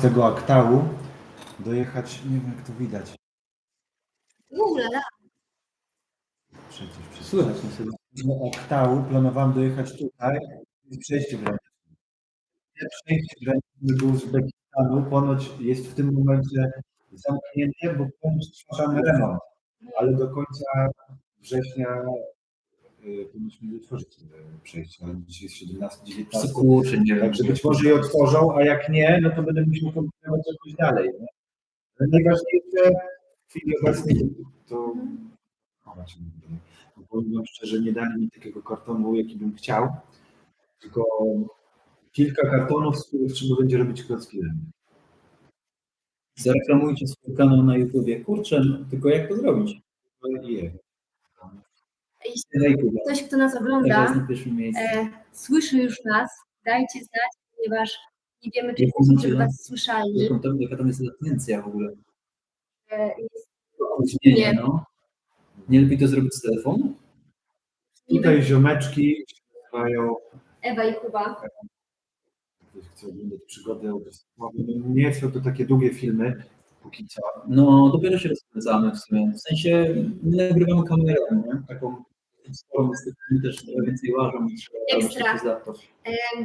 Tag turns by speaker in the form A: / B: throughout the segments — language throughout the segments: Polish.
A: z tego Aktału dojechać, nie wiem jak to widać. Przecież słychać na sobie. Do Aktału planowałem dojechać tutaj i przejście graniczne. Przejście graniczne do Uzbekistanu ponoć jest w tym momencie zamknięte, bo ponoć trwamy remont, ale do końca września powinniśmy otworzyć przejście, ale dzisiaj jest 17, 19.
B: Kurczę, nie wiem.
A: Także być może je otworzą, a jak nie, no to będę musiał kontynuować jakoś dalej. Nie? Ale najważniejsze w chwili obecnej to powiem szczerze, nie dali mi takiego kartonu, jaki bym chciał, tylko kilka kartonów, z których trzeba będzie robić klocki.
B: Zareklamujcie swój kanał na YouTubie. Kurczę, tylko jak to zrobić?
C: Jeśli ktoś, kto nas ogląda, słyszy już nas, dajcie znać, ponieważ nie wiemy, czy jesteśmy was słyszalni.
B: Jaka tam jest latencja w ogóle?
C: Nie.
B: No. Nie lepiej to zrobić z telefonu?
A: Tutaj ziomeczki trwają.
C: Ewa i Kuba.
A: Chcę oglądać przygody. Nie są to takie długie filmy, póki co.
B: No, dopiero się rozkręcamy w sumie. W sensie my nagrywamy kamerą, nie? Taką sporą, też trochę więcej ważą.
C: Ekstra.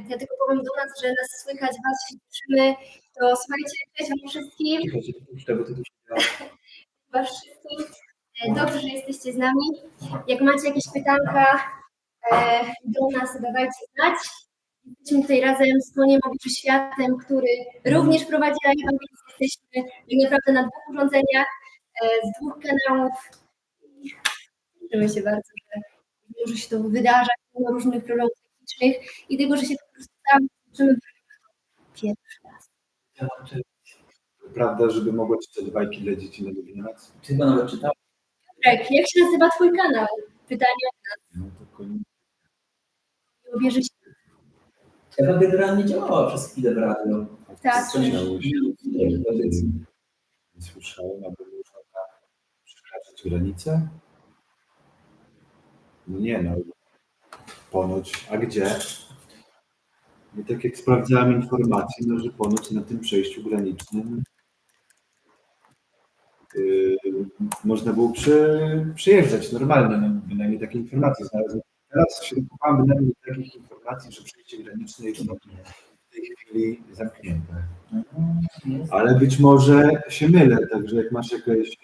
C: Ja tylko powiem do nas, że nas słychać, was się cieszymy. To słuchajcie, cześć wam wszystkim. Was wszystkim. Dobrze, że jesteście z nami. Jak macie jakieś pytanka do nas, dawajcie znać. Jesteśmy tutaj razem z Koniem Obliczu Światem, który również prowadzi live, więc jesteśmy tak naprawdę na dwóch urządzeniach, z dwóch kanałów. Cieszymy się bardzo, że może się to wydarza mimo różnych problemów technicznych i tego, że się po prostu tam możemy pierwszy raz.
A: Prawda, żeby mogła czytać bajki dla dzieci na Lublinac?
B: Chyba nawet czytałem.
C: Piotrek, jak się nazywa twój kanał? Pytanie od nas.
A: No to koniec.
C: Nie ubierze się.
B: Ewa generalnie działała przez chwilę w radio.
C: Tak.
A: Nie słyszałem, aby można tak przekraczać granicę? No nie, no. Ponoć. A gdzie? I tak jak sprawdzałem informacje, no, że ponoć na tym przejściu granicznym można było przyjeżdżać normalnie, no, bynajmniej takie informacje znalazłem. Teraz się dokupałem bynajmniej takich informacji, że przejście graniczne jest w tej chwili zamknięte. Ale być może się mylę, także jak masz jakieś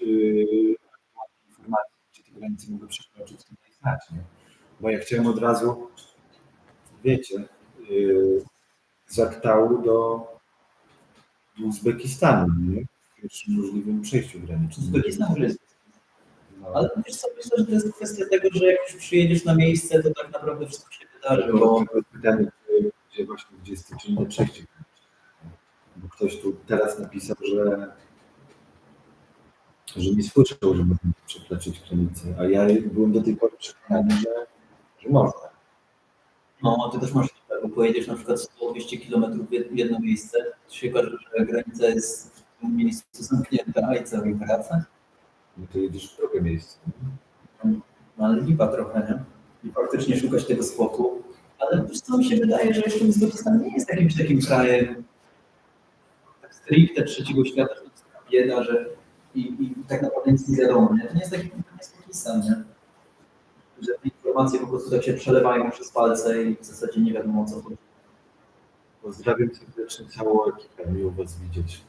A: informacje, gdzie te granice mogą przekroczyć, to nie znać, nie? Bo ja chciałem od razu, wiecie, z Aktału do Uzbekistanu, nie? W pierwszym możliwym przejściu granicznym.
B: Uzbekistan już jest. Ale wiesz co, myślę, że to jest kwestia tego, że jak już przyjedziesz na miejsce, to tak naprawdę wszystko się wydarzy.
A: Bo pytanie, gdzie jest to czynne przejście graniczne. Bo ktoś tu teraz napisał, że nie słyszał, że można przekroczyć granicę, a ja byłem do tej pory przekonany, że można.
B: No, ty też masz, bo pojedziesz na przykład 100-200 km w jedno miejsce, to się okaże, że granica jest w tym miejscu zamknięta, i co, i wraca?
A: No to jedziesz w drugie miejsce.
B: No ale lipa trochę, nie? I faktycznie szukać tego spokój. Ale wiesz co, mi się wydaje, że jeszcze Uzbekistan nie jest jakimś takim krajem tak stricte trzeciego świata, że to jest taka bieda, że i tak naprawdę nic nie wiadomo, nie? To nie jest taki stan, nie? Że te informacje po prostu tak się przelewają przez palce i w zasadzie nie wiadomo o co chodzi.
A: Pozdrawiam serdecznie całą ekipę, miło was widzieć.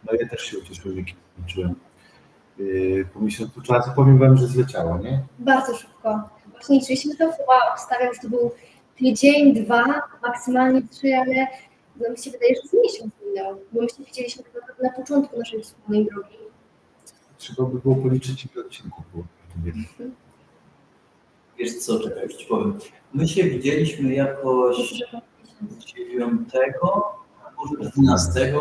A: No ja też się ucieszyłem, jak skończyłem. Po miesiącu czasu powiem wam, że zleciało, nie?
C: Bardzo szybko. Właśnie liczyliśmy to, chyba obstawiam, że to był tydzień, 2, maksymalnie 3, ale no, mi się wydaje, że z miesiąc minął, bo my się widzieliśmy tak naprawdę na początku naszej wspólnej drogi.
A: Trzeba by było policzyć, ile odcinków było.
B: Wiesz co, czekaj, już ci powiem. My się widzieliśmy jakoś 9, a może 12,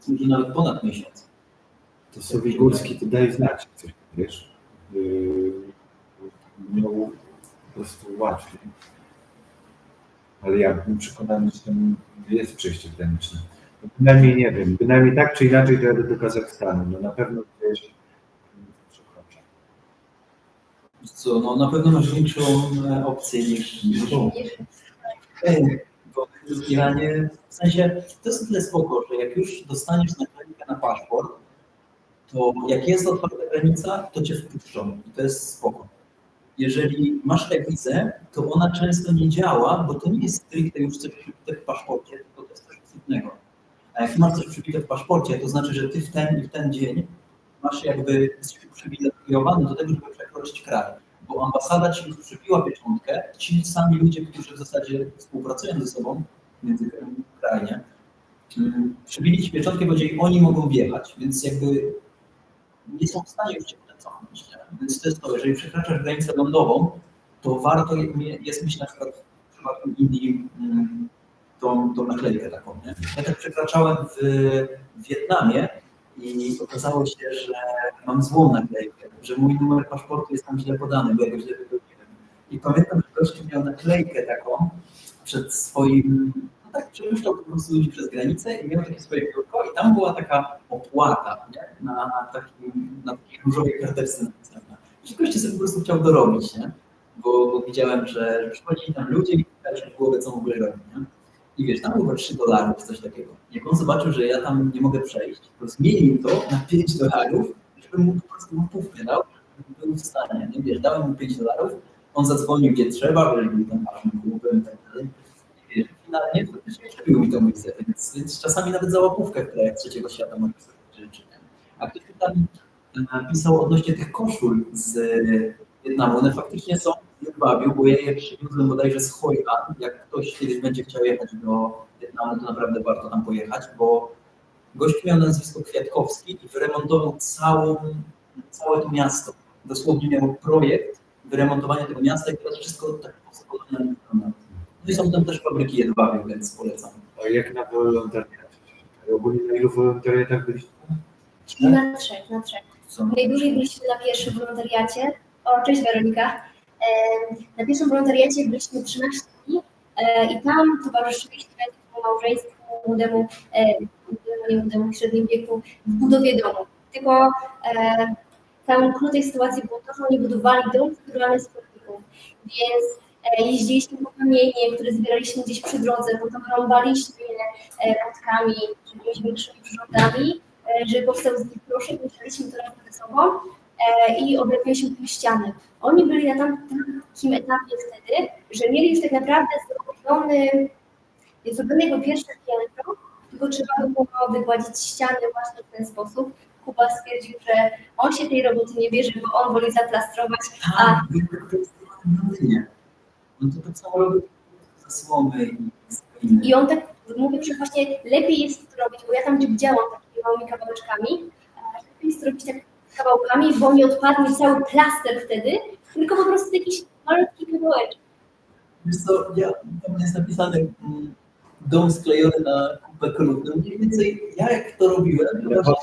B: może nawet ponad miesiąc.
A: To sobie Górski, to daj znać, coś wiesz. Miał po prostu łatwiej. Ale ja bym przekonany, że tam jest przejście graniczne. No, bynajmniej nie wiem, bynajmniej tak czy inaczej to jadę do Kazachstanu. No na pewno gdzieś przekroczę.
B: Co, no na pewno masz większą opcję niż bo zbieranie, w sensie, to jest tyle spoko, że jak już dostaniesz naklejkę na paszport, to jak jest otwarta granica, to cię wpuszczą i to jest spoko. Jeżeli masz rewizę, to ona często nie działa, bo to nie jest stricte już coś przybite w paszporcie, tylko to jest coś innego. A jak masz coś przybite w paszporcie, to znaczy, że ty w ten i w ten dzień masz jakby przywilejowany do tego, żeby przekroczyć kraj. Bo ambasada ci już przybiła pieczątkę, ci sami ludzie, którzy w zasadzie współpracują ze sobą między krajnie, przybili ci pieczątkę, bo oni mogą wjechać, więc jakby nie są w stanie już cię cofnąć. Więc to jest to, jeżeli przekraczasz granicę lądową, to warto jest mieć na przykład w przypadku Indii tą naklejkę taką. Nie? Ja tak przekraczałem w Wietnamie i okazało się, że mam złą naklejkę, że mój numer paszportu jest tam źle podany, bo ja go źle wypełniłem. I pamiętam, że gościu miał naklejkę taką przed swoim, no tak przepuszczał po prostu ludzi przez granicę i miał takie swoje biurko i tam była taka opłata, nie? Na takiej różowej karteczce napisana. I gościu sobie po prostu chciał dorobić, nie? Bo widziałem, że przychodzili tam ludzie i pytali w głowę, co w ogóle robi, nie? I wiesz, tam było $3 czy coś takiego. Jak on zobaczył, że ja tam nie mogę przejść, to zmienił to na $5, żeby mu po prostu łapówkę dał, żeby był w stanie. Nie? Wiesz, dałem mu $5, on zadzwonił gdzie trzeba, że był tam ważnym klubem i tak dalej. I wiesz, finalnie faktycznie przebił mi tą wizę, więc czasami nawet za łapówkę w krajach trzeciego świata może sobie rzeczy. A ktoś tam napisał odnośnie tych koszul z Wietnamu, one faktycznie są w Jedwabiu, bo ja je przywiozłem bodajże z Hoi An. Jak ktoś kiedyś będzie chciał jechać do Wietnamu, to naprawdę warto tam pojechać, bo gość miał nazwisko Kwiatkowski i wyremontował całe to miasto. Dosłownie miał projekt wyremontowania tego miasta i teraz wszystko tak poskładane. No i są tam też fabryki Jedwabiu, więc polecam.
A: A jak na wolontariacie? Ogólnie na ilu wolontariatach byliście?
C: Na trzech. Najdłużej byliśmy na pierwszym wolontariacie. O, cześć Weronika. Na pierwszym wolontariacie byliśmy 13 dni i tam towarzyszyliśmy takiemu małżeństwu młodemu, w średnim wieku w budowie domu. Tylko całą klucz tej sytuacji było to, że oni budowali dom naturalny z płotników, więc jeździliśmy po kamienie, które zbieraliśmy gdzieś przy drodze, potem rąbaliśmy je łotkami, jakimiś większymi przyrządami, żeby powstał z nich proszek, mieszaliśmy to razem ze sobą i oblepialiśmy tym ściany. Oni byli na takim etapie wtedy, że mieli już tak naprawdę zrobione jego pierwsze piętro, tylko trzeba było wygładzić ściany właśnie w ten sposób. Kuba stwierdził, że on się tej roboty nie bierze, bo on woli zaplastrować, a...
B: Nie. On to tak samo robił zasłomy
C: I on tak mówi, że właśnie lepiej jest to robić, bo ja tam gdzie widziałam takimi małymi kawałeczkami, lepiej jest to robić tak kawałkami, bo nie odpadnie cały plaster wtedy, tylko po prostu jakiś malutki kawałeczek.
B: Wiesz co, tam jest napisane dom sklejony na kupę krów. No mniej więcej ja jak to robiłem, to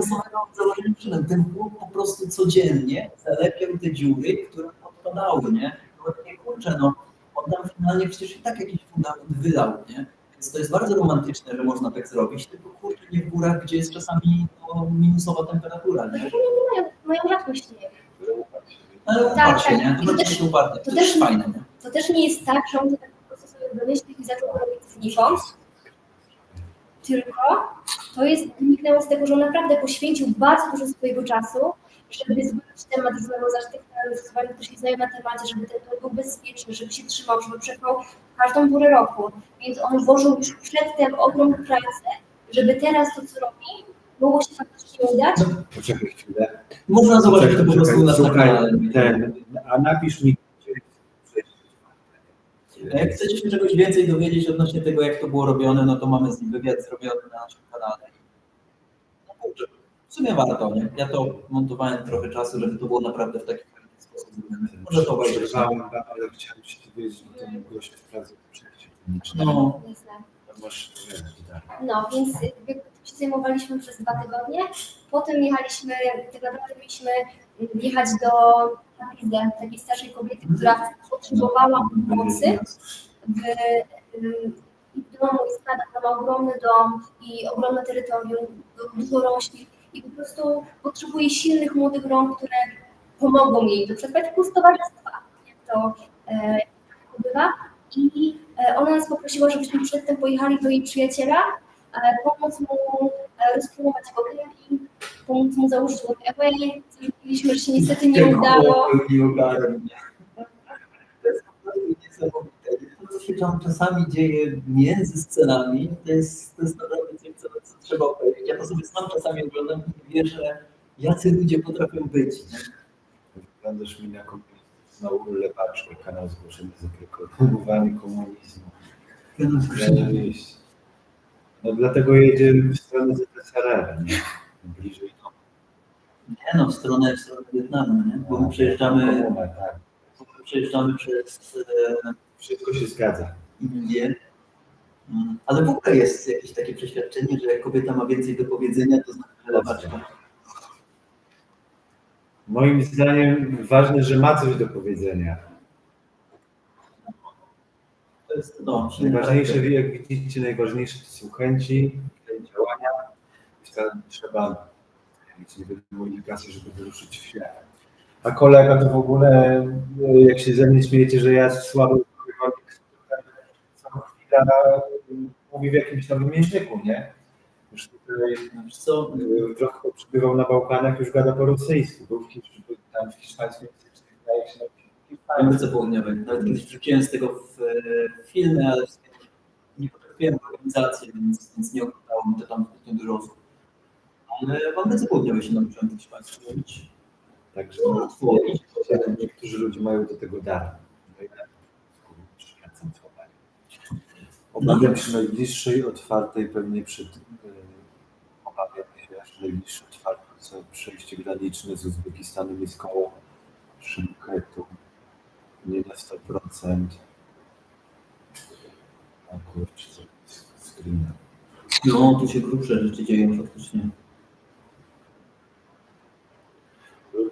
B: samego założenia przynajmniej. Ten chłop po prostu codziennie zalepiał te dziury, które odpadały, nie? No takie kurczę, no on tam finalnie przecież i tak jakiś fundament wylał, nie? Więc to jest bardzo romantyczne, że można tak zrobić, tylko kurczę nie w górach, gdzie jest czasami minusowa temperatura, nie?
C: Mają rzadko śnieg.
B: Ale uparcie, nie? To będzie uparte, to też fajne, nie?
C: To też nie jest tak, że on to tak po prostu sobie wymyślił i zaczął robić znikąd, tylko to wyniknęło z tego, że on naprawdę poświęcił bardzo dużo swojego czasu, żeby zbadać temat, rozmawiał z architektami, z osobami, którzy się znają na temacie, żeby ten dom był bezpieczny, żeby się trzymał, żeby przetrwał każdą porę roku. Więc on włożył już przedtem ogromną pracę, żeby teraz to, co robi, mogło się faktycznie udać.
A: Poczekaj chwilę.
B: Można zobaczyć to po prostu na kanale.
A: A napisz mi,
B: jak chcecie się czegoś więcej dowiedzieć odnośnie tego, jak to było robione, no to mamy z nim wywiad zrobiony na naszym kanale. No kurczę, w sumie warto, nie? Ja to montowałem trochę czasu, żeby to było naprawdę w taki sposób zrobione. Może to obejrzeć.
A: Ale chciałem ci powiedzieć, że ten gość sprawdza przejście.
B: No.
C: No, więc się zajmowaliśmy przez 2 tygodnie. Potem jechaliśmy, tak naprawdę mieliśmy jechać do Pizę, takiej starszej kobiety, która potrzebowała pomocy w domu i składach. Ma ogromny dom i ogromne terytorium, dużo roślin i po prostu potrzebuje silnych, młodych rąk, które pomogą jej to przetrwać, plus towarzystwa, jak to bywa. ona nas poprosiła, żebyśmy przedtem pojechali do jej przyjaciela, pomóc mu rozpromować jego kemping, pomóc mu założyć whatever. Zrobiliśmy, że się niestety nie udało.
B: To jest naprawdę niesamowite. To, co się tam czasami dzieje między scenami, to jest naprawdę coś, co trzeba obejrzeć. Ja to sobie sam czasami oglądam i wierzę, jacy ludzie potrafią być. Nie?
A: Wyglądasz mi na komunistyczną lewaczkę, kanał zgłoszony za propagowanie komunizmu. Oczywiście. No dlatego jedziemy w stronę ZSRR, nie? Bliżej do
B: Nie no, w stronę Wietnamu, nie? Bo my przejeżdżamy,
A: komunę, tak.
B: przez
A: Wszystko się zgadza.
B: Indię. Ale w ogóle jest jakieś takie przeświadczenie, że jak kobieta ma więcej do powiedzenia, to znaczy, że lewaczka.
A: Moim zdaniem ważne, że ma coś do powiedzenia.
B: To jest no,
A: Najważniejsze, jak widzicie, najważniejsze to są chęci, działania. Wcale nie trzeba mieć niewiadomej kasy, żeby wyruszyć w świat. A kolega to w ogóle, jak się ze mnie śmiejecie, że ja słabo co chwila mówi w jakimś nowym języku, nie? Już tutaj,
B: co?
A: trochę poprzebywał na Bałkanach, już gada po rosyjsku, był tam w hiszpańskim krajach się
B: W Ameryce Południowej. Nawet kiedyś wrzuciłem z tego w filmy, ale nie potrafiłem organizacji, więc nie oglądało mi to tam zbytnio dużo osób. Ale w Ameryce Południowej się nauczyłem po hiszpańsku mówić.
A: Także niektórzy ludzie mają do tego dar. Obawiam się najbliższej otwartej, pewnie obawiam się, że najbliższe otwarte przejście graniczne z Uzbekistanem jest koło Szymketu. Nie na 100%. A kurczę, co jest screena.
B: No, tu się grubsze rzeczy dzieją faktycznie.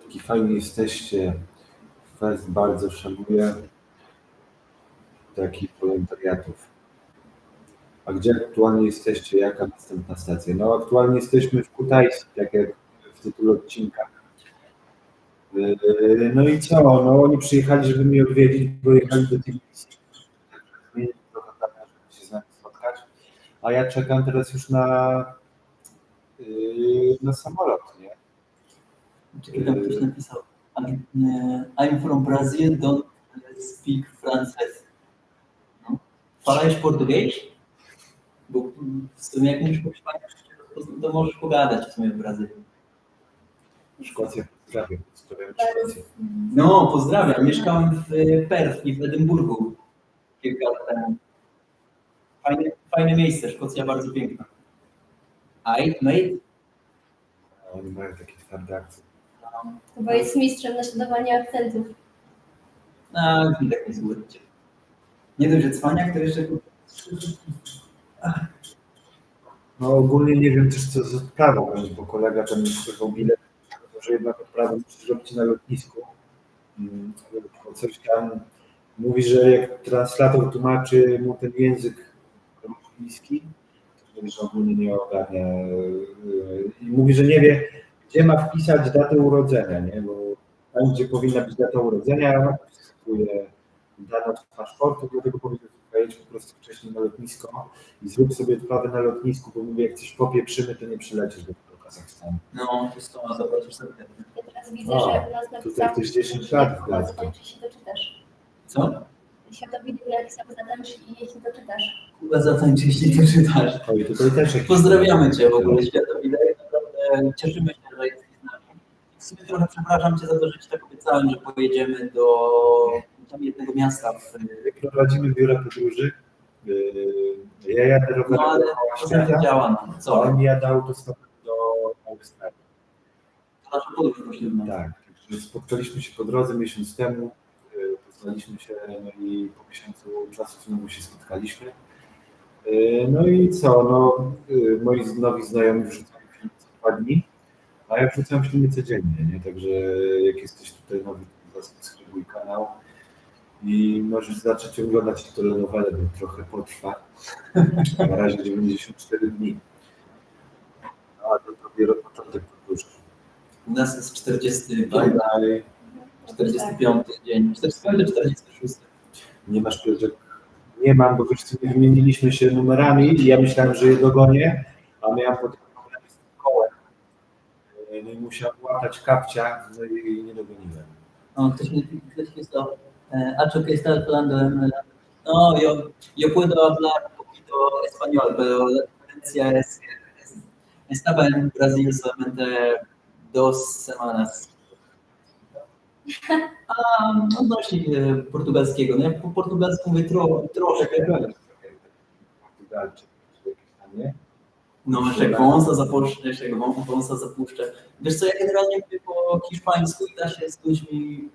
A: Taki fajni jesteście. Fest bardzo szanuję takich wolontariatów. A gdzie aktualnie jesteście? Jaka następna stacja? No aktualnie jesteśmy w Kutaisi, tak jak w tytule odcinka. No i co? No oni przyjechali, żeby mnie odwiedzić, bo jechali do tej misji. Zmienili trochę plany, żeby się z nami spotkać. A ja czekam teraz już na samolot, nie?
B: Czekaj, tam ktoś napisał. I'm from Brazil, don't speak Frances. No. Falałeś portugiesz? Bo w sumie jak mówisz po hiszpańsku, to możesz pogadać w sumie w Brazylii.
A: Szkocja, pozdrawiam Szkocję.
B: No, pozdrawiam. Mieszkałem w Perth i w Edynburgu kilka lat temu. Fajne miejsce, Szkocja bardzo piękna. Mate?
A: Oni mają takie twarde akcje.
C: Chyba jest mistrzem naśladowania akcentów.
B: Mi tak nie złudźcie. Nie dość, że cwaniak, to jeszcze...
A: No ogólnie nie wiem też co z odprawą, bo kolega tam kupował bilet, że jednak odprawę musi zrobić na lotnisku. Bo coś tam mówi, że jak translator tłumaczy mu ten język rosyjski, to że ogólnie nie ogarnia. I mówi, że nie wie, gdzie ma wpisać datę urodzenia, nie? Bo tam, gdzie powinna być data urodzenia, wpisuje dane od paszportu, dlatego powiedział, że jedź po prostu wcześniej na lotnisko i zrób sobie odprawę na lotnisku, bo mówię, jak coś popieprzymy, to nie przylecisz do tego Kazachstanu.
B: No, to jest to, zobaczysz sobie.
C: Ja teraz widzę, że u nas napisał...
A: Tutaj ktoś 10 lat w Gdańsku.
C: Zatańczy się doczytasz.
B: Co?
C: Światowi napisał zatańczy i jeśli doczytasz.
B: Kuba zatańczy, jeśli to czytasz.
A: Oj, tutaj też jakiś...
B: Pozdrawiamy Cię w ogóle, Światowidej. Naprawdę cieszymy się, że jesteś z nami. W sumie trochę przepraszam Cię za to, że Ci tak obiecałem, że pojedziemy do tam jednego miasta.
A: Prowadzimy biura podróży. Ja jadę rowerem
B: No ale
A: do
B: to nie działa nam.
A: a
B: Co?
A: on jadę autostopem do Australii.
B: To nasza podróż poślubna.
A: Tak, także spotkaliśmy się po drodze miesiąc temu, poznaliśmy się, no i po miesiącu czasu znowu się spotkaliśmy. No i co, no moi nowi znajomi wrzucają filmy co 2 dni, a ja wrzucam filmy codziennie, nie? Także jak jesteś tutaj nowy, to subskrybuj kanał i możesz zacząć oglądać telenowelę, bo trochę potrwa. Na razie 94 dni. A to dopiero początek podróży.
B: U nas jest 45,
A: Bye bye.
B: 45 dzień, 45, 46.
A: Nie masz pieczek Nie mam, bo wiesz co, wymieniliśmy się numerami i ja myślałem, że je dogonię, a miałem potem problemy z tym kołem. No i musiałem łatać kapcia, no i nie dogoniłem.
B: No, ktoś pisał, Acho que está hablando en no, yo puedo hablar un poquito español, pero la diferencia es que estaba en Brasil solamente 2 semanas. Odnosi portugalskiego, nie? Po portugalsku mówię troszkę.
A: Portugalczyk, jakieś tam, nie?
B: No, jak wąsa zapuszczę, jak wąsa zapuszczę. Wiesz co, ja generalnie mówię po hiszpańsku i da się z ludźmi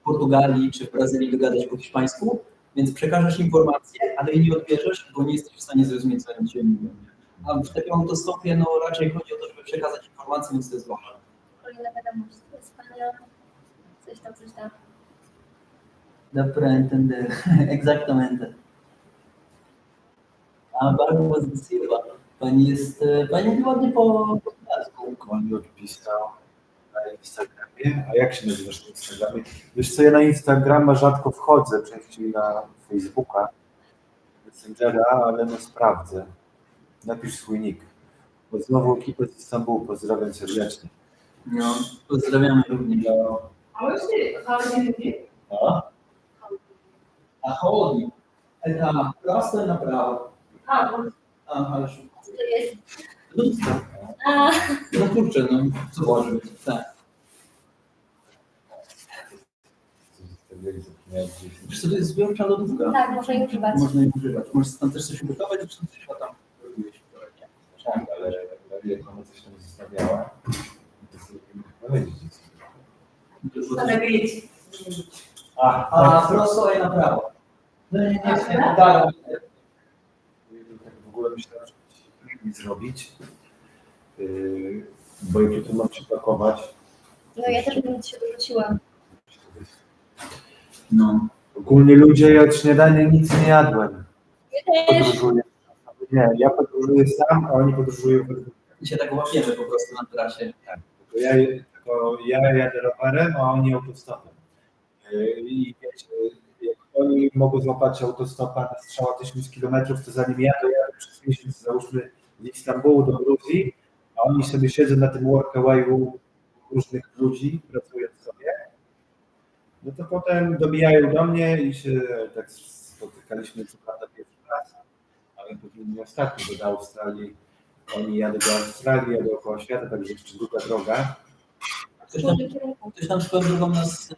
B: w Portugalii czy w Brazylii dogadać po hiszpańsku, więc przekażesz informację, ale jej nie odbierzesz, bo nie jesteś w stanie zrozumieć, co oni ci mówią. A w takim autostopie, no raczej chodzi o to, żeby przekazać informację, więc to jest ważne.
C: Kolejna wiadomość. Wspaniale. Coś tam.
B: Da para entender, exactamente. A Barbara z Silva, pani mówi ładnie po portugalsku.
A: On mi odpisał na Instagramie. A jak się nazywasz na Instagramie? Wiesz co, ja na Instagrama rzadko wchodzę, częściej na Facebooka, Messengera, ale no sprawdzę. Napisz swój nick. Bo znowu ekipę z Istambułu, pozdrawiam serdecznie.
B: No, pozdrawiamy również. A chodnik. Это красное направо. Хорошо.
C: Co to jest?
B: Lustro.
C: A,
B: No kurczę, no co może być? Tak. Wiesz co, to jest zbiorcza lodówka.
C: tak, można je używać.
B: Można jej używać. Możesz tam też coś ugotować, czy coś tam robiłeś?
A: Tak, ale jak ona coś tam zostawiała, to sobie nie mógł powiedzieć.
B: A prosto i na prawo. No nie, tak.
A: Tak w ogóle myślałem, że dzisiaj nic zrobić, bo jutro mam się pakować.
C: No ja też bym się dorzuciła.
B: No.
A: Ogólnie ludzie, ja od śniadania nic nie jadłem.
C: Ja też.
A: Podróżuję. Nie, ja podróżuję sam, a oni podróżują we dwóch.
B: I się tak łapiemy po prostu na trasie.
A: Tak, tylko ja jadę rowerem, a oni autostopem. I wiecie, jak oni mogą złapać autostopa na strzała 1000 km, to zanim jadę przez miesiąc, załóżmy z Istambułu do Gruzji, a oni sobie siedzą na tym workawayu różnych ludzi, pracując sobie, no to potem dobijają do mnie i się tak spotykaliśmy co prawda pierwszy raz, ale powinni ostatni, bo do Australii, oni jadą do Australii, jadą dookoła świata, także jeszcze długa droga.
B: Ktoś tam swoją drogą nas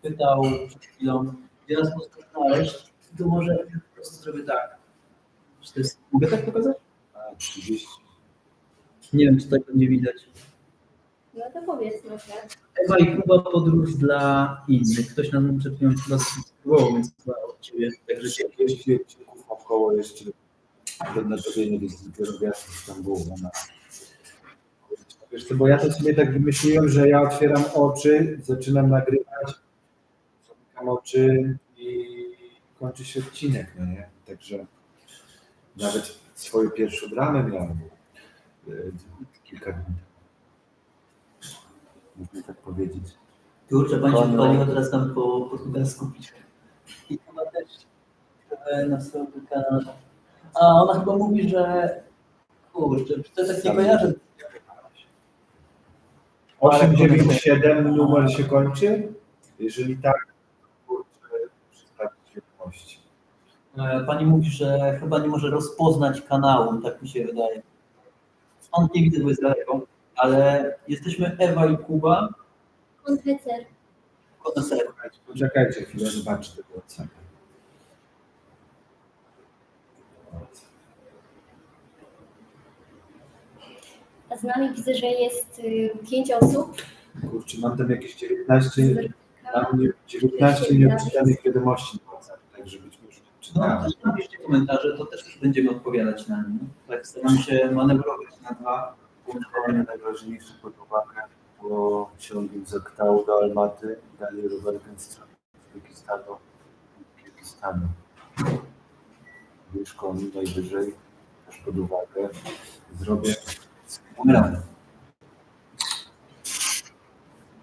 B: pytał przed chwilą, gdzie nas można znaleźć, to może po prostu zrobię tak. Czy to jest, mogę tak pokazać?
A: A 30.
B: Nie wiem, czy tak będzie widać.
C: No to powiedz proszę.
B: Ewa i Kuba podróż dla innych. Ktoś nam przed chwilą spróbował, więc chyba od Ciebie. Także
A: Jeśli około jeszcze na tobie nie jest dopiero wjazd z Stambułu. Wiesz co, bo ja to sobie tak wymyśliłem, że ja otwieram oczy, zaczynam nagrywać, zamykam oczy i kończy się odcinek, no nie? Także nawet swoją pierwszą bramę miałem kilka dni. Można tak powiedzieć.
B: kurczę, Pani się odpaliła, teraz tam po portugalsku pisze. I chyba też na swoim kanale. A ona chyba mówi, że kurczę, to tak nie kojarzę.
A: 897 numer się kończy? Jeżeli tak, to przedstawić wiadomości.
B: Pani mówi, że chyba nie może rozpoznać kanału, tak mi się wydaje. Stąd nie widzę, bo jest daleko, ale jesteśmy Ewa i Kuba.
C: Konfecer.
A: Poczekajcie chwilę, zobaczę tego WhatsAppa.
C: A z nami widzę, że jest 5 osób.
A: Kurczę, mam tam jakieś 19 nieodczytanych wiadomości na WhatsApp, także być może
B: No,
A: czytałem.
B: też napiszcie komentarze, to też będziemy odpowiadać na nie. Tak staram się manewrować na dwa.
A: Punktowanie najważniejsze pod uwagę, bo ciągiem z Aktału do Almaty, dalej rowerem z Uzbekistanu. Wyszką najwyżej, też pod uwagę, zrobię wspólne.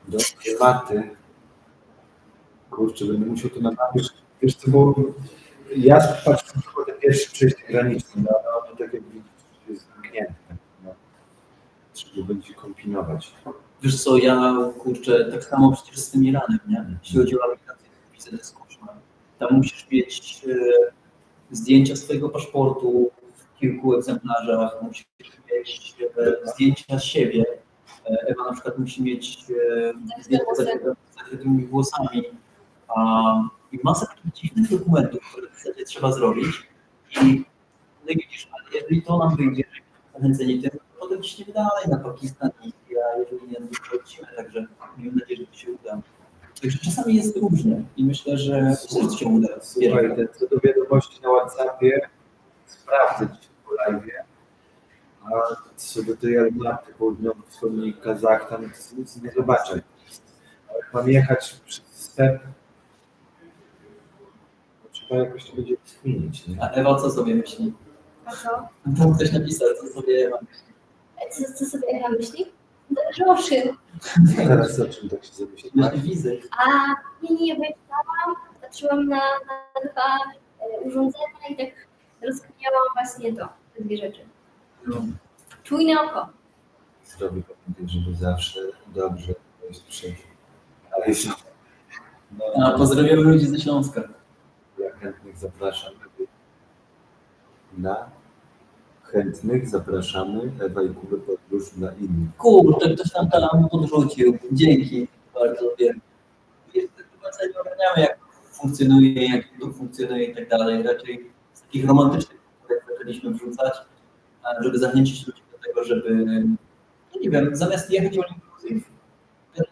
A: Do Almaty. Kurczę, będę musiał to naprawić. Wiesz co, bo Ja patrzę tylko te pierwsze przejście graniczne, no tak jak widzisz, jest zamknięte. No. Trzeba będzie kombinować.
B: Wiesz co, ja kurczę, tak samo przecież z tym Iranem, nie? Jeśli chodzi o aplikację, to widzę, to jest koszmar. Tam musisz mieć zdjęcia swojego paszportu w kilku egzemplarzach, musisz mieć zdjęcia siebie. Ewa na przykład musi mieć zdjęcia z zakrytymi włosami i masę takich dziwnych dokumentów, które w zasadzie trzeba zrobić. I no i widzisz, ale jeżeli to nam wyjdzie, zachęcenie tym, to potem ciśniemy dalej na Pakistan i jeżeli nie, to wrócimy, także miejmy nadzieję, że to się uda. Także czasami jest różnie i myślę, że to się uda.
A: Słuchaj, co do wiadomości na WhatsAppie, sprawdzę dzisiaj po live'ie, a co do tej Almaty południowo-wschodniej Kazachstan, to nic nie zobaczę. Ale mam jechać przez step, to trzeba jakoś to będzie zmienić, nie?
B: A Ewa co sobie myśli?
C: A co?
B: Tam ktoś napisał, co sobie Ewa myśli.
C: Co sobie Ewa myśli? Że o czym?
A: Teraz o czym tak się zamyślić?
B: Myśli wizy.
C: A nie wyjechałam, patrzyłam na dwa urządzenia i tak rozkminiałam właśnie te dwie rzeczy.
B: No.
C: Czujne oko.
A: Zrobię pamiętać, żeby zawsze dobrze jest przejść. Ale jest,
B: A pozdrawiamy ludzi ze Śląska.
A: ja chętnych zapraszam. Chętnych zapraszamy Ewa i Kubę podróż na innych.
B: Kurczę, ktoś tam podrzucił. Dzięki. Bardzo wiem. Do końca nie ogarniamy, jak funkcjonuje, jak to funkcjonuje i tak dalej. Raczej z takich romantycznych jak zaczęliśmy wrzucać, żeby zachęcić ludzi do tego, żeby, no nie wiem, zamiast jechać all inclusive,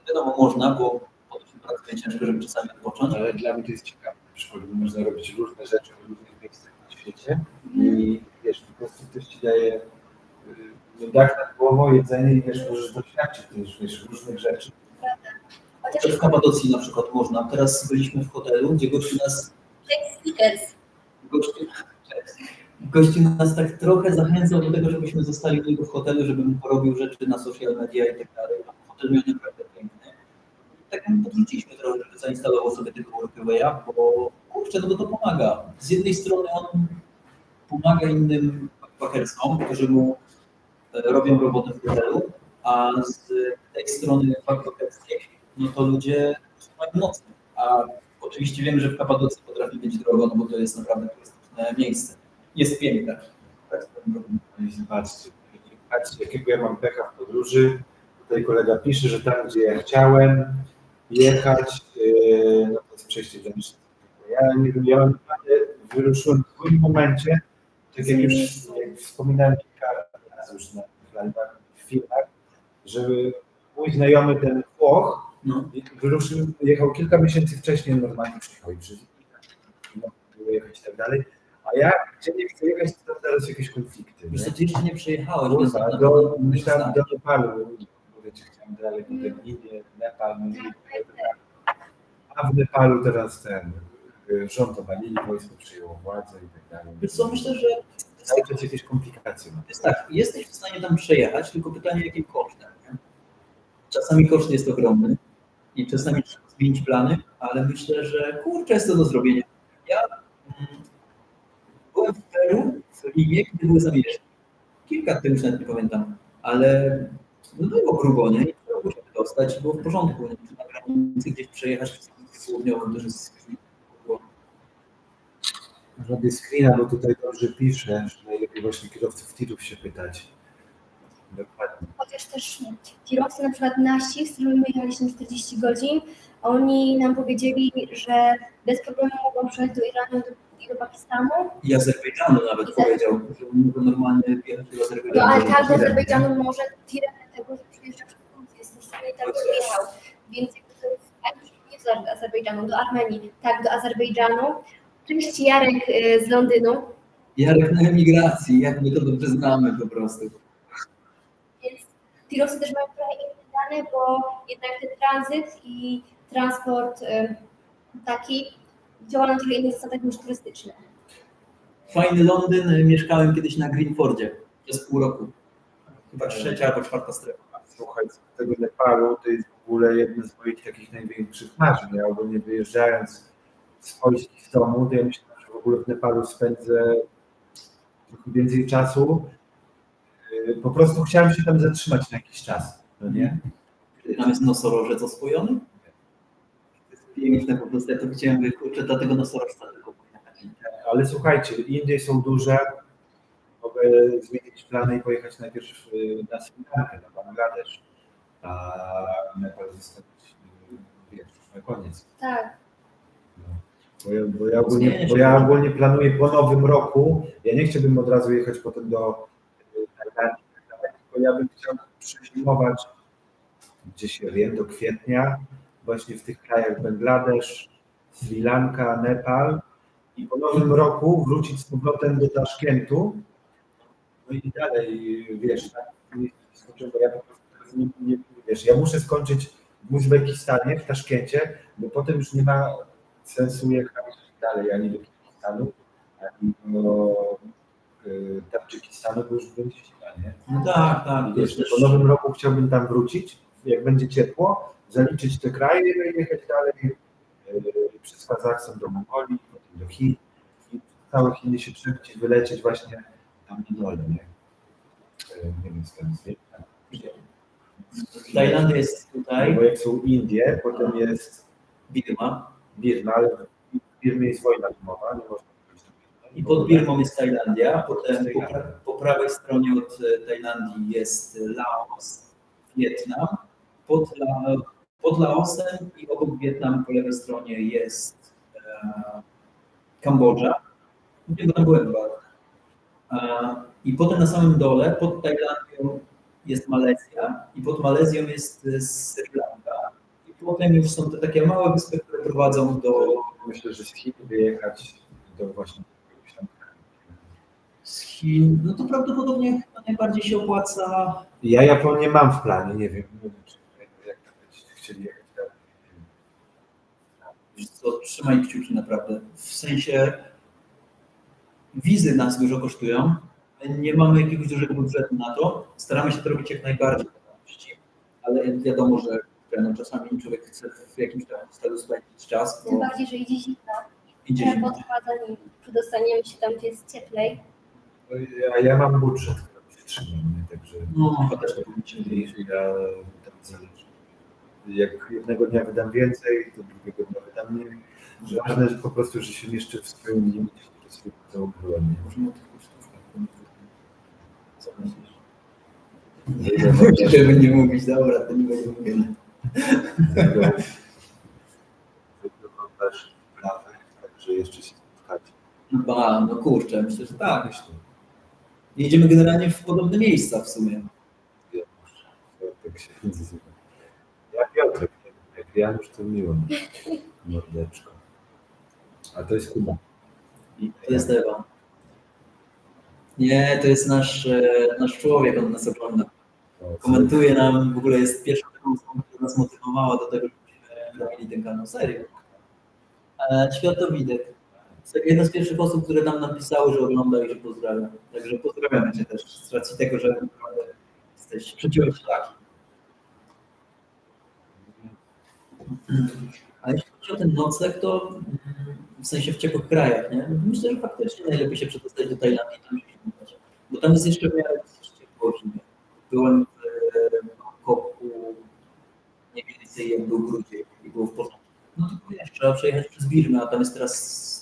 B: wiadomo, można, bo po to się pracuje ciężko, żeby czasami odpocząć.
A: Ale dla mnie to jest ciekawe, na przykład, bo można robić różne rzeczy w różnych miejscach na świecie i wiesz, po prostu ktoś ci daje dach nad głową, jedzenie i wiesz, możesz doświadczyć też wiesz, różnych rzeczy.
C: Chociaż
B: W Kapadocji na przykład można. Teraz byliśmy w hotelu, gdzie gościu nas
C: stickers.
B: Gościu nas tak trochę zachęcał do tego, żebyśmy zostali u niego w hotelu, żebym porobił rzeczy na social media i tak dalej. A hotel miał naprawdę piękny. I tak mu podrzuciliśmy trochę, żeby zainstalował sobie tego Workawaya, bo kurczę, no bo to pomaga. Z jednej strony on pomaga innym backpackersom, którzy mu robią robotę w hotelu, a z tej strony backpackerskiej, no to ludzie mają mocno. A oczywiście wiemy, że w Kapadocji potrafi być drogo, no bo to jest naprawdę turystyczne miejsce. Jest piękne. Tak,
A: No i patrzcie, jakiego ja mam pecha w podróży. Tutaj kolega pisze, że tam, gdzie ja chciałem jechać, no to jest przejście graniczne. Ja nie wiem, ja mam wyruszyłem w tym momencie, tak jak już wspominałem kilka razy już na live'ach, w filmach, że mój znajomy ten Włoch wyruszył, jechał kilka miesięcy wcześniej, normalnie przyjechał i przez było jechać i tak dalej. A ja, gdzie nie chcę jechać, to tam teraz jakieś konflikty.
B: Wiesz co, ty jeszcze nie przejechałeś.
A: Myślałem do Nepalu, bo wiecie, chciałem dalej, potem Indie, Nepal, a w Nepalu teraz ten rząd obalili, wojsko przyjęło władzę i tak dalej.
B: Wiesz co, myślę, że
A: cały czas jakieś komplikacje.
B: jest tak, jesteś w stanie tam przejechać, tylko pytanie, jakim kosztem. Nie? Czasami koszt jest ogromny i czasami trzeba zmienić plany, ale myślę, że kurczę, jest to do zrobienia. Ja byłem w Peru, w Limie, kiedy były zamieszki. Kilka tych już nawet nie pamiętam, ale no było grubo, nie? I trzeba było się dostać, było w porządku. Nie? Na granicy gdzieś przejechać w południowym też jest
A: robię screena, bo tutaj dobrze pisze, że najlepiej właśnie kierowców tirów się pytać. Dokładnie.
C: Chociaż też kierowcy na przykład nasi, z którymi my jechaliśmy 40 godzin, oni nam powiedzieli, że bez problemu mogą przejść do Iranu i do Pakistanu.
B: I Azerbejdżanu nawet powiedział, że mogą normalnie wjechać do
C: No
B: Azerbejdżanu.
C: ale tak do Azerbejdżanu może tirem tego, że przyjeżdża przez Turcję, jest to sobie tak wyjechał. Więc jakby to jest nie do Azerbejdżanu, do Armenii, tak do Azerbejdżanu. Cześć Jarek z Londynu.
B: Jarek na emigracji, jak my to dobrze znamy po prostu.
C: Więc tirowcy też mają trochę inne dane, bo jednak ten tranzyt i transport taki działa na trochę innych zasadach niż turystyczne.
B: Fajny Londyn, mieszkałem kiedyś na Greenfordzie przez pół roku. Chyba 3. albo 4. strefa.
A: Słuchaj, z tego Nepalu to jest w ogóle jedna z moich takich największych marzeń. Ja ogólnie wyjeżdżając z Polski z domu, to ja myślałem, że w ogóle w Nepalu spędzę trochę więcej czasu. Po prostu chciałem się tam zatrzymać na jakiś czas, no nie?
B: Tam jest nosorożec oswojony? To jest piękne po prostu, ja to widziałem, kurczę, dla tego nosorożca tylko pojechać.
A: Ale słuchajcie, Indie są duże, mogę zmienić plany i pojechać najpierw na Sri Lankę, na Bangladesz, a Nepal zostawić, wiesz, na koniec.
C: Tak.
A: No. Bo ja ogólnie planuję po nowym roku, ja nie chciałbym od razu jechać potem do Tajlandii, tylko ja bym chciał przezimować gdzieś, ja wiem, do kwietnia, właśnie w tych krajach Bangladesz, Sri Lanka, Nepal i po nowym roku wrócić z powrotem do Taszkentu, no i dalej, wiesz, tak, bo ja po prostu wiesz, ja muszę skończyć w Uzbekistanie, w Taszkencie, bo potem już nie ma sensu jechać dalej ani do Kirgistanu, ani do Tadżykistanu, bo już będzie zima, nie?
B: No tak, tak.
A: Wiesz, po nowym roku chciałbym tam wrócić, jak będzie ciepło, zaliczyć te kraje i jechać dalej przez Kazachstan do Mongolii, potem do Chin i całe Chiny się przejść i wylecieć właśnie tam na dole, nie? Nie wiem, skąd jest.
B: Tajlandia jest tutaj.
A: Bo jak są Indie, potem jest
B: Birma,
A: ale w Birmie jest wojna domowa, nie można powiedzieć.
B: i pod Birmą jest Tajlandia, potem po prawej stronie od Tajlandii jest Laos, Wietnam, pod Laosem i obok Wietnamu po lewej stronie jest Kambodża, gdzie tam byłem bardzo. I potem na samym dole, pod Tajlandią jest Malezja i pod Malezją jest Sri Lanka. I potem już są te takie małe wyspy, które prowadzą do...
A: Myślę, że z Chin wyjechać do właśnie
B: Z Chin, no to prawdopodobnie chyba najbardziej się opłaca.
A: Ja Japonię mam w planie, nie wiem czy jak byście chcieli jechać dalej.
B: Wiesz co, trzymaj kciuki naprawdę. W sensie wizy nas dużo kosztują. My nie mamy jakiegoś dużego budżetu na to. Staramy się to robić jak najbardziej, ale wiadomo, że no, czasami człowiek chce w jakimś tam stylu spędzić czas.
C: Tym bardziej, że idzie zimno.
B: Idzie
C: Jak potrwa, zanim przedostaniemy się tam, gdzie jest cieplej.
A: A ja mam budżet, który się trzyma, nie? Także
B: No, też tak
A: ja tam zależy. Jak jednego dnia wydam więcej, to drugiego dnia wydam mniej. Ważne, że po prostu, że się mieszczę w swoim limicie, który sobie założyłem. Co myślisz?
B: Żeby nie mówić, dobra, to nie będzie mówione.
A: Wyglądasz w prawach, także jeszcze się spotkacie.
B: No kurczę, myślę, że tak.
A: Myślę.
B: Jedziemy generalnie w podobne miejsca w sumie.
A: Tak się nazywa. Ja Piotrek, jak Janusz to miło. Mordeczko. A to jest Kuba.
B: I to jest Ewa. Nie, to jest nasz człowiek, on nas ogląda. Komentuje nam, w ogóle jest pierwszą taką osobą, która nas motywowała do tego, żebyśmy robili ten kanał. Serio. Światowidek. Jedna z pierwszych osób, które nam napisały, że ogląda i że pozdrawia. Także pozdrawiamy Cię też z racji tego, że naprawdę jesteś przeciąłeś szlaki. A jeśli chodzi o ten nocleg, to w sensie w ciepłych krajach, nie? Myślę, że faktycznie najlepiej się przedostać do Tajlandii, tam się zimać. Bo tam jest jeszcze w miarę ciepło w zimie. Byłem w Bangkoku mniej więcej jak był grudzień i było w porządku. No tylko wiesz, trzeba przejechać przez Birmę, a tam jest teraz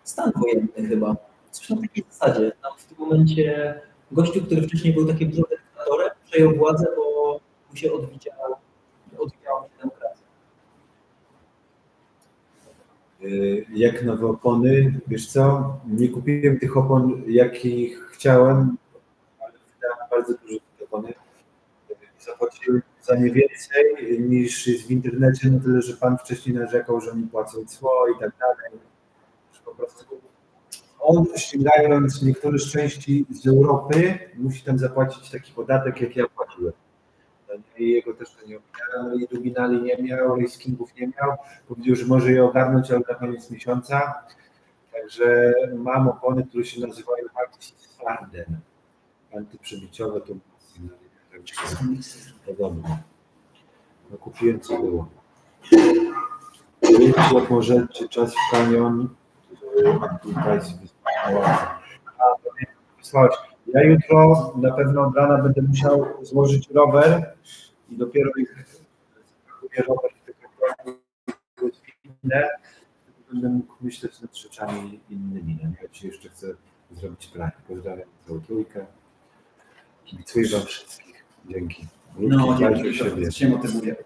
B: stan wojenny chyba. Coś na takiej zasadzie. Tam w tym momencie gościu, który wcześniej był takim dyktatorem, przejął władzę, bo mu się odwidziała demokracja.
A: Jak nowe opony, wiesz co, nie kupiłem tych opon, jakich chciałem, ale wydałem bardzo dużo tych opony. Zapłaciłem za nie więcej niż jest w internecie, no tyle, że pan wcześniej narzekał, że oni płacą cło i tak dalej. Po prostu on, ściągając niektóre części z Europy, musi tam zapłacić taki podatek, jak ja płaciłem. I jego też to nie ominęło, i Dubinali nie miał, i Skingów nie miał. Powiedział, że może je ogarnąć, ale na koniec miesiąca. Także mam opony, które się nazywają Harden. Antyprzebiciowe to podobne. No kupiłem co było. Jak możecie czas w kanion, tutaj wysłałeś. Ja jutro na pewno od rana będę musiał złożyć rower i dopiero jak spakuję rower w tego godzinę, będę mógł myśleć nad rzeczami innymi. Ja dzisiaj jeszcze chcę zrobić plan. Pozdrawiam całą trójkę. Kibicuję wam wszystkich. Dzięki.
B: No,
A: Dbajcie o
B: dzięki,
A: siebie.
B: to się motywuje.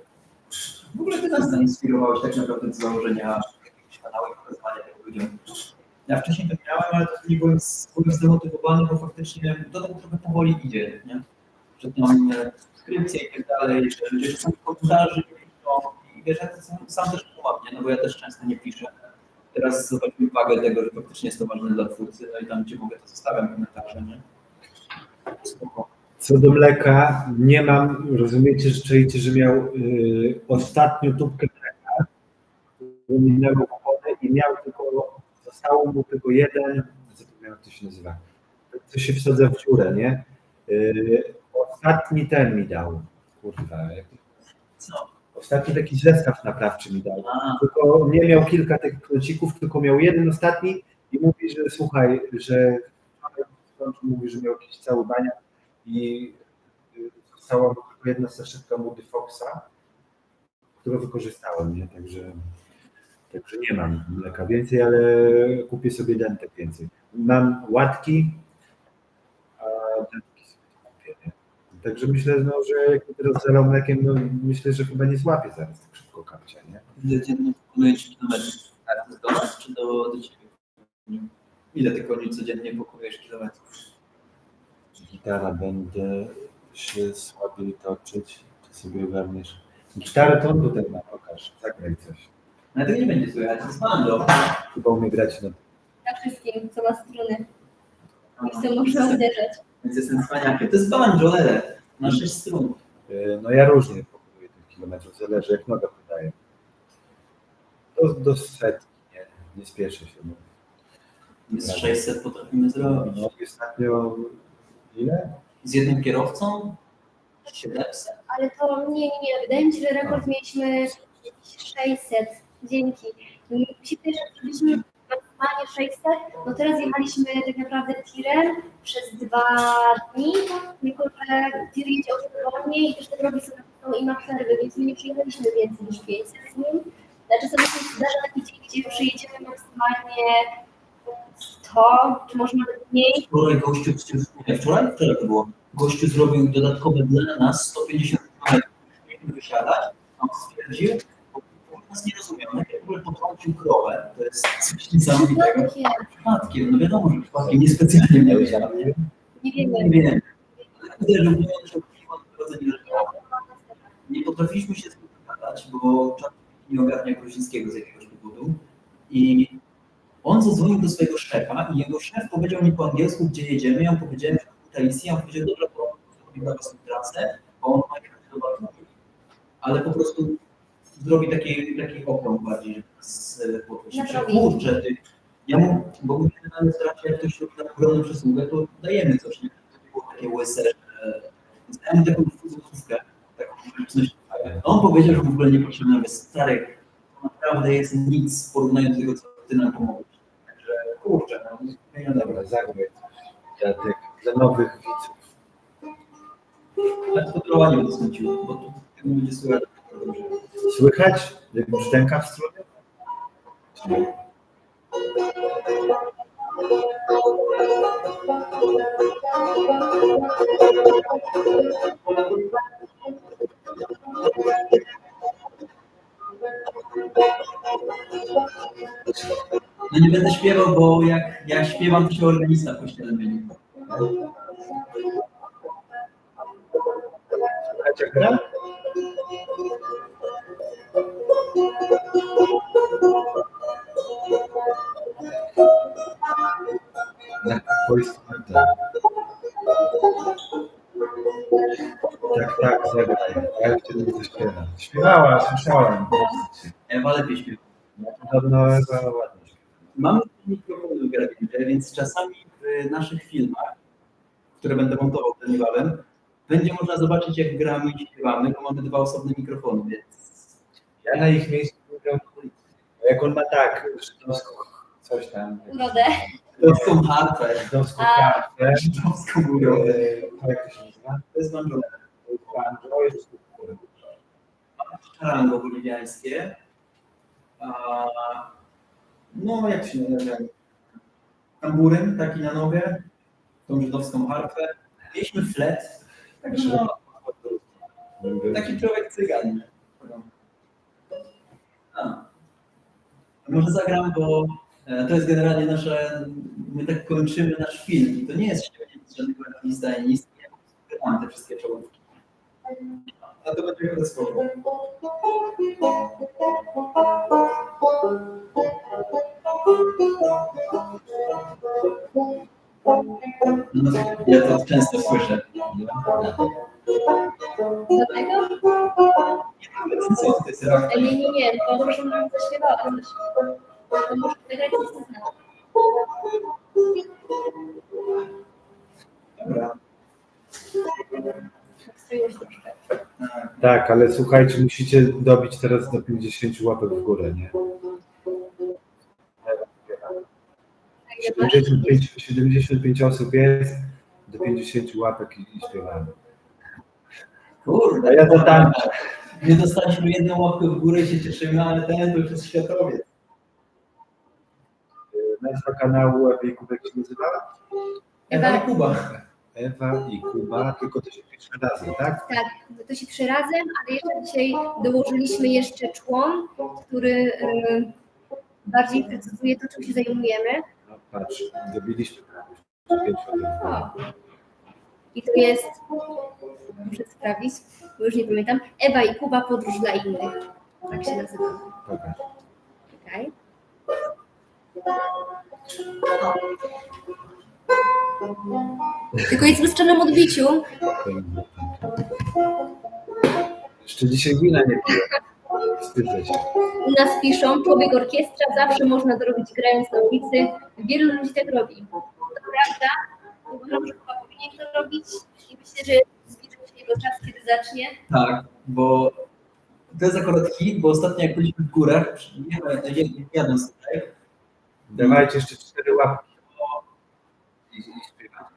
B: W ogóle ty nas zainspirowałeś tak naprawdę do założenia kanału i pokazywania tego ludziom. Ja wcześniej to miałem, ale to nie byłem zdemotywowany, bo faktycznie to tak trochę powoli idzie, nie? Że tam subskrypcje i tak dalej, że ludzie czasami komentarzy piszą i wiesz, ja to sam też pomagam, nie? No bo ja też często nie piszę. Teraz zobaczmy wagę tego, że faktycznie jest to ważne dla twórcy, no i tam gdzie mogę to zostawiam komentarze, nie? Spoko.
A: Co do mleka, nie mam, rozumiecie, że czujecie, że miał ostatnią tubkę mleka, bo minęło opony i miał tylko, zostało mu tylko jeden, zapomniałem jak to się nazywa, co się wsadza w dziurę, nie? Ostatni ten mi dał, kurwa.
B: Co?
A: Ostatni taki zestaw naprawczy mi dał. Tylko nie miał kilka tych klocików, tylko miał jeden ostatni i mówi, że słuchaj, że mówi, że miał jakiś cały baniak i została mu tylko jedna saszetka Moody Foxa, którą wykorzystałem, nie? Także nie mam mleka więcej, ale kupię sobie dentek więcej. Mam łatki, a dentki sobie kupię, nie? Także myślę, no, że jak teraz zalał mlekiem, no myślę, że chyba nie złapię zaraz tak szybko kapcia, nie?
B: Ile dziennie pokonujesz kilometrów? To jest do nas czy do ciebie? Ile ty koni codziennie pokonujesz kilometrów?
A: Gitara będę się słabiej toczyć, czy sobie ogarniesz. Gitarę to on tutaj ma, pokaż, zagraj coś.
B: Ale tego nie będzie słychać, to jest banjo.
A: Chyba umie grać na
C: Na wszystkim, co ma struny. I w co można uderzać.
B: Więc jestem cwaniakiem. To jest banjo, Lele. Na 6 strun.
A: No ja różnie pokonuję tych kilometrów, zależy jak noga podaje. Do setki, nie spieszę się. No.
B: Z 600 potrafimy zrobić.
A: No ostatnio ile?
B: Z jednym kierowcą? 700?
C: Ale to nie. Wydaje mi się, że rekord mieliśmy 600. Dzięki. Musi też, żebyśmy maksymalnie 600, no teraz jechaliśmy tak naprawdę tirem przez 2 dni, tylko że tir jedzie o wiele wolniej i też te drogi są i ma przerwy, więc my nie przyjechaliśmy więcej niż 500 z nim. Znaczy sobie się zdarza taki dzień, gdzie przyjedziemy maksymalnie 100, czy może nawet mniej.
B: Wczoraj gościu, wczoraj to było. Gościu zrobił dodatkowe dla nas 150 km. Mieliśmy wysiadać, a on stwierdził, bo nas nie rozumiał, najpierw w ogóle potrącił krowę, to jest coś niesamowitego. Przypadkiem, no wiadomo, że przypadkiem niespecjalnie mnie wysiadał, nie?
C: Nie wiemy.
B: Nie wiem. Ale uderzył mnie, że nie leżało. Nie potrafiliśmy się z nim dogadać, bo czas nie ogarnia Gruzińskiego z jakiegoś powodu. I on zadzwonił do swojego szefa i jego szef powiedział mi po angielsku, gdzie jedziemy. Ja mu powiedziałem, że do Talisji, a on powiedział, dobra, to zrobi dla was trasę, bo on ma jechać do Batumii. Ale po prostu zrobi taki okrąg bardziej, żeby nas podwyższyć. Kurczę, ty. Ja mu, bo my generalnie staramy, jak ktoś robi na ogromną przysługę, to dajemy coś, nie? To było takie łyse, że dałem taką złotówkę, taką coś. On powiedział, że w ogóle nie potrzebny, ale stary, to naprawdę jest nic w porównaniu do tego, co ty nam pomogłeś. Także kurczę,
A: No dobra, zagraj coś. Dla nowych widzów.
B: ale to trochę nie udostępniło, bo tu tego będzie słychać.
A: Słychać? Jak brzdęka w stronie?
B: No nie będę śpiewał, bo jak ja śpiewam, to się organista w kościele zmieni.
A: Słychać jak gra? Na wojsko. Tak, zagraj. Ja wtedy nie zaśpiewam. Śpiewała, słyszałem.
B: Ewa lepiej śpiewa.
A: No podobno Ewa ładnie śpiewa.
B: Mamy mikrofony w garażu, więc czasami w naszych filmach, które będę montował ten niebawem, będzie można zobaczyć, jak gramy i śpiewamy, bo mamy 2 osobne mikrofony, więc
A: Ja na ich miejscu grał na ulicy. Jak on ma tak, że to coś tam.
C: urodę.
B: Żydowską harpę.
A: Żydowską
C: A.
A: kartę.
B: Żydowską urodę.
A: Jak to się nazywa?
B: To jest banjo.
A: Banjo jest
B: Charango boliwiańskie. No, jak się nazywa? Tamburyn taki na nogę. Tą żydowską harpę. Mieliśmy flet. Także no, taki człowiek cygan. A może zagram, bo to jest generalnie nasze, my tak kończymy nasz film i to nie jest ściągnięcie żadnego artysta i nic, nie mam te wszystkie czołówki. A to będzie chyba spoko. No, ja to często słyszę.
C: Do tego?
B: Co to jest rok?
C: Nie, bo może nam zaśpiewała coś. To może wygrać coś z nami.
B: Dobra.
C: Stroiłeś troszkę.
A: Tak, ale słuchajcie, musicie dobić teraz do 50 łapek w górę, nie?
C: A ile masz?
A: 75 osób jest, do 50 łapek i śpiewamy.
B: Kurde,
A: A ja to tańczę.
B: nie dostaliśmy jedną łapkę w górę i się cieszymy, ale ten to już jest światowiec.
A: Nazwa kanału Ewa i Kuba jak się nazywa?
B: Ewa i Kuba.
A: Ewa i Kuba, tylko to się pisze razem, tak?
C: Tak, to się pisze razem, ale jeszcze dzisiaj dołożyliśmy jeszcze człon, który bardziej precyzuje to, czym się zajmujemy.
A: No, patrz, dobiliśmy prawie 5 łapek w górę.
C: I to jest, muszę sprawdzić, bo już nie pamiętam, Ewa i Kuba podróż dla innych. Tak się nazywa.
A: Pokaż.
C: Czekaj. Tylko jest w lustrzanym odbiciu.
A: Jeszcze dzisiaj wina nie piję. Wstydzę się.
C: U nas piszą, człowiek orkiestra, zawsze można to robić grając na ulicy. Wielu ludzi tak robi. To prawda, uważam, że chyba powinien to robić i myślę, że zbliży się jego czas, kiedy zacznie.
B: Tak, bo to jest akurat hit, bo ostatnio jak byliśmy w górach, jadąc tutaj,
A: Dawajcie jeszcze 4 łapki. I śpiewamy.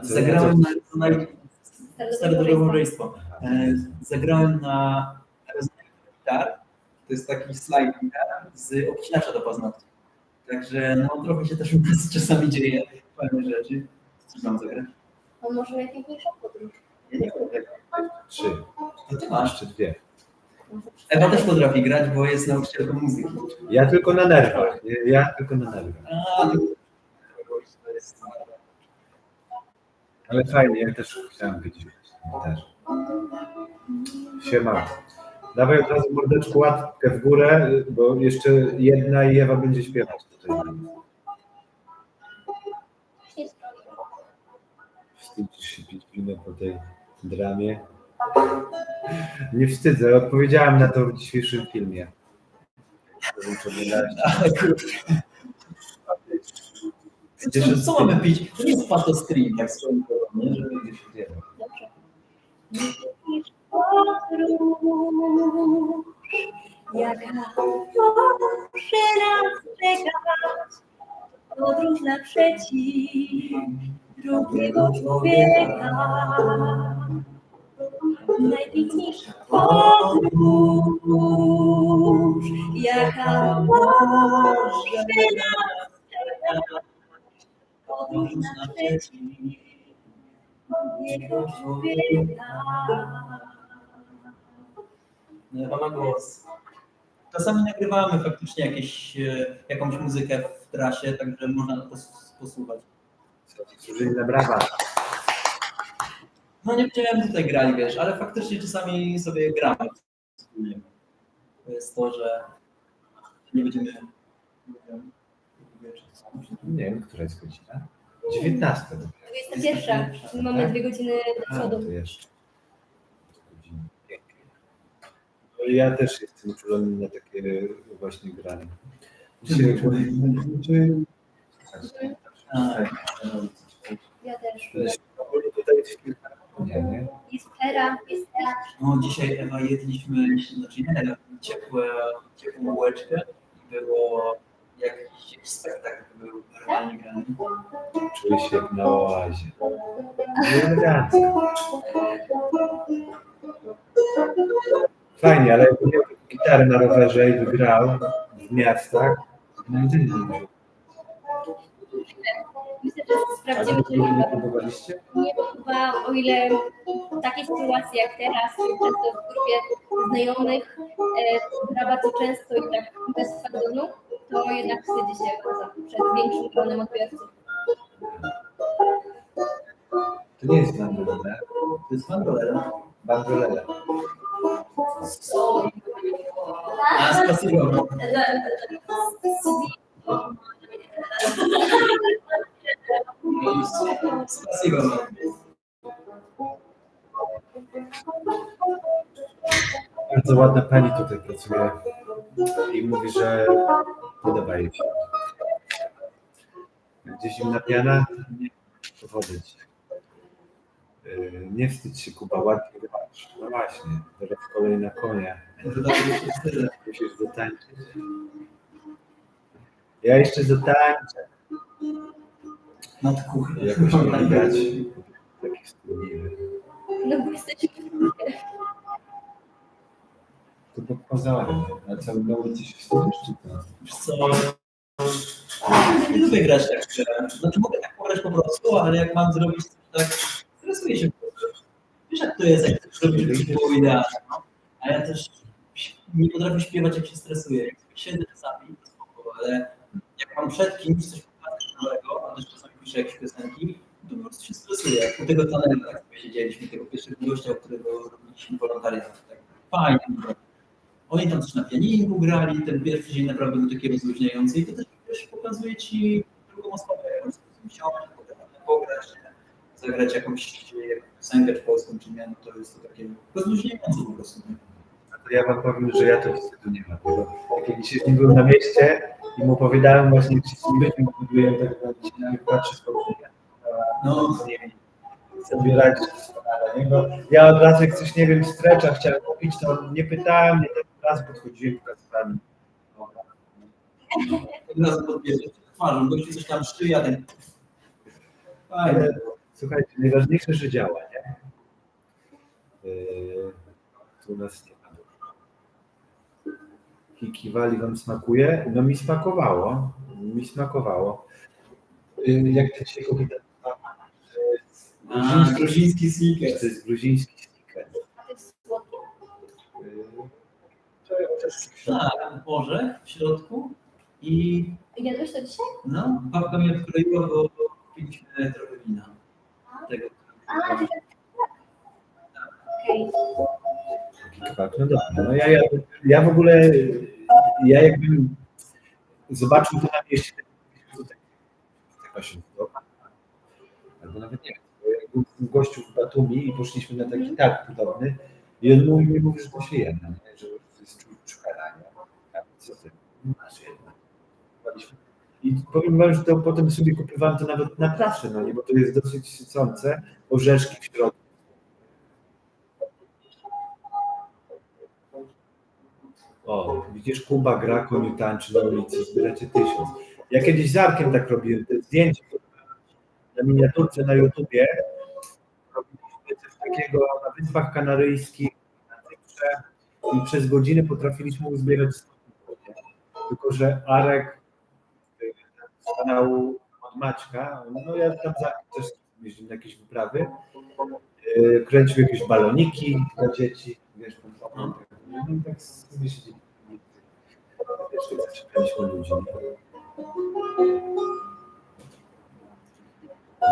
B: zagrałem na Stare Małżeństwo. Zagrałem na rezonancie gitar, to jest taki slide gitar z obcinacza do paznokci. Także no trochę się też u nas czasami dzieje fajne rzeczy. Co tam zagrać?
C: On może najpiękniejszą podróż.
B: Ja nie wiem tego.
A: 3.
B: To ty masz.
A: Jeszcze 2.
B: Ewa też potrafi grać, bo jest nauczycielką muzyki.
A: Ja tylko na nerwach. Ja tylko na nerwach.
B: To jest...
A: Ale fajnie, ja też chciałem być. Też. Siema. Dawaj od razu mordeczku łapkę w górę, bo jeszcze jedna i Ewa będzie śpiewać tutaj. Wstydzisz się 5 minut po tej dramie. Nie wstydzę, odpowiedziałem na to w dzisiejszym filmie.
B: Co mamy pić? To nie jest pato stream, tak swoim nie? Żeby się dzieje.
C: Dobrze. Podróż, jaka może nas czekać, podróż naprzeciw drugiego człowieka. Najpiękniejsza podróż, jaka może nas czekać, podróż naprzeciw drugiego człowieka.
B: Ewa ma głos. Czasami nagrywamy faktycznie jakąś muzykę w trasie, także można to posłuchać.
A: Służyli na brawa.
B: No nie będziemy tutaj grali, wiesz, ale faktycznie czasami sobie gramy wspólnie. To jest to, że nie będziemy...
A: Nie wiem, która jest godzina. 19.
C: 21. My mamy 2 godziny do
A: A,
C: przodu.
A: to jeszcze. Godzina. Pięknie. No i ja też jestem uczulony na takie właśnie granie. Dzisiaj
C: Ja też.
A: tutaj jest kilka. Nie.
C: Jest pera, jest teatr.
B: No dzisiaj Ewa jedliśmy, znaczy nie, ciepłą bułeczkę i było jakiś spektakl był normalnie grany.
A: Czuję się jak na oazie. Elegancko. Fajnie, ale jakby miał gitarę na rowerze i wygrał w miastach, no i tyle.
C: Myślę, że
A: A
C: sprawdzimy,
A: wy nie próbowaliście?
C: nie ma chyba, o ile w takiej sytuacji jak teraz, często w grupie znajomych, gra bardzo często i tak bez pardonu, to jednak wstydzi się przed większym gronem odbiorców.
A: To nie jest bandolela.
B: To jest bandolela.
A: Bandolela.
B: A spasibo. Spasibo.
A: Bardzo ładna pani tutaj pracuje i mówi, że podoba jej się. Gdzieś zimna piana? Nie, powodzić. Nie wstydź się, Kuba, ładnie grasz. No właśnie, teraz kolej na konia. Musisz zatańczyć. Ja jeszcze zatańczę.
B: Nad kuchnią.
A: Jakoś nie widać. Taki wstydliwy.
C: No bo jesteśmy
A: To pod pozorem. Na całym na ulicy się wstydzisz, czy co?
B: Wiesz co? Nie lubię grać tak, że... Znaczy mogę tak pograć po prostu, ale jak mam zrobić coś tak, stresuję się po prostu. Wiesz jak to jest, jak chcesz robić, żeby było idealne, no? A ja też nie potrafię śpiewać, jak się stresuję. Jak sobie siedzę czasami, to spoko, ale jak mam przed kimś coś pokazać nowego, a też czasami piszę jakieś piosenki, to po prostu się stresuję. Jak u tego Tanera, tak sobie siedzieliśmy, tego pierwszego gościa, u którego robiliśmy wolontariat. Tak fajnie. Oni tam coś na pianinu grali, ten pierwszy dzień naprawdę był taki rozluźniający i to też pokazuje ci drugą osobę, jak możesz usiąść, pograć, zagrać jakąś piosenkę czy polską, czy nie, no to jest to takie rozluźniające po prostu.
A: To ja wam powiem, że ja to wstydu nie mam. Bo jak ja dzisiaj z nim byłem na mieście i mu opowiadałem właśnie, jak się z nim byśmy budujemy, tak naprawdę patrzy spokojnie. No, z nimi. Sobie radzić doskonale, nie? Bo ja od razu, jak coś, nie wiem, strecza chciałem kupić, to nie pytałem, nie ten raz podchodziłem pracami.
B: Od razu podbierzesz twarzą, gościu coś tam szczyja, ten...
A: Ale słuchajcie, najważniejsze, że działa, nie? Tu u nas nie ma dużo. Kiwali wam smakuje? No mi smakowało. Mi smakowało. Jak to się kobieta?
B: Gruziński sneaker.
A: To jest gruziński sneaker.
C: to jest słodkie.
B: Tak, orzech w środku i
C: Jadłeś to dzisiaj?
B: no, babka mnie odkroiła, bo kupiliśmy trochę wina. Tego.
C: A, ty tak. Okej.
A: Taki kawałek, no dobra. No ja w ogóle, ja jakbym zobaczył to na mieście, to się albo nawet nie wiem, bo jak był gościu w Batumi i poszliśmy na taki targ podobny i on mówi, że to się jedna, nie? Że to jest czukara, nie? A co ty? Masz jedna. I powiem wam, że to potem sobie kupowałem to nawet na trasie, no nie, bo to jest dosyć sycące, orzeszki w środku. O, widzisz, Kuba gra, koniu tańczy na ulicy, zbieracie 1000. Ja kiedyś z Arkiem tak robiłem, te zdjęcie na miniaturce na YouTubie, robiliśmy coś takiego na Wyspach Kanaryjskich, na Cyprze i przez godzinę potrafiliśmy uzbierać 100 zł. Tylko że Arek z kanału od Maćka, no ja tam też jeździłem na jakieś wyprawy, kręcił jakieś baloniki dla dzieci, wiesz, no i tak sobie siedzieli. Wiesz, tak zaczepialiśmy ludzi.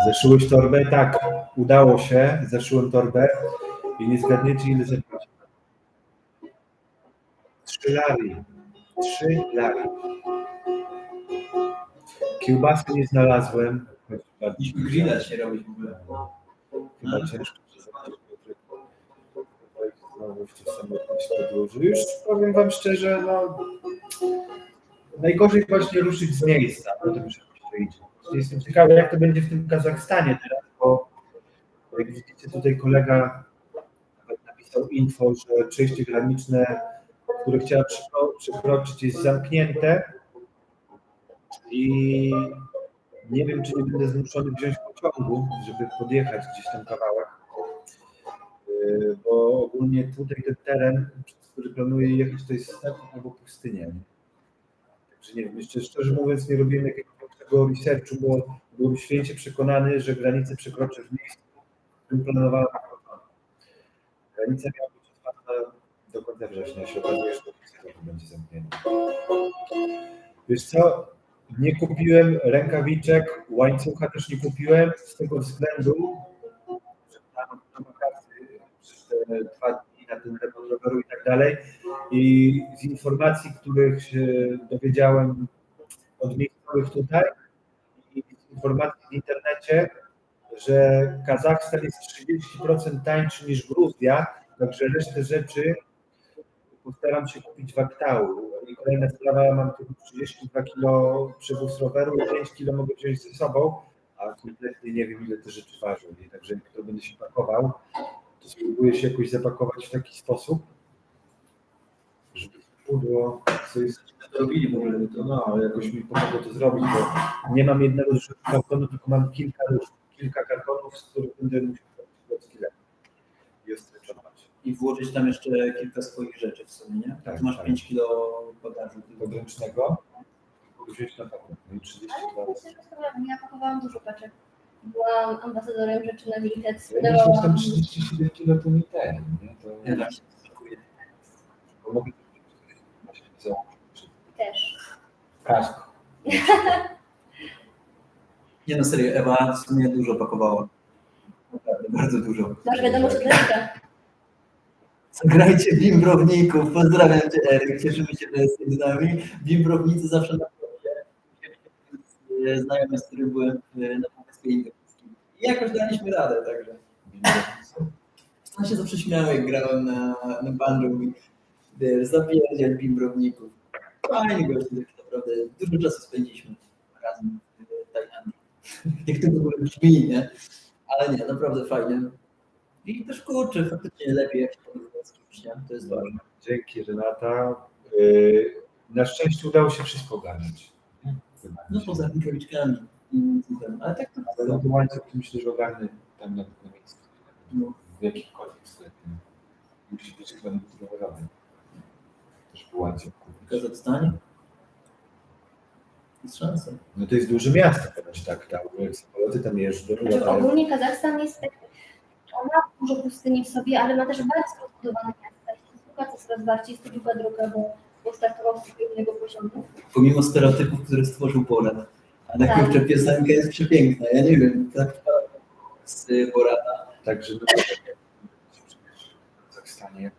A: Zeszyłeś torbę? Tak, udało się, zeszyłem torbę i nie zgadniecie, ile zapłaciłem. 3 lari. 3 lari. Kiełbasy nie znalazłem.
B: Powinniśmy grilla się robić w ogóle.
A: Chyba ciężko przeznaczyć znowu w tej samotność podróży. Już powiem wam szczerze, no najgorzej właśnie ruszyć z miejsca, potem już jakoś to idzie. Jestem ciekawy, jak to będzie w tym Kazachstanie teraz, bo jak widzicie, tutaj kolega nawet napisał info, że przejście graniczne, które chciała przekroczyć, jest zamknięte. i nie wiem, czy nie będę zmuszony wziąć pociągu, żeby podjechać gdzieś tam kawałek, bo ogólnie tutaj ten teren, przez który planuję jechać, to jest step albo pustynia. Także nie wiem, jeszcze szczerze mówiąc nie robiłem jakiegoś tego researchu, bo byłem święcie przekonany, że granicę przekroczę w miejscu, w którym planowałem na początku. Granica miała być otwarta do końca września, się okazuje, że to będzie zamknięte. Wiesz co, nie kupiłem rękawiczek, łańcucha też nie kupiłem z tego względu, że tam na wakacje przez te 2 dni na ten remont roweru i tak dalej. I z informacji, których się dowiedziałem od miejscowych tutaj i z informacji w internecie, że Kazachstan jest 30% tańszy niż Gruzja, także resztę rzeczy postaram się kupić w Aktau. I kolejna sprawa, mam tu 32 kg przewóz roweru i 5 kg mogę wziąć ze sobą, a kompletnie nie wiem, ile te rzeczy ważą. I także jak to będę się pakował, to spróbuję się jakoś zapakować w taki sposób, żeby pudło, co jest, to robili w ogóle, to no, ale jakoś mi pomogło to zrobić, bo nie mam jednego dużego kartonu, tylko mam kilka kartonów, z których będę musiał robić tyle i ostryczować.
B: I włożyć tam jeszcze kilka swoich rzeczy w sumie, nie?
A: Tak,
B: Tu masz
A: tak.
B: 5 kilo bagażu.
A: Podręcznego, wziąć na taką, no i 32.
C: Ale myślę, że ja pakowałam dużo paczek. Byłam ambasadorem rzeczy na Vinted.
A: Ja myślę, że tam 37 kg to nie ten, nie? To
B: Ja tam się spakuję.
A: bo mogę właśnie założyć
C: Też.
A: kask.
B: Nie no serio, Ewa w sumie dużo pakowała. Naprawdę, bardzo dużo.
C: Masz wiadomość od Leszka.
B: Zagrajcie bimbrowników. Pozdrawiam Cię, Eryk. Cieszymy się, że jesteś z nami. Bimbrownicy zawsze na propie. Znajomy, z którym byłem na Półwyspie Indyjskim. I jakoś daliśmy radę, także. On się zawsze śmiał, jak grałem na banjo. Mówi, wiesz, zapierdziel bimbrowników. Fajnie goście, tak naprawdę. Dużo czasu spędziliśmy razem w Tajlandii. Jak to w ogóle brzmi, nie? Ale nie, naprawdę fajnie. I też kurczę, faktycznie lepiej jak się podróżuje z kimś, nie? To jest ważne.
A: Dzięki, Renata. Na szczęście udało się wszystko ogarnąć.
B: No poza rękawiczkami. Ale tak to
A: Ale no to łańcuch myślę, że ogarnę tam na miejscu.
B: No.
A: W jakimkolwiek sklepie. Musi być chyba na rowerowy. Też był łańcuch
B: w
A: kupić.
B: Kazachstanie. Jest szansa.
A: No to jest duże miasto, ponoć tak, tam jak samoloty tam jeżdżą.
C: Znaczy,
A: latają.
C: ogólnie Kazachstan jest taki, on ma dużo pustyni w sobie, ale ma też bardzo rozbudowane miasta. Współpraca coraz bardziej jest to długa droga, bo startował z innego poziomu.
B: Pomimo stereotypów, które stworzył Borat. Ale
C: Tak.
B: kurczę, piosenka jest przepiękna. Ja nie wiem, tak z Borata.
A: Także no, w Kazachstanie.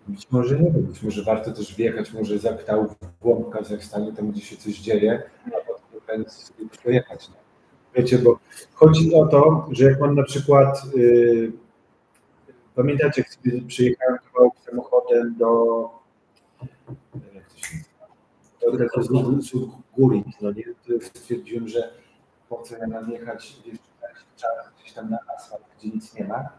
A: Być może nie wiem, być może warto też wjechać może za Aktau w głąb Kazachstanie, tam gdzie się coś dzieje, a potem granicy już pojechać. Nie? Wiecie, bo chodzi o to, że jak mam na przykład, pamiętacie, jak sobie przyjechałem kawałek samochodem do, jak to się nazywa, do Sugurit, no nie, to stwierdziłem, że po co ja mam jechać jeszcze czas gdzieś tam na asfalt, gdzie nic nie ma,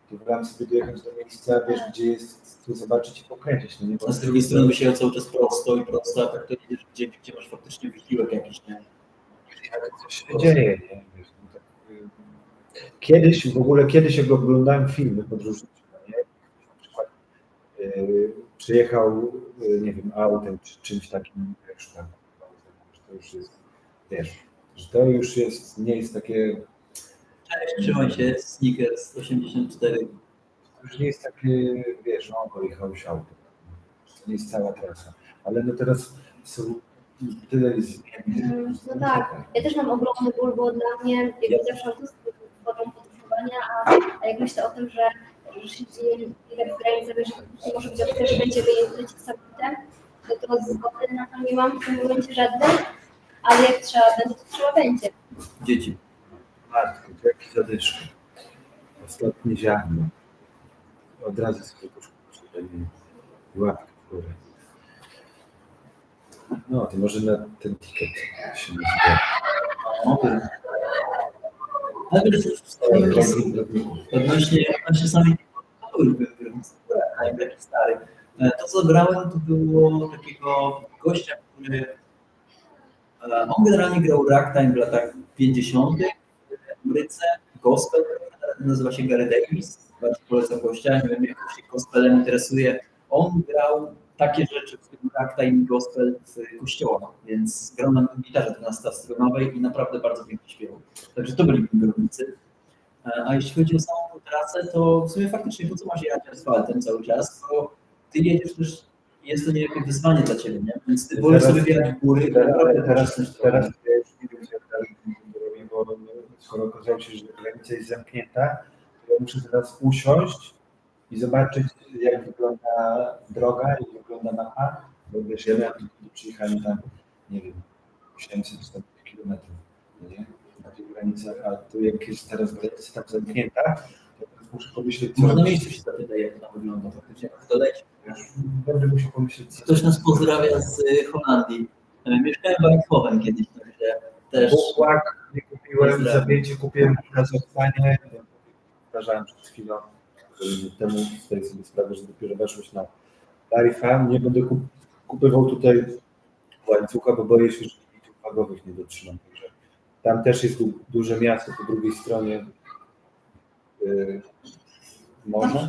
A: to wolałem sobie dojechać do miejsca, wiesz, gdzie jest, tu zobaczyć i pokręcić. No nie,
B: A z drugiej strony by się jechał cały czas prosto i prosto, a tak to idziesz gdzie masz faktycznie wysiłek jakiś, nie?
A: ale coś się dzieje, nie? Wiesz, no tak, kiedyś, w ogóle kiedyś jak oglądałem filmy podróżnicze, nie? Na przykład przyjechał, nie wiem, autem czy czymś takim, wiesz, tam, że to już jest, wiesz, że to już jest, nie jest takie,
B: Cześć, trzymaj się, Snickers 84.
A: to już nie jest takie, wiesz, no, pojechałeś autem, to nie jest cała trasa, ale no teraz są tyle zmian.
C: No tak, ja też mam ogromny ból, bo dla mnie jakby zawsze autostop formą podróżowania, a jak myślę o tym, że się dzieje w granicach, że może być opcja, że będziemy lecieć samolotem, to zgody na to nie mam w tym momencie żadnej, ale jak trzeba będzie, to trzeba będzie.
B: Dzieci.
A: Matko, to jaki zadyszka. Ostatnie ziarno. Od razu sobie poszkodzi łapkę w górę. No, to może na ten ticket się nazywa.
B: Ale wiesz, odnośnie samej taki stary. To co brałem, to było takiego gościa, który On generalnie grał ragtime w latach 50. w Ameryce, gospel, nazywa się Gary Davis, bardzo polecam gościa, nie wiem, jak się gospelem interesuje. On grał takie rzeczy, w tym ragtime i gospel w kościołach, więc grał na gitarze 12-stronowej i naprawdę bardzo pięknie śpiewał. Także to byli górnicy. A jeśli chodzi o samą tą trasę, to w sumie faktycznie po co masz jechać asfaltem cały czas, to ty jedziesz też, jest to niejako wyzwanie dla ciebie, nie? Więc ty wolesz sobie wjechać w góry.
A: Teraz ja już nie wiem, jak dalej robię, bo skoro okazało się, że granica jest zamknięta, to ja muszę teraz usiąść i zobaczyć, jak wygląda droga, jak wygląda mapa, bo wiesz, ja miałem tylko do przyjechania tam, nie wiem, 700 kilometrów, nie? Na tych granicach, a tu jak jest teraz granica tak zamknięta, to teraz muszę pomyśleć, co...
B: Może na miejscu się zapytaj, jak to wygląda faktycznie, jak to leci.
A: Będę musiał pomyśleć, co...
B: Ktoś nas pozdrawia z Holandii. Mieszkałem w Eindhoven kiedyś, także też...
A: Bukłak nie kupiłem, zapięcie kupiłem na zostanie. Powtarzałem przed chwilą temu, zdaję sobie sprawę, że dopiero weszłeś na Tarifa. Nie będę kupywał tutaj łańcucha, bo boję się, że limitów wagowych nie dotrzymam. Także tam też jest duże miasto po drugiej stronie morza.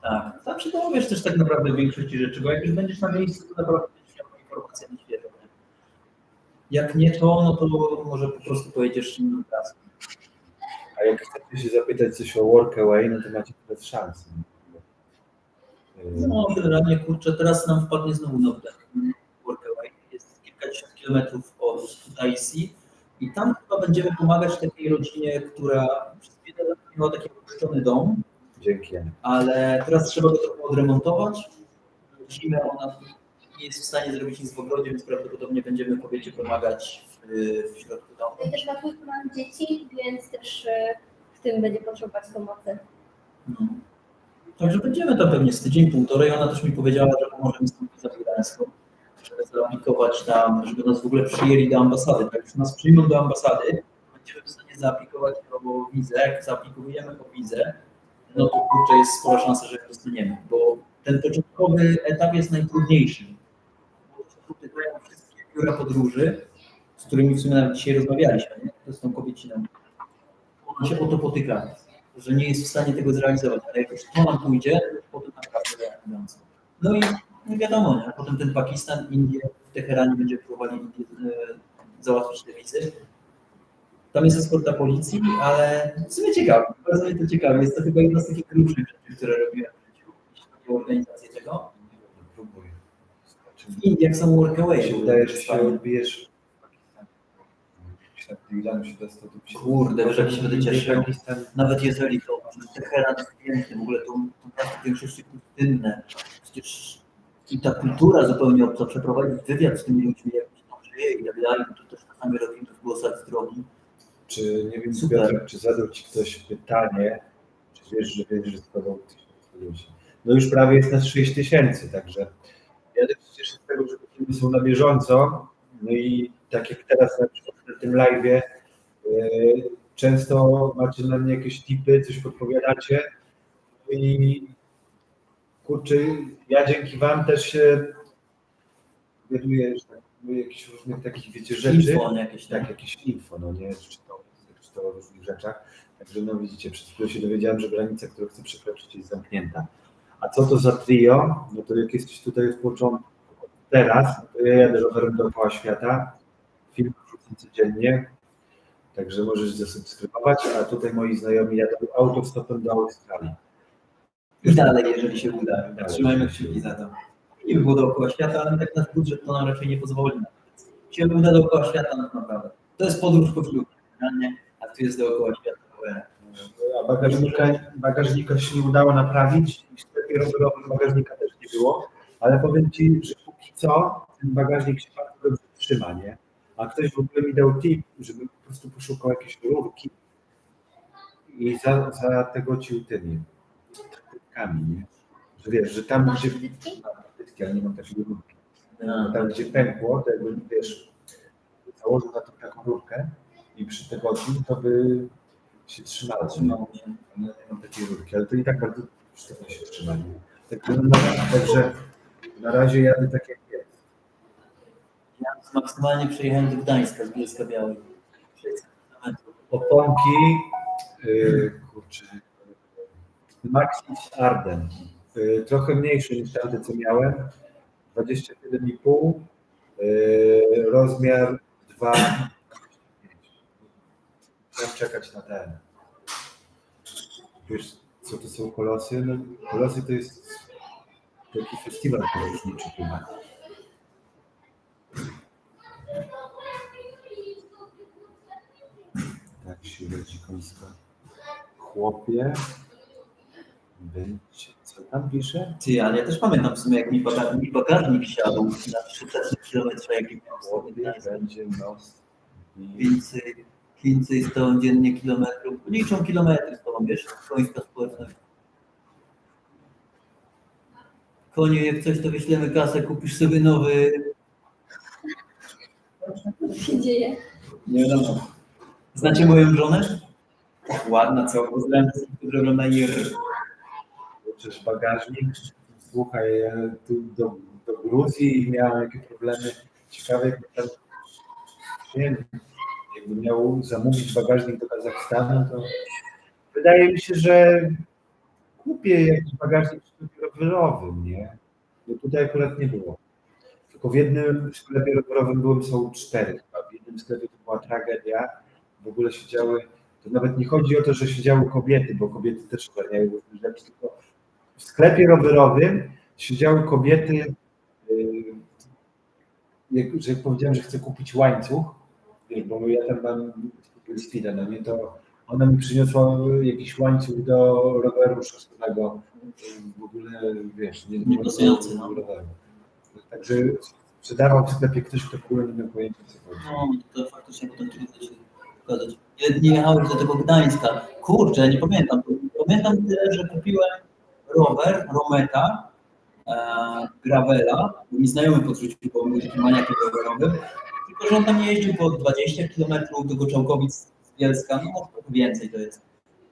B: Tak, tam się dowiesz też tak naprawdę większości rzeczy, bo jak już będziesz na miejscu, to naprawdę będziesz miał informacje na świeżo. Jak nie to, no to może po prostu pojedziesz inną trasą.
A: A jak chcecie się zapytać coś o Workaway, no to macie teraz szansę.
B: No generalnie, kurczę, teraz nam wpadnie znowu nowy Workaway. Jest kilkadziesiąt kilometrów od Thaisi i tam chyba będziemy pomagać takiej rodzinie, która przez wiele lat miała taki opuszczony dom.
A: Dzięki.
B: Ale teraz trzeba go trochę odremontować. Zimę ona nie jest w stanie zrobić nic w ogrodzie, więc prawdopodobnie będziemy kobiecie pomagać w środku domu.
C: No i też na dwójku mam dzieci, więc też w tym będzie potrzebować pomocy.
B: No. Także będziemy tam pewnie z tydzień, półtorej. Ona też mi powiedziała, że pomoże mi z tym zabierańską, żeby zaaplikować tam, żeby nas w ogóle przyjęli do ambasady. Tak już nas przyjmą do ambasady, będziemy w stanie zaaplikować o wizę. Jak zaaplikujemy o wizę, no to kurczę, jest spora szansa, że ją dostaniemy, bo ten początkowy etap jest najtrudniejszy. Bo spotykają wszystkie biura podróży, z którymi w sumie nawet dzisiaj rozmawialiśmy, nie? To z tą kobieciną. Ona się o to potyka, że nie jest w stanie tego zrealizować, ale jak już to nam pójdzie, to potem naprawdę elegancko. No i no wiadomo, nie? Potem ten Pakistan, Indie, w Teheranie będzie próbowali załatwić te wizy. Tam jest eskorta policji, ale w sumie ciekawe, bardzo mnie to ciekawe. Jest to chyba jedna z takich grubszych rzeczy, które robiłem w życiu, jeśli chodzi o organizację tego.
A: Próbuję.
B: W Indiach są workaway.
A: Się wydaje, że się odbijesz w Pakistanie. Jeśli do Iranu się dostał, to się...
B: Kurde, wiesz, jak się będę cieszył.
A: Pakistan...
B: Nawet jeżeli to Teheran jest piękny, w ogóle to miasto w większości pustynne. Przecież i ta kultura zupełnie obca, przeprowadzić wywiad z tymi ludźmi, jak się tam żyje i tak dalej, to też czasami robimy w głosach z drogi.
A: Czy, nie wiem,
B: Super.
A: Piotrek, czy zadał Ci ktoś pytanie, czy wiesz, że rejestrował 1000 ludzi? No już prawie jest nas 6000, także ja też się cieszę z tego, że te filmy są na bieżąco. No i tak jak teraz na przykład na tym live'ie, często macie na mnie jakieś tipy, coś podpowiadacie. No i kurczę, ja dzięki Wam też się dowiaduję, że tak powiem, jakichś różnych takich, wiecie, rzeczy.
B: Info, jakieś,
A: Tak, jakieś info, no nie, czy to o różnych rzeczach. Także no widzicie, przed chwilą się dowiedziałem, że granica, którą chcę przekroczyć, jest zamknięta. A co to za trio? No to jak jesteś tutaj od początku, teraz, no to ja jadę rowerem dookoła świata, film wrzucam codziennie, także możesz zasubskrybować, a tutaj moi znajomi jadą autostopem do Australii.
B: I dalej, jeżeli się uda.
A: Dalej.
B: Trzymajmy kciuki za to. Nie by było dookoła świata, ale tak nasz budżet to nam raczej nie pozwoli na to. Się uda dookoła świata, no naprawdę. To jest podróż po ślubie, generalnie, a tu jest dookoła świata.
A: A bagażnika się nie udało naprawić, w sklepie rowerowym bagażnika też nie było, ale powiem Ci, że póki co ten bagażnik się bardzo dobrze trzyma, nie? A ktoś w ogóle mi dał tip, żeby po prostu poszukał jakieś rurki i za tego tymi trytytkami, nie? Że wiesz, że tam
C: Masz
A: gdzie...
C: trytytki?
A: Mam trytytki, ale nie mam takiej rurki. Tam gdzie pękło, to jakby, wiesz, założył na to taką rurkę i przy tegocił, to by się trzymało. Nie mam takiej rurki, ale to i tak bardzo sztywno się trzyma. Także na razie jadę tak jak jest.
B: Ja maksymalnie przejechałem do Gdańska z Bielska-Białej. 600 km.
A: Oponki, kurczę, Maxis Arden. Trochę mniejsze niż tamte, co miałem. 27,5. Rozmiar 2. Chciałem czekać na ten. Wiesz, co to są kolosy? No, kolosy to jest taki festiwal podróżniczy chyba. Tak się rodzi końska. Chłopie. Będzie. Co tam pisze?
B: Ty, ale ja też pamiętam w sumie, jak mi bagażnik siadł na 300 km, jak
A: Chłopie będzie nos.
B: Więcej 100 dziennie kilometrów. Liczą kilometry z tobą, wiesz, końska społeczność. Koniu, jak coś, to wyślemy kasę, kupisz sobie nowy.
C: Co się dzieje?
B: Nie wiadomo. Znacie moją żonę? Ładna, co? Pozdrawiam wszystkich, którzy oglądają.
A: Przecież bagażnik. Słuchaj, ja tu do Gruzji miałem jakieś problemy. Ciekawe, jakby tam jakby miał zamówić bagażnik do Kazachstanu, to wydaje mi się, że kupię jakiś bagażnik w sklepie rowerowym, nie? Bo tutaj akurat nie było. Tylko w jednym sklepie rowerowym są 4 chyba. W jednym sklepie to była tragedia. W ogóle siedziały, to nawet nie chodzi o to, że siedziały kobiety, bo kobiety też ogarniają różne rzeczy, tylko w sklepie rowerowym siedziały kobiety, że jak powiedziałem, że chcę kupić łańcuch, wiesz, bo ja tam mam speeda, no nie, to ona mi przyniosła jakiś łańcuch do roweru szosowego, w ogóle, wiesz, nie
B: pasujący, no.
A: roweru. Także sprzedawał w sklepie ktoś, kto w ogóle nie miał pojęcia, co chodzi.
B: No, to faktycznie potem kiedyś się pokazać. Nie jechałem do tego Gdańska. Kurczę, nie pamiętam. Pamiętam tyle, że kupiłem rower, Rometa, Gravela, bo mi znajomy podrzucił, bo był taki maniakiem rowerowym, tylko że on tam jeździł po 20 km do Goczałkowic z Bielska, no trochę więcej to jest.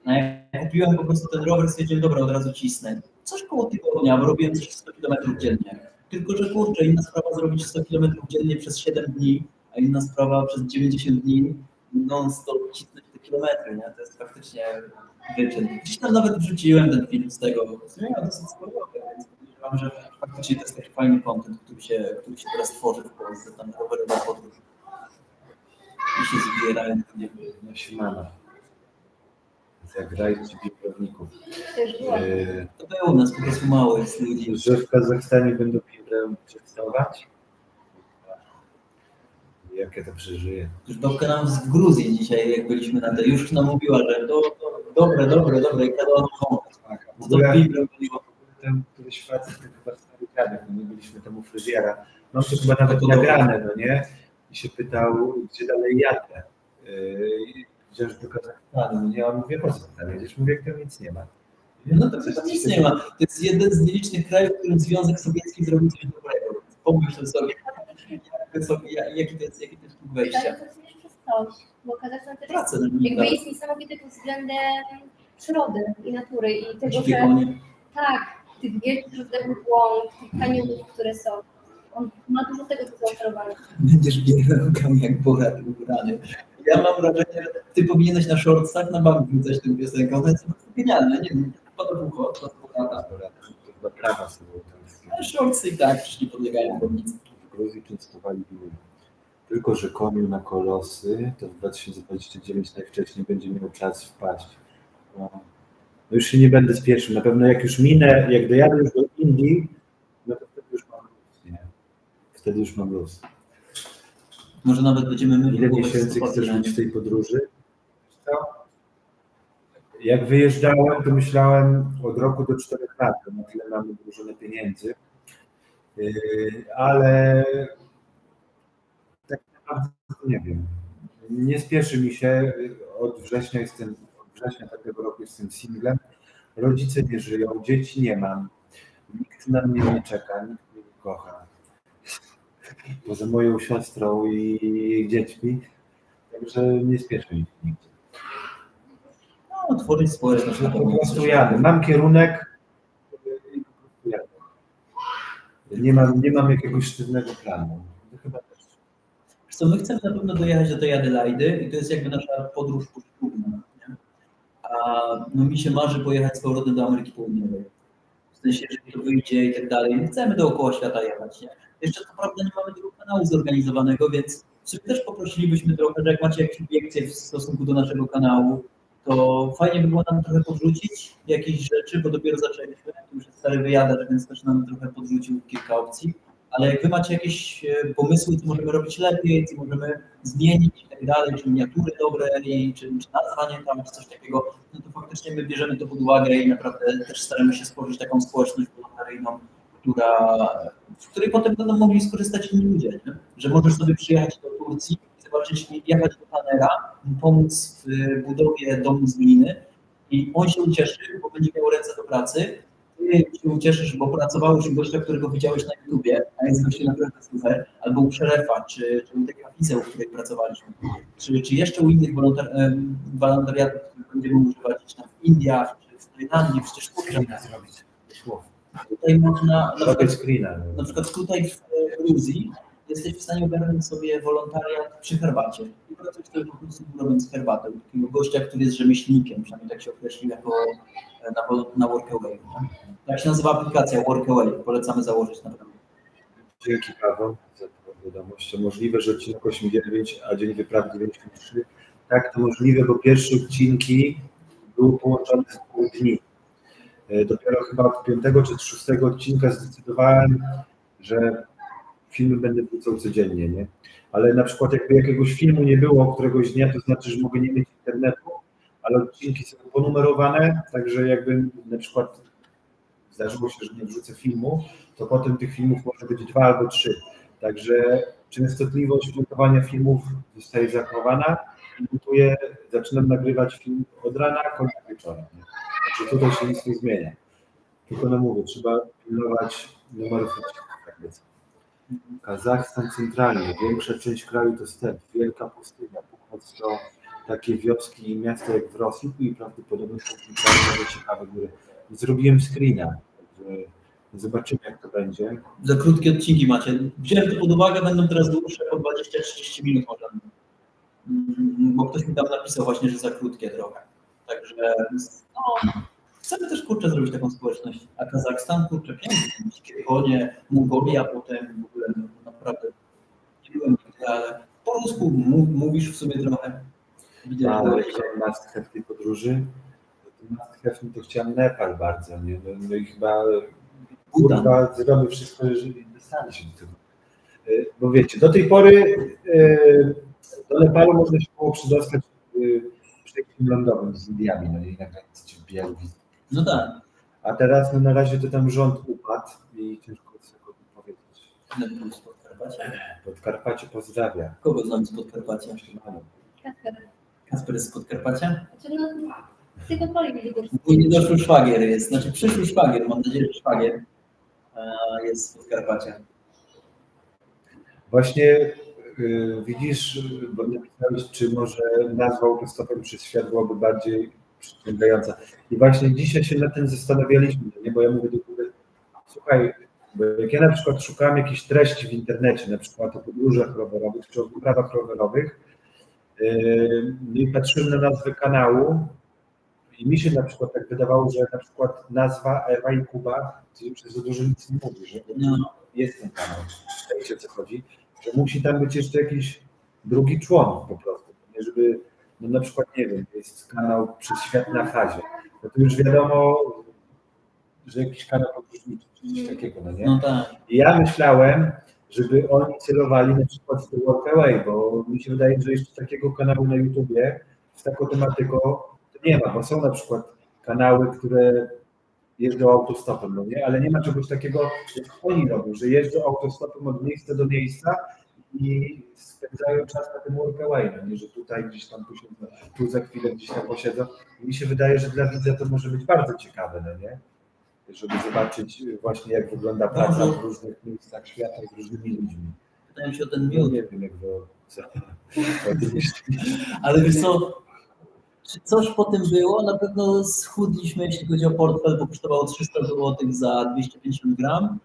B: No, jak kupiłem po prostu ten rower, stwierdziłem, dobra, od razu cisnę. Coś koło tygodnia, bo robiłem coś 100 km dziennie. Tylko że kurczę, inna sprawa zrobić 100 km dziennie przez 7 dni, a inna sprawa przez 90 dni non-stop cisnąć te kilometry, nie? To jest faktycznie wyczyn. Gdzieś tam nawet wrzuciłem ten film z tego, bo ja dosyć sportowy, więc podejrzewam, że faktycznie to jest taki fajny content, który się teraz tworzy w Polsce, tam rowerowa podróż. I się zbierają ludzie.
A: No siemano. Zagrajcie biurowników.
B: To było u nas po prostu mało jest ludzi.
A: Że w Kazachstanie będą piłkę przedstawiać? Jak ja to przeżyję?
B: Już babka nam w Gruzji dzisiaj, jak byliśmy na tej, już nam mówiła, że dobre, i kadała nam
A: Tak, a w
B: to
A: ogóle
B: Biblią
A: ten któryś facet, ten chyba stary dziadek, no nie byliśmy tam u fryzjera. Mam to chyba nawet nagrane, no nie? I się pytał, gdzie dalej jadę. Gdzież do Kazachstanu, no nie? A mówię, po co tam jedziesz? Mówię, jak tam nic nie ma.
B: No to tam nic nie ma. To jest jeden z nielicznych krajów, w którym Związek Sowiecki zrobił coś dobrego. Pomyśl sobie, jaki to jest punkt wejścia.
C: Kazachstan też przez coś, bo Kazachstan też
B: Pracę
C: jest,
B: na nim,
C: jakby
B: tak.
C: jest niesamowity pod względem przyrody i natury i tego,
B: Dzikie
C: że
B: konie.
C: tak, tych wielkich rozległych łąk, tych kanionów, które są. On ma dużo tego, co zaoferowane.
B: Będziesz biegł rękami jak borat ubrany. Ja mam wrażenie, że ty powinieneś na shortsach na bank wrzucać tę piosenkę. Ona jest po prostu genialna. Nie wiem, pada w ucho, to lata.
A: To chyba prawa są tam.
B: Ale shortsy i tak przecież nie podlegają pomnicy.
A: W Gruzji częstowali biły. Tylko, że koniu na kolosy, to w 2029 najwcześniej będzie miał czas wpaść. No już się nie będę spieszył. Na pewno jak już minę, jak dojadę już do Indii, no to wtedy już mam luz, nie? Wtedy już mam luz.
B: Może nawet będziemy my
A: Ile miesięcy chcesz być w tej podróży? Co? Jak wyjeżdżałem, to myślałem od roku do 4 lat, na tyle mamy włożone pieniędzy. Ale tak naprawdę nie wiem. Nie spieszy mi się. Od września tego roku jestem singlem. Rodzice nie żyją, dzieci nie mam. Nikt na mnie nie czeka, nikt mnie nie kocha. Poza moją siostrą i dziećmi. Także nie spieszy mi się nigdzie.
B: No, tworzyć społeczność.
A: Po prostu jadę. Mam kierunek i po prostu jadę. Nie mam jakiegoś sztywnego planu. To chyba też
B: Co my chcemy na pewno dojechać do tej Adelaidy i to jest jakby nasza podróż poślubna. Nie? A no mi się marzy pojechać z powrotem do Ameryki Południowej. W sensie, jeżeli to wyjdzie i tak dalej. Nie chcemy dookoła świata jechać. Nie? Jeszcze co prawda nie mamy tego kanału zorganizowanego, więc w sumie też poprosilibyśmy trochę, że jak macie jakieś obiekcje w stosunku do naszego kanału, to fajnie by było nam trochę podrzucić jakieś rzeczy, bo dopiero zaczęliśmy. To już jest stary wyjadacz, więc też nam trochę podrzucił kilka opcji. Ale jak wy macie jakieś pomysły, co możemy robić lepiej, co możemy zmienić i tak dalej, czy miniatury dobre, czy nazwa nie tam, czy coś takiego, no to faktycznie my bierzemy to pod uwagę i naprawdę też staramy się stworzyć taką społeczność wolontaryjną, z której potem będą mogli skorzystać inni ludzie, nie? Że możesz sobie przyjechać do Turcji, zobaczyć, jechać do Tanera, pomóc w budowie domu z gliny i on się ucieszy, bo będzie miał ręce do pracy. Ty się ucieszysz, bo pracowałeś u gościa, którego widziałeś na YouTubie, a jest gościem naprawdę super, albo u Szerefa, czy u tej Hafizy, u której pracowaliśmy, czy jeszcze u innych wolontariatów, które będziemy używać gdzieś tam w Indiach, czy w Tajlandii, przecież
A: Screena zrobić.
B: tutaj można,
A: Na
B: przykład tutaj w Gruzji jesteś w stanie ogarnąć sobie wolontariat przy herbacie i pracujesz sobie po prostu robiąc herbatę. Takiego gościa, który jest rzemieślnikiem, przynajmniej tak się określił jako na Workaway. Tak się nazywa aplikacja Workaway, polecamy założyć naprawdę.
A: Dzięki Paweł za tą wiadomość. Możliwe, że odcinek 8.9, a dzień wyprawy 93. Tak, to możliwe, bo pierwsze odcinki były połączone z pół dni. Dopiero chyba od 5. czy 6. odcinka zdecydowałem, że filmy będę wrzucał codziennie, nie? Ale na przykład jakby jakiegoś filmu nie było któregoś dnia, to znaczy, że mogę nie mieć internetu, ale odcinki są ponumerowane, także jakby na przykład zdarzyło się, że nie wrzucę filmu, to potem tych filmów może być 2 albo 3. Także częstotliwość montowania filmów zostaje zachowana i zaczynam nagrywać film od rana, kończę wieczorem. Także tutaj się nic nie zmienia. Tylko no mówię, trzeba pilnować numerów odcinków. Kazachstan centralny, większa część kraju to step, wielka pustynia, północ to takie wioski i miasta jak w Rosji i prawdopodobnie są bardzo ciekawe góry. Zrobiłem screena, zobaczymy jak to będzie.
B: Za krótkie odcinki macie. Wziąłem to pod uwagę, będą teraz dłuższe, po 20-30 minut może. Bo ktoś mi tam napisał właśnie, że za krótkie trochę. Także no, chcemy też kurczę zrobić taką społeczność. A Kazachstan kurczę pięknie, dzikie konie, Mongolia potem w ogóle no, naprawdę nie byłem nigdy, ale po rusku mówisz w sumie trochę.
A: Widziałem must have tej podróży. Must have, to chciałem Nepal bardzo, nie? No i chyba kurwa zrobię wszystko, jeżeli dostanę się do tego. Bo wiecie, do tej pory do Nepalu można się było przedostać przejściem lądowym z Indiami, no i na granicy w Białorusi.
B: No tak.
A: A teraz no na razie to tam rząd upadł i ciężko sobie powiedzieć.
B: Z Podkarpacia?
A: Podkarpacie pozdrawia.
B: Kogo znam z Podkarpacia? Kasper jest z Podkarpacia?
C: Znaczy, no, tylko Poli
B: Później doszły szwagier jest, znaczy przyszły szwagier, mam nadzieję, że szwagier jest z Podkarpacia.
A: Właśnie widzisz, bo napisałeś, czy może nazwa autostopem przez świat byłaby bardziej przyciągająca. I właśnie dzisiaj się nad tym zastanawialiśmy, nie? Bo ja mówię do góry, słuchaj, bo jak ja na przykład szukałem jakichś treści w internecie, na przykład o podróżach rowerowych czy o wyprawach rowerowych, no i patrzyłem na nazwę kanału i mi się na przykład tak wydawało, że na przykład nazwa Ewa i Kuba, przez za dużo nic nie mówi, że jest ten kanał, wiecie o co chodzi, że musi tam być jeszcze jakiś drugi członek po prostu, nie? Żeby, no na przykład, nie wiem, jest kanał Przez Świat na Fazie, no to już wiadomo, że jakiś kanał podróżniczy, czy coś takiego, no nie?
B: No tak.
A: I ja myślałem, żeby oni celowali na przykład w The Workaway, bo mi się wydaje, że jeszcze takiego kanału na YouTubie z taką tematyką to nie ma, bo są na przykład kanały, które jeżdżą autostopem, no nie? Ale nie ma czegoś takiego, jak oni robią, że jeżdżą autostopem od miejsca do miejsca i spędzają czas na tym Workaway, no nie? Że tutaj gdzieś tam posiedzą, tu za chwilę gdzieś tam posiedzą. I mi się wydaje, że dla widza to może być bardzo ciekawe, no nie? Żeby zobaczyć właśnie, jak wygląda praca w różnych miejscach świata z różnymi ludźmi.
B: Pytałem się o ten miód.
A: Nie wiem, jak to...
B: Ale wiesz co, czy coś po tym było? Na pewno schudliśmy, jeśli chodzi o portfel, bo kosztowało 300 zł za 250 gram.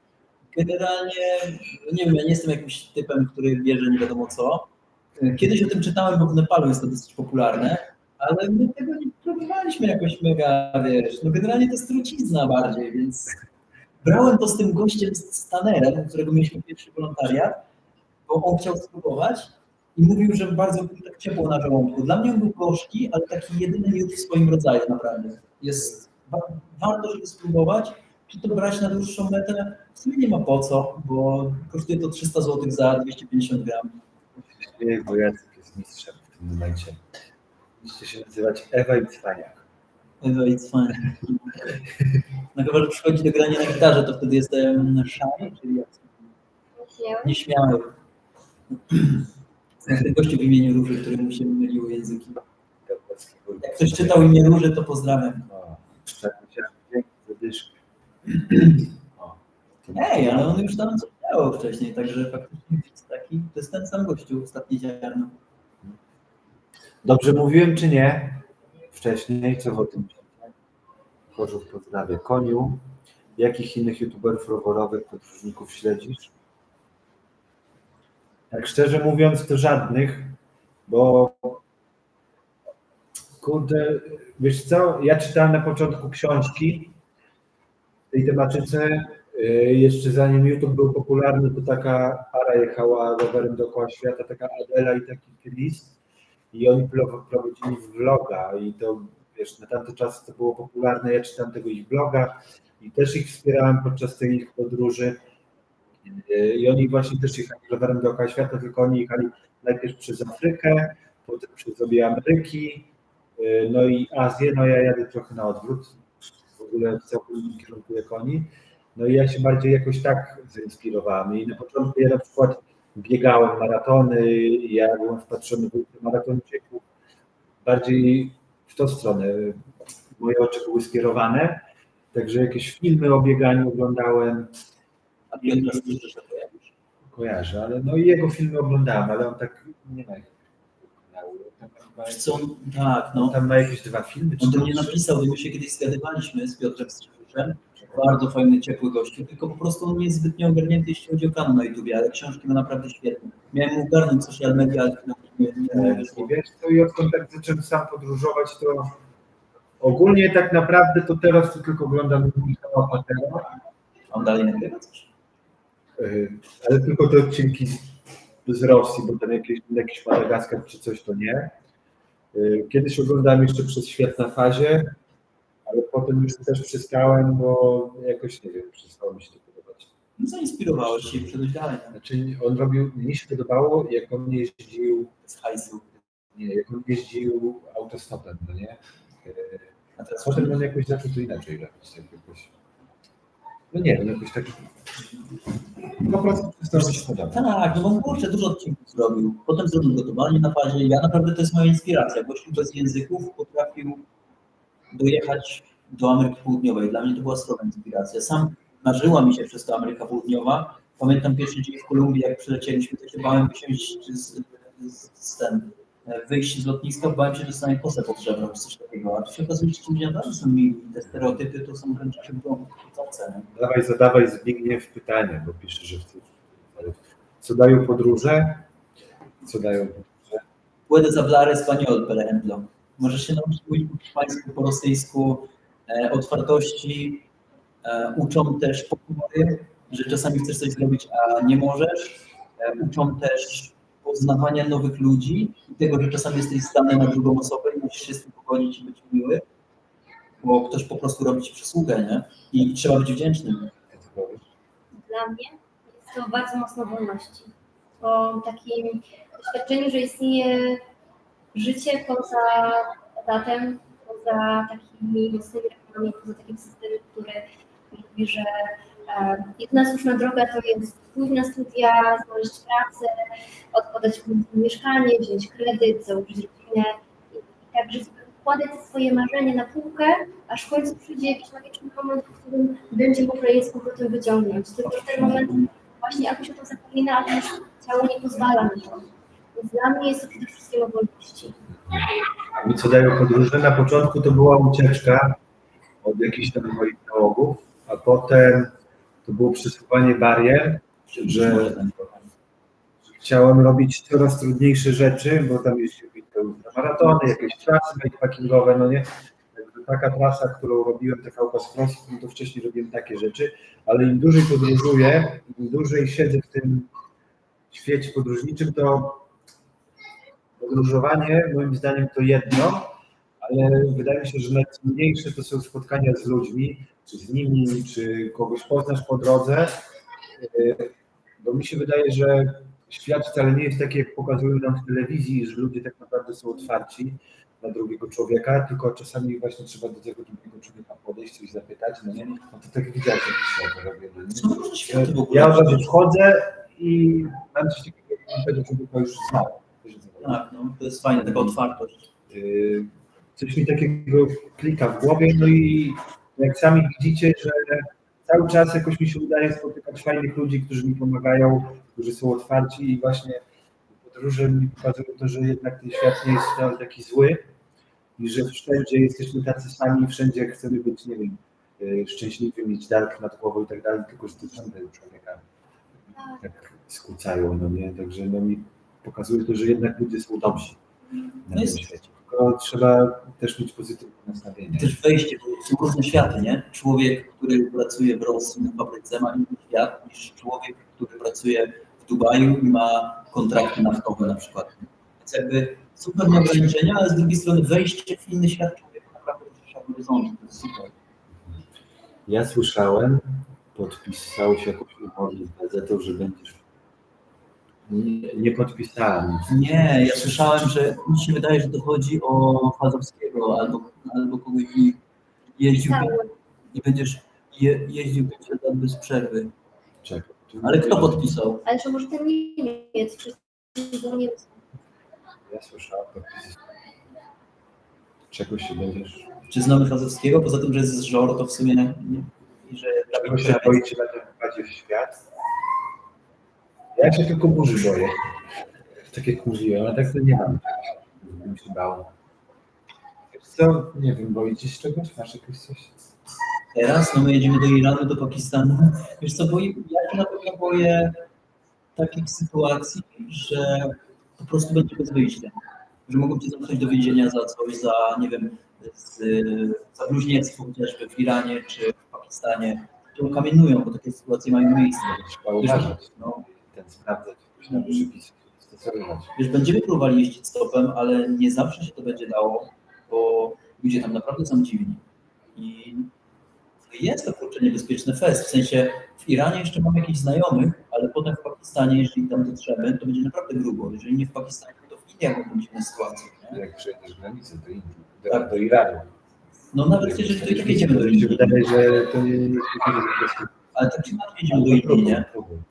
B: Generalnie, nie wiem, ja nie jestem jakimś typem, który bierze nie wiadomo co, Kiedyś o tym czytałem, bo w Nepalu jest to dosyć popularne, ale my tego nie próbowaliśmy jakoś mega, wiesz, no generalnie to jest trucizna bardziej, więc brałem to z tym gościem z Tanerem, u którego mieliśmy pierwszy wolontariat, bo on chciał spróbować i mówił, że bardzo był tak ciepło na żołądku. Dla mnie on był gorzki, ale taki jedyny miód w swoim rodzaju naprawdę. Jest warto, żeby spróbować, czy to brać na dłuższą metę. W sumie nie ma po co, bo kosztuje to 300 zł za 250 gram.
A: Nie, bo Jacek jest mistrzem w tym momencie. Musicie się nazywać Ewa i Cwaniak.
B: No i fajnie. No chyba, że przychodzi do grania na gitarze, to wtedy jestem szary, czyli jak? Nieśmiały. Ten gościu w imieniu Róży, który mu się myliły języki. Jak ktoś czytał imię Róży, to pozdrawiam. Ej, ale on już tam coś miał wcześniej, także faktycznie jest taki, to jest ten sam gościu, ostatni ziarno.
A: Dobrze mówiłem, czy nie? Wcześniej, co o tym myślicie? Chorzów pozdrawia. Koniu, jakich innych youtuberów rowerowych, podróżników śledzisz? Tak szczerze mówiąc, to żadnych, bo kurde, wiesz co, ja czytałem na początku książki w tej tematyce, jeszcze zanim YouTube był popularny, to taka para jechała rowerem dookoła świata, taka Adela i taki Chris, i oni prowadzili vloga i to, wiesz, na tamte czasy to było popularne, ja czytałem tego ich vloga i też ich wspierałem podczas tej ich podróży. I oni właśnie też jechali rowerem dookoła świata, tylko oni jechali najpierw przez Afrykę, potem przez obie Ameryki, no i Azję, no ja jadę trochę na odwrót, w ogóle w całym innym kierunku jak oni. No i ja się bardziej jakoś tak zainspirowałem i na początku ja na przykład biegałem maratony, ja byłem wpatrzony w maratończyków, bardziej w tą stronę moje oczy były skierowane, także jakieś filmy o bieganiu oglądałem.
B: A Piotra Stryża się
A: kojarzę, ale no i jego filmy oglądałem, ale on tak nie ma
B: co, tak, no.
A: On tam ma jakieś 2 filmy.
B: On do mnie napisał, gdy my się kiedyś zgadywaliśmy z Piotrem Strzyżem. Bardzo fajny, ciepły gościu, tylko po prostu on nie jest zbytnio ogarnięty, jeśli chodzi o kanał na YouTube, ale książki ma naprawdę świetne. Miałem mu ogarnąć social media, ale nie wyszło.
A: Wiesz co, i odkąd tak zacząłem sam podróżować, to ogólnie tak naprawdę to teraz to tylko oglądam Michała Patera.
B: On dalej nagrywa coś?
A: Ale tylko te odcinki z Rosji, bo tam jakiś Madagaskar czy coś to nie. Kiedyś oglądałem jeszcze przez Świat na fazie, ale potem już też przystałem, bo jakoś nie wiem, przestało mi się to podobać.
B: No zainspirowałeś się i przeszedłeś dalej.
A: Znaczy on robił, mi się podobało, jak on jeździł
B: z hajsu.
A: Nie, jak on jeździł autostopem, no nie? A teraz potem on jakoś zaczął to inaczej robić. Tak jakoś, no nie wiem, jakoś tak po prostu przestało mi się podobać.
B: Tak, no bo kurczę, dużo odcinków zrobił. Potem zrobił gotowanie na fazie. Ja naprawdę to jest moja inspiracja. Gościu bez języków potrafił dojechać do Ameryki Południowej. Dla mnie to była sroga inspiracja. Sam marzyła mi się przez to Ameryka Południowa. Pamiętam pierwszy dzień w Kolumbii, jak przylecieliśmy, to się bałem wysiąść wyjść z lotniska, bałem się, że dostanie kosę pod żebro, czy coś takiego. A tu się okazuje, że ci ludzie naprawdę są mili. Te stereotypy to są wręcz przywrócone.
A: Zadawaj Zbigniew pytanie, bo pisze, że chcesz. Co dają podróże? Co dają podróże?
B: Puedes hablar español, por ejemplo. Możesz się nauczyć mówić po hiszpańsku, po rosyjsku, otwartości. Uczą też pokory, że czasami chcesz coś zrobić, a nie możesz. Uczą też poznawania nowych ludzi i tego, że czasami jesteś zdany na drugą osobę i musisz się z tym pogodzić i być miły, bo ktoś po prostu robi ci przysługę, nie? I trzeba być wdzięcznym.
C: Dla mnie jest to bardzo mocno wolności. Po takim doświadczeniu, że istnieje życie poza etatem, poza takimi mocnymi ramami, poza takim systemem, który mówi, że jedyna słuszna droga to jest pójść na studia, znaleźć pracę, odkładać mieszkanie, wziąć kredyt, założyć rodzinę i tak żyć. Wkładać swoje marzenie na półkę, aż w końcu przyjdzie jakiś magiczny moment, w którym będzie można je z powrotem wyciągnąć. Tylko w ten moment właśnie jakoś o to zapomina, ale już ciało nie pozwala na to. Więc dla mnie jest to przede wszystkim o wolności.
A: A mi co dają podróże? Na początku to była ucieczka od jakichś tam moich nałogów, a potem to było przesuwanie barier, że chciałem robić coraz trudniejsze rzeczy, bo tam jeździłem na maratony, jakieś trasy bikepackingowe, no nie? Taka trasa, którą robiłem, taka Kaukas Cross, no to wcześniej robiłem takie rzeczy, ale im dłużej podróżuję, im dłużej siedzę w tym świecie podróżniczym, to podróżowanie moim zdaniem to jedno, ale wydaje mi się, że najtrudniejsze to są spotkania z ludźmi, czy z nimi, czy kogoś poznasz po drodze, bo mi się wydaje, że świat wcale nie jest taki, jak pokazują nam w telewizji, że ludzie tak naprawdę są otwarci na drugiego człowieka, tylko czasami właśnie trzeba do tego drugiego człowieka podejść, coś zapytać, no nie? No to tak widać, jak świat robię.
B: Są różne światy w ogóle.
A: Ja od razu wchodzę i mam coś takiego, jak tego człowieka już znałem.
B: Tak, no, to jest fajne, taka otwartość.
A: Coś mi takiego klika w głowie, no i jak sami widzicie, że cały czas jakoś mi się udaje spotykać fajnych ludzi, którzy mi pomagają, którzy są otwarci i właśnie podróże mi pokazują to, że jednak ten świat nie jest wcale taki zły i że wszędzie jesteśmy tacy sami, wszędzie chcemy być, nie wiem, szczęśliwi, mieć dach nad głową i tak dalej, tylko że to tamtego człowieka tak skłócają, no nie, także no mi pokazuje to, że jednak ludzie są dobrzy na tym świecie. Tylko trzeba też mieć pozytywne nastawienie.
B: Też wejście, bo są różne światy, nie? Człowiek, który pracuje w Rosji na fabryce, ma inny świat niż człowiek, który pracuje w Dubaju i ma kontrakty naftowe na przykład. Więc jakby super ograniczenia, ale z drugiej strony wejście w inny świat człowieka naprawdę rozszerza horyzonty, to jest super.
A: Ja słyszałem, podpisałeś jakąś umowę z gazetą, że będziesz. Nie podpisałem.
B: Nie, ja słyszałem, że mi się wydaje, że to chodzi o Chazowskiego albo kogoś jeździł i będziesz jeździł 5 lat bez przerwy.
A: Czekaj.
B: Ale kto podpisał?
C: Ale to może ten Niemiec, czy do Niemca.
A: Ja słyszałem podpisy. Czego się będziesz?
B: Czy znamy Chazowskiego? Poza tym, że jest z Żor, to w sumie nie. I że
A: Czego się boicie na tym wypadzie w świat? Ja się tylko burzy boję. Tak jak mówiłem, ale tak to nie mam. Bym się bał. Wiesz co? Nie wiem, boicie się czegoś? Masz jakieś coś?
B: Teraz, no my jedziemy do Iranu, do Pakistanu. Wiesz co, ja się na pewno boję takich sytuacji, że po prostu będzie bez wyjścia. Że mogą cię zamknąć do więzienia za coś, za, nie wiem, za bluźnierstwo chociażby w Iranie czy w Pakistanie. To kamienują, bo takie sytuacje mają miejsce.
A: Trzeba uważać.
B: No.
A: Ten sprawdzać, jakoś tam przepisy stosować.
B: Wiesz, będziemy próbowali jeździć stopem, ale nie zawsze się to będzie dało, bo ludzie tam naprawdę są dziwni. I jest to kurczę niebezpieczny fest. W sensie w Iranie jeszcze mam jakichś znajomych, ale potem w Pakistanie, jeżeli tam dotrzemy, to będzie naprawdę grubo. Jeżeli nie w Pakistanie, to w Indiach będą dziwne sytuacje. Nie?
A: Jak przejdziesz granicę do Indii,
B: Tak.
A: do Iranu.
B: No nawet jeżeli to i tak jedziemy do
A: Mi się
B: Indii.
A: wydaje, że to nie jest bezpieczne.
B: Ale tak czy inaczej jedziemy do Indii, nie?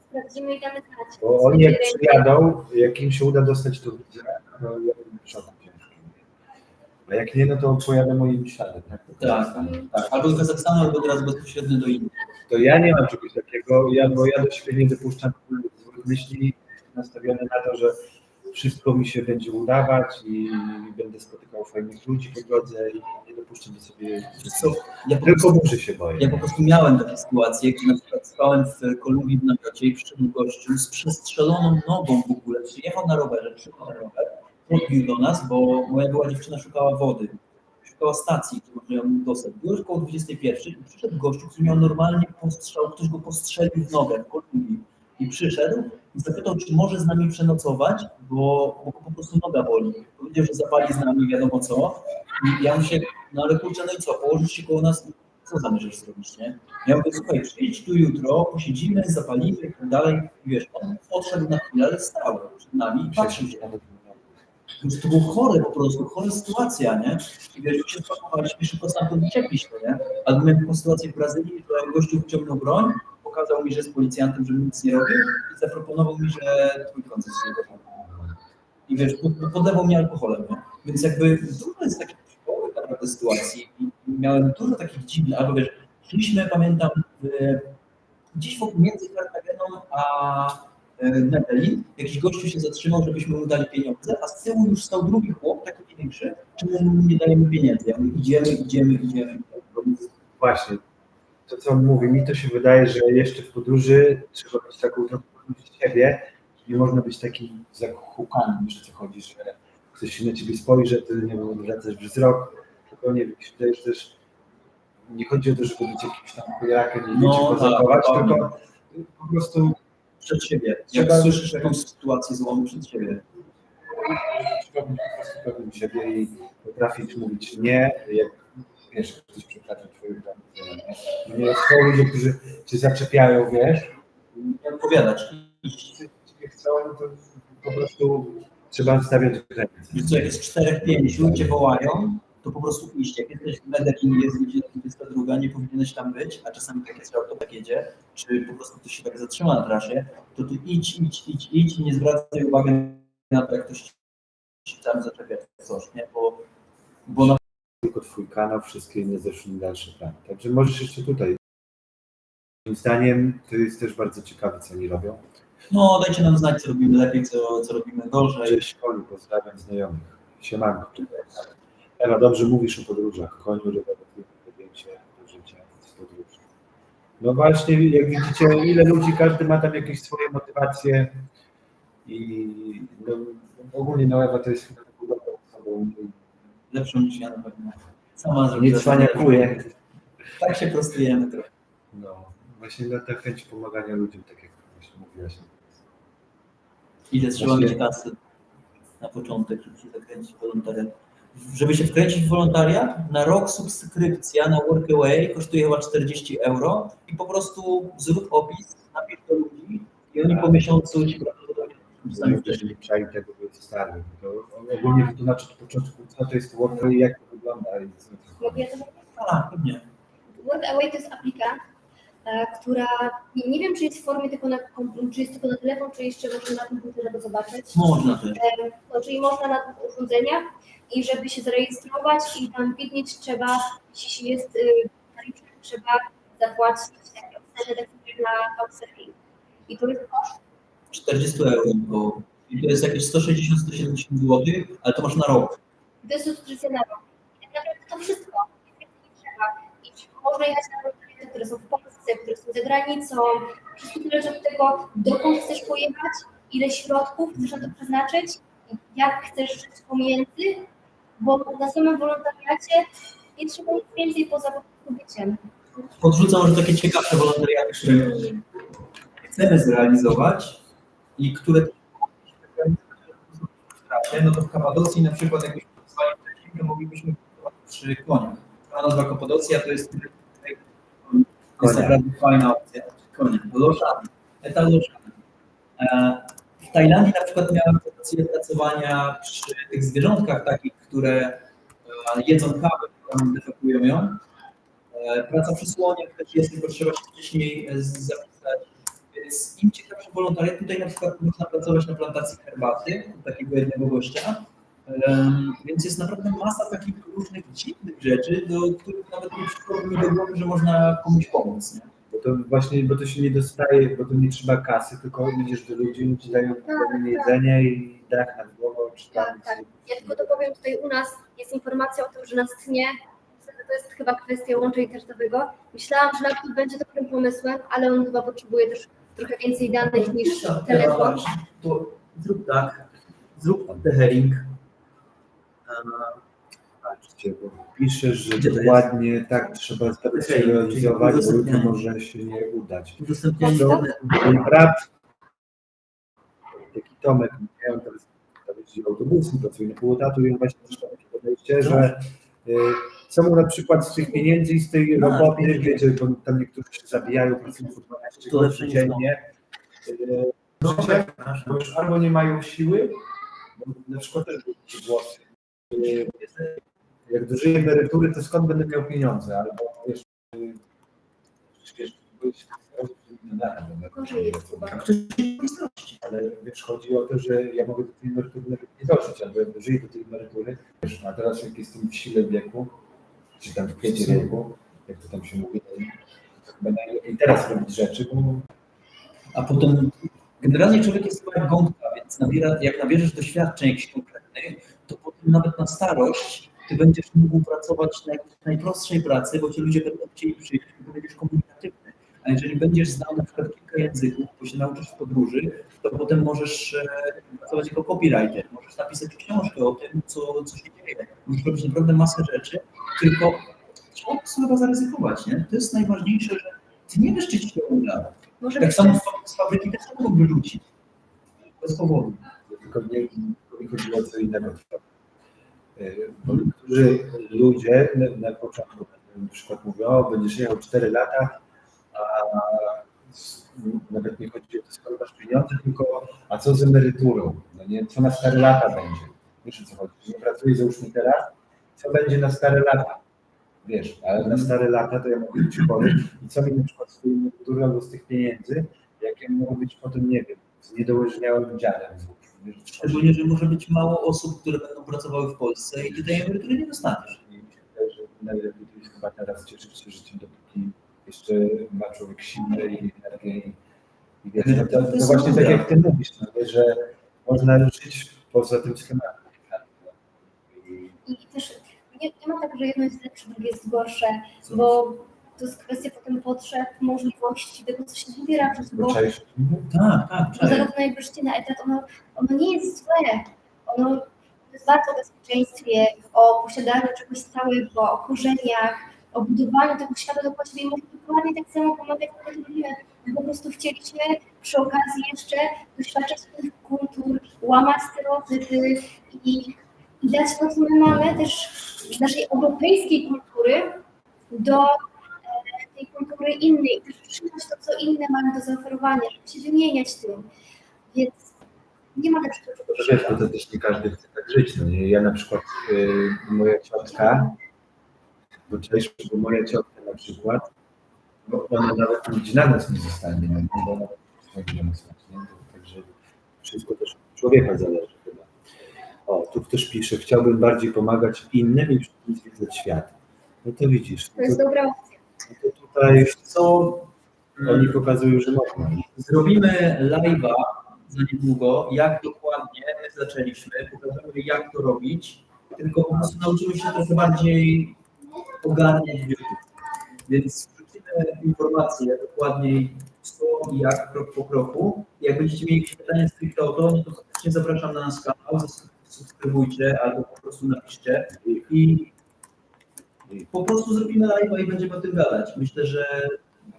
C: Sprawdzimy i damy znać.
A: Bo oni jak przyjadą, jak im się uda dostać to wizę, to ja bym w szoku ciężkim. A jak nie, no to pojadę moim śladem.
B: Tak. Albo z Kazachstanu, albo teraz bezpośrednio do Indii.
A: To ja nie mam czegoś takiego, bo ja do siebie nie dopuszczam złych myśli, nastawiony na to, że wszystko mi się będzie udawać i będę spotykał fajnych ludzi po drodze i nie dopuszczam do sobie. Tylko muszę się boję.
B: Ja po prostu miałem takie sytuacje, gdzie na przykład spałem w Kolumbii w namiocie i przyszedł gościu z przestrzeloną nogą w ogóle, przyjechał na rowerze, podbił do nas, bo moja była dziewczyna szukała wody, szukała stacji, gdzie można ją dostać. Było już około 21 i przyszedł gościu, który miał normalnie postrzał, ktoś go postrzelił w nogę w Kolumbii i przyszedł i zapytał, czy może z nami przenocować, bo po prostu noga boli. Powiedział, że zapali z nami wiadomo co. I ja mówię, no ale kurczę, no i co, położysz się koło nas, co zamierzasz zrobić, nie? Ja mówię, słuchaj, przyjdź tu jutro, posiedzimy, zapalimy i tak dalej. I wiesz, on podszedł na chwilę, ale stał przed nami i patrzył się. To było chore po prostu, chora sytuacja, nie? I wiesz, się spakowaliśmy, szybko stamtąd uciekliśmy, nie? Albo miałem taką sytuację w Brazylii, że gościu wyciągnął broń, pokazał mi, że jest policjantem, żeby nic nie robił i zaproponował mi, że trójkąt jest jego. I wiesz, podlewał mnie alkoholem, nie? Więc jakby dużo jest takich przypadkowych naprawdę sytuacji i miałem dużo takich dziwnych, albo wiesz, szliśmy, pamiętam, gdzieś wokół między Kartageną a Medellin, jakiś gościu się zatrzymał, żebyśmy mu dali pieniądze, a z tyłu już stał drugi chłop, taki większy, czemu mu nie dajemy pieniędzy? Ja mówię, idziemy.
A: Właśnie, to co on mówi, mi to się wydaje, że jeszcze w podróży trzeba mieć taką pewność siebie, nie można być taki zahukanym, że co chodzi, że ktoś się na ciebie spojrzy, ty nie wiem, odwracasz wzrok, tylko nie wiem, wydaje się też, nie chodzi o to, żeby być jakimś tam chujarakiem i wiecie, pozakować, tylko po prostu
B: przed siebie. Jak słyszysz jakąś sytuację złą przed siebie.
A: trzeba być po prostu pewnym siebie i potrafić mówić nie, jak wiesz, ktoś przekracza twoje granice. Nie są ludzie, którzy cię zaczepiają, wiesz,
B: Nie odpowiadać.
A: nie chcą, to po prostu trzeba stawiać granice.
B: Wiesz co, jak jest 4-5, ludzie wołają, to po prostu iść. Jak jesteś w Medekin, jest godzina 22, nie powinieneś tam być, a czasami tak jest, że autobus jedzie, czy po prostu ktoś się tak zatrzyma na trasie, to ty idź i nie zwracaj uwagi na to, jak ktoś się tam zaczepia coś, nie? Bo na
A: Tylko twój kanał, wszystkie inne zeszły na dalszy plan. Także możesz jeszcze tutaj. Moim zdaniem to jest też bardzo ciekawe, co oni robią.
B: no dajcie nam znać, co robimy lepiej, co robimy gorzej.
A: Cześć Koniu, pozdrawiam znajomych. Siemanko. Ewa, dobrze mówisz o podróżach. Koniu, rewelacyjne podjęcie do życia z podróży. No właśnie, jak widzicie, ile ludzi, każdy ma tam jakieś swoje motywacje i no, ogólnie no Ewa to jest chyba taką dobrą osobą.
B: Lepszą niż ja na pewno. Sama
A: Nie cwaniakuje.
B: Tak się prostujemy trochę.
A: No, właśnie ta chęć pomagania ludziom, tak jak właśnie mówiłaś.
B: Ile trzeba
A: Właśnie-
B: mieć kasy na początek, żeby się zakręcić w wolontariat? Żeby się wkręcić w wolontariat, na rok subskrypcja na Workaway kosztuje chyba 40 euro i po prostu zrób opis, napisz do ludzi i oni po miesiącu ci prawdopodobnie sami wcześniej.
A: Nie czai tego, bo jest stary. To ogólnie wytłumaczyć od początku, co to jest Workaway i jak to wygląda. I co to
C: Mogę
A: jest.
C: to
B: A, pewnie.
C: Workaway to jest aplika, która nie wiem, czy jest w formie tylko czy jest tylko na telefon, czy jeszcze można na komputerze to zobaczyć.
B: Można też.
C: No, czyli można na dwóch urządzeniach i żeby się zarejestrować i tam widnieć trzeba, jeśli jest zaliczony, trzeba zapłacić cenę na couchsurfing. I to jest koszt
B: 40 euro. I to jest jakieś 160-170 zł, ale to masz na rok.
C: to jest subskrypcja na rok. I tak naprawdę to wszystko. Więcej nie trzeba. I można jechać na wolontariaty, które są w Polsce, które są za granicą. Wszystko zależy od tego, dokąd chcesz pojechać, ile środków chcesz na to przeznaczyć, jak chcesz żyć pomiędzy, bo na samym wolontariacie nie trzeba nic więcej poza po prostu byciem.
B: Podrzucam, że takie ciekawsze wolontariaty, które chcemy zrealizować i które w trasie, no to w Kapadosji na przykład, jakbyśmy pracowali wcześniej, to moglibyśmy pracować przy koniach. Ta nazwa Kapadocja to jest naprawdę fajna opcja. Konie, lożami, etalożami. W Tajlandii na przykład miałem opcję pracowania przy tych zwierzątkach takich, które jedzą kawę, potem defekują ją. Praca przy słoniach też jest, tylko trzeba się wcześniej zapisać. Więc im ciekawszy wolontariat, tutaj na przykład można pracować na plantacji herbaty, u takiego jednego gościa. Więc jest naprawdę masa takich różnych dziwnych rzeczy, do których nawet nie przychodzi mi do głowy, że można komuś pomóc. Nie?
A: Bo to właśnie, bo to się nie dostaje, bo to nie trzeba kasy, tylko idziesz do ludzi, oni ci dają pewne jedzenie i dach nad głową, czy tam.
C: Tak. Ja tylko dopowiem, tutaj u nas jest informacja o tym, że nas tnie. To jest chyba kwestia łącza internetowego. Myślałam, że laptop będzie dobrym pomysłem, ale on chyba potrzebuje też trochę więcej danych niż telefon.
B: To zrób tak, zrób tehering.
A: Patrzcie, bo piszesz, że
B: Gdzie to jest?
A: dokładnie tak trzeba zrealizować, bo jutro
B: udostępnianie.
A: może się nie udać.
B: Udostępnianie
A: To mój brat, taki Tomek, miałem teraz w autobusem, pracuje na pół etatu i on właśnie też ma takie podejście, że co mu na przykład z tych pieniędzy i z tej roboty, wiecie, bo tam niektórzy się zabijają, pracują po 12
B: To lepsze
A: godzin
B: niż
A: dziennie, bo już albo nie mają siły, bo na przykład też były takie głosy, jak dożyję emerytury, to skąd będę miał pieniądze, albo wiesz,
C: Gorzej jest chyba.
A: ale wiesz, chodzi o to, że ja mogę do tej emerytury nawet nie dożyć, albo jak dożyję do tej emerytury, wiesz, a teraz jak jestem w sile wieku, czy tam w kwiecie wieku, jak to tam się mówi, to chyba najlepiej teraz robić rzeczy, bo
B: A potem generalnie człowiek jest chyba jak gąbka, więc jak nabierzesz doświadczeń jakichś konkretnych, to potem nawet na starość ty będziesz mógł pracować na jakiejś najprostszej pracy, bo ci ludzie będą chcieli przyjść, bo będziesz komunikatywny. A jeżeli będziesz znał na przykład kilka języków, bo się nauczysz w podróży, to potem możesz pracować jako copywriter, możesz napisać książkę o tym, co się dzieje. Możesz robić naprawdę masę rzeczy, tylko trzeba po prostu chyba zaryzykować, nie? To jest najważniejsze, że ty nie wiesz, czy ci się uda.
C: Może
B: Tak
C: być
B: samo z fabryki też mógłby rzucić. Bez powodu.
A: Tylko nie chodziło o co innego. Bo niektórzy ludzie na początku na przykład mówią, o, będziesz jechał 4 lata, a nawet nie chodzi o to, skoro masz pieniądze, tylko a co z emeryturą? No nie, co na stare lata będzie? Wiesz, o co chodzi? Nie pracuję załóżmy teraz, co będzie na stare lata? Wiesz, ale na stare lata to ja mogę być chory i co mi na przykład z tej emerytury albo z tych pieniędzy, jak ja mogę być potem, nie wiem, z niedołężniałym dziadem.
B: Szczególnie, że może być mało osób, które będą pracowały w Polsce i ty tej emerytury nie dostaniesz.
A: I myślę, że najlepiej to jest chyba teraz cieszyć się życiem, dopóki jeszcze ma człowiek siłę i energię. I wiesz, no to właśnie tak jak ty mówisz, no, wiesz, że można żyć poza tym schematem.
C: I też nie ma tak, że jedno jest lepsze, drugie jest gorsze, bo to jest kwestia potem potrzeb, możliwości, tego, co się wybiera przez bo
B: Tak.
C: zarówno jak wreszcie na etat, ono nie jest złe. Ono jest bardzo o bezpieczeństwie, o posiadaniu czegoś stałego, o korzeniach, o budowaniu tego świata dookoła siebie. I może dokładnie tak samo pomagać, jak to robimy. My po prostu chcieliśmy przy okazji jeszcze doświadczać tych kultur, łamać stereotypy i dać to, co my mamy też z naszej europejskiej kultury do tej kultury innej, też przyjąć to, co inne mamy do zaoferowania, żeby się wymieniać tym. Więc nie ma lepszego
A: Wiesz, bo to też nie każdy chce tak żyć. No nie? Ja na przykład, moja ciotka, bo moja ciotka na przykład, bo ona nawet nigdzie na nas nie zostanie, no, bo ona nie ma nie? Także wszystko też od człowieka zależy chyba. O, tu ktoś pisze, chciałbym bardziej pomagać innym i zwiedzać świat. No to widzisz.
C: To jest dobra opcja.
A: No to tutaj co oni pokazują, że można.
B: Zrobimy live'a za niedługo, jak dokładnie my zaczęliśmy, pokażemy jak to robić, tylko po prostu nauczymy się trochę bardziej ogarniać YouTube. Więc wrzucimy informacje dokładniej co i jak, krok po kroku. Jak będziecie mieli jakieś pytania stricte o to, no to faktycznie zapraszam na nasz kanał, subskrybujcie albo po prostu napiszcie i po prostu zrobimy live'a i będziemy o tym gadać. Myślę, że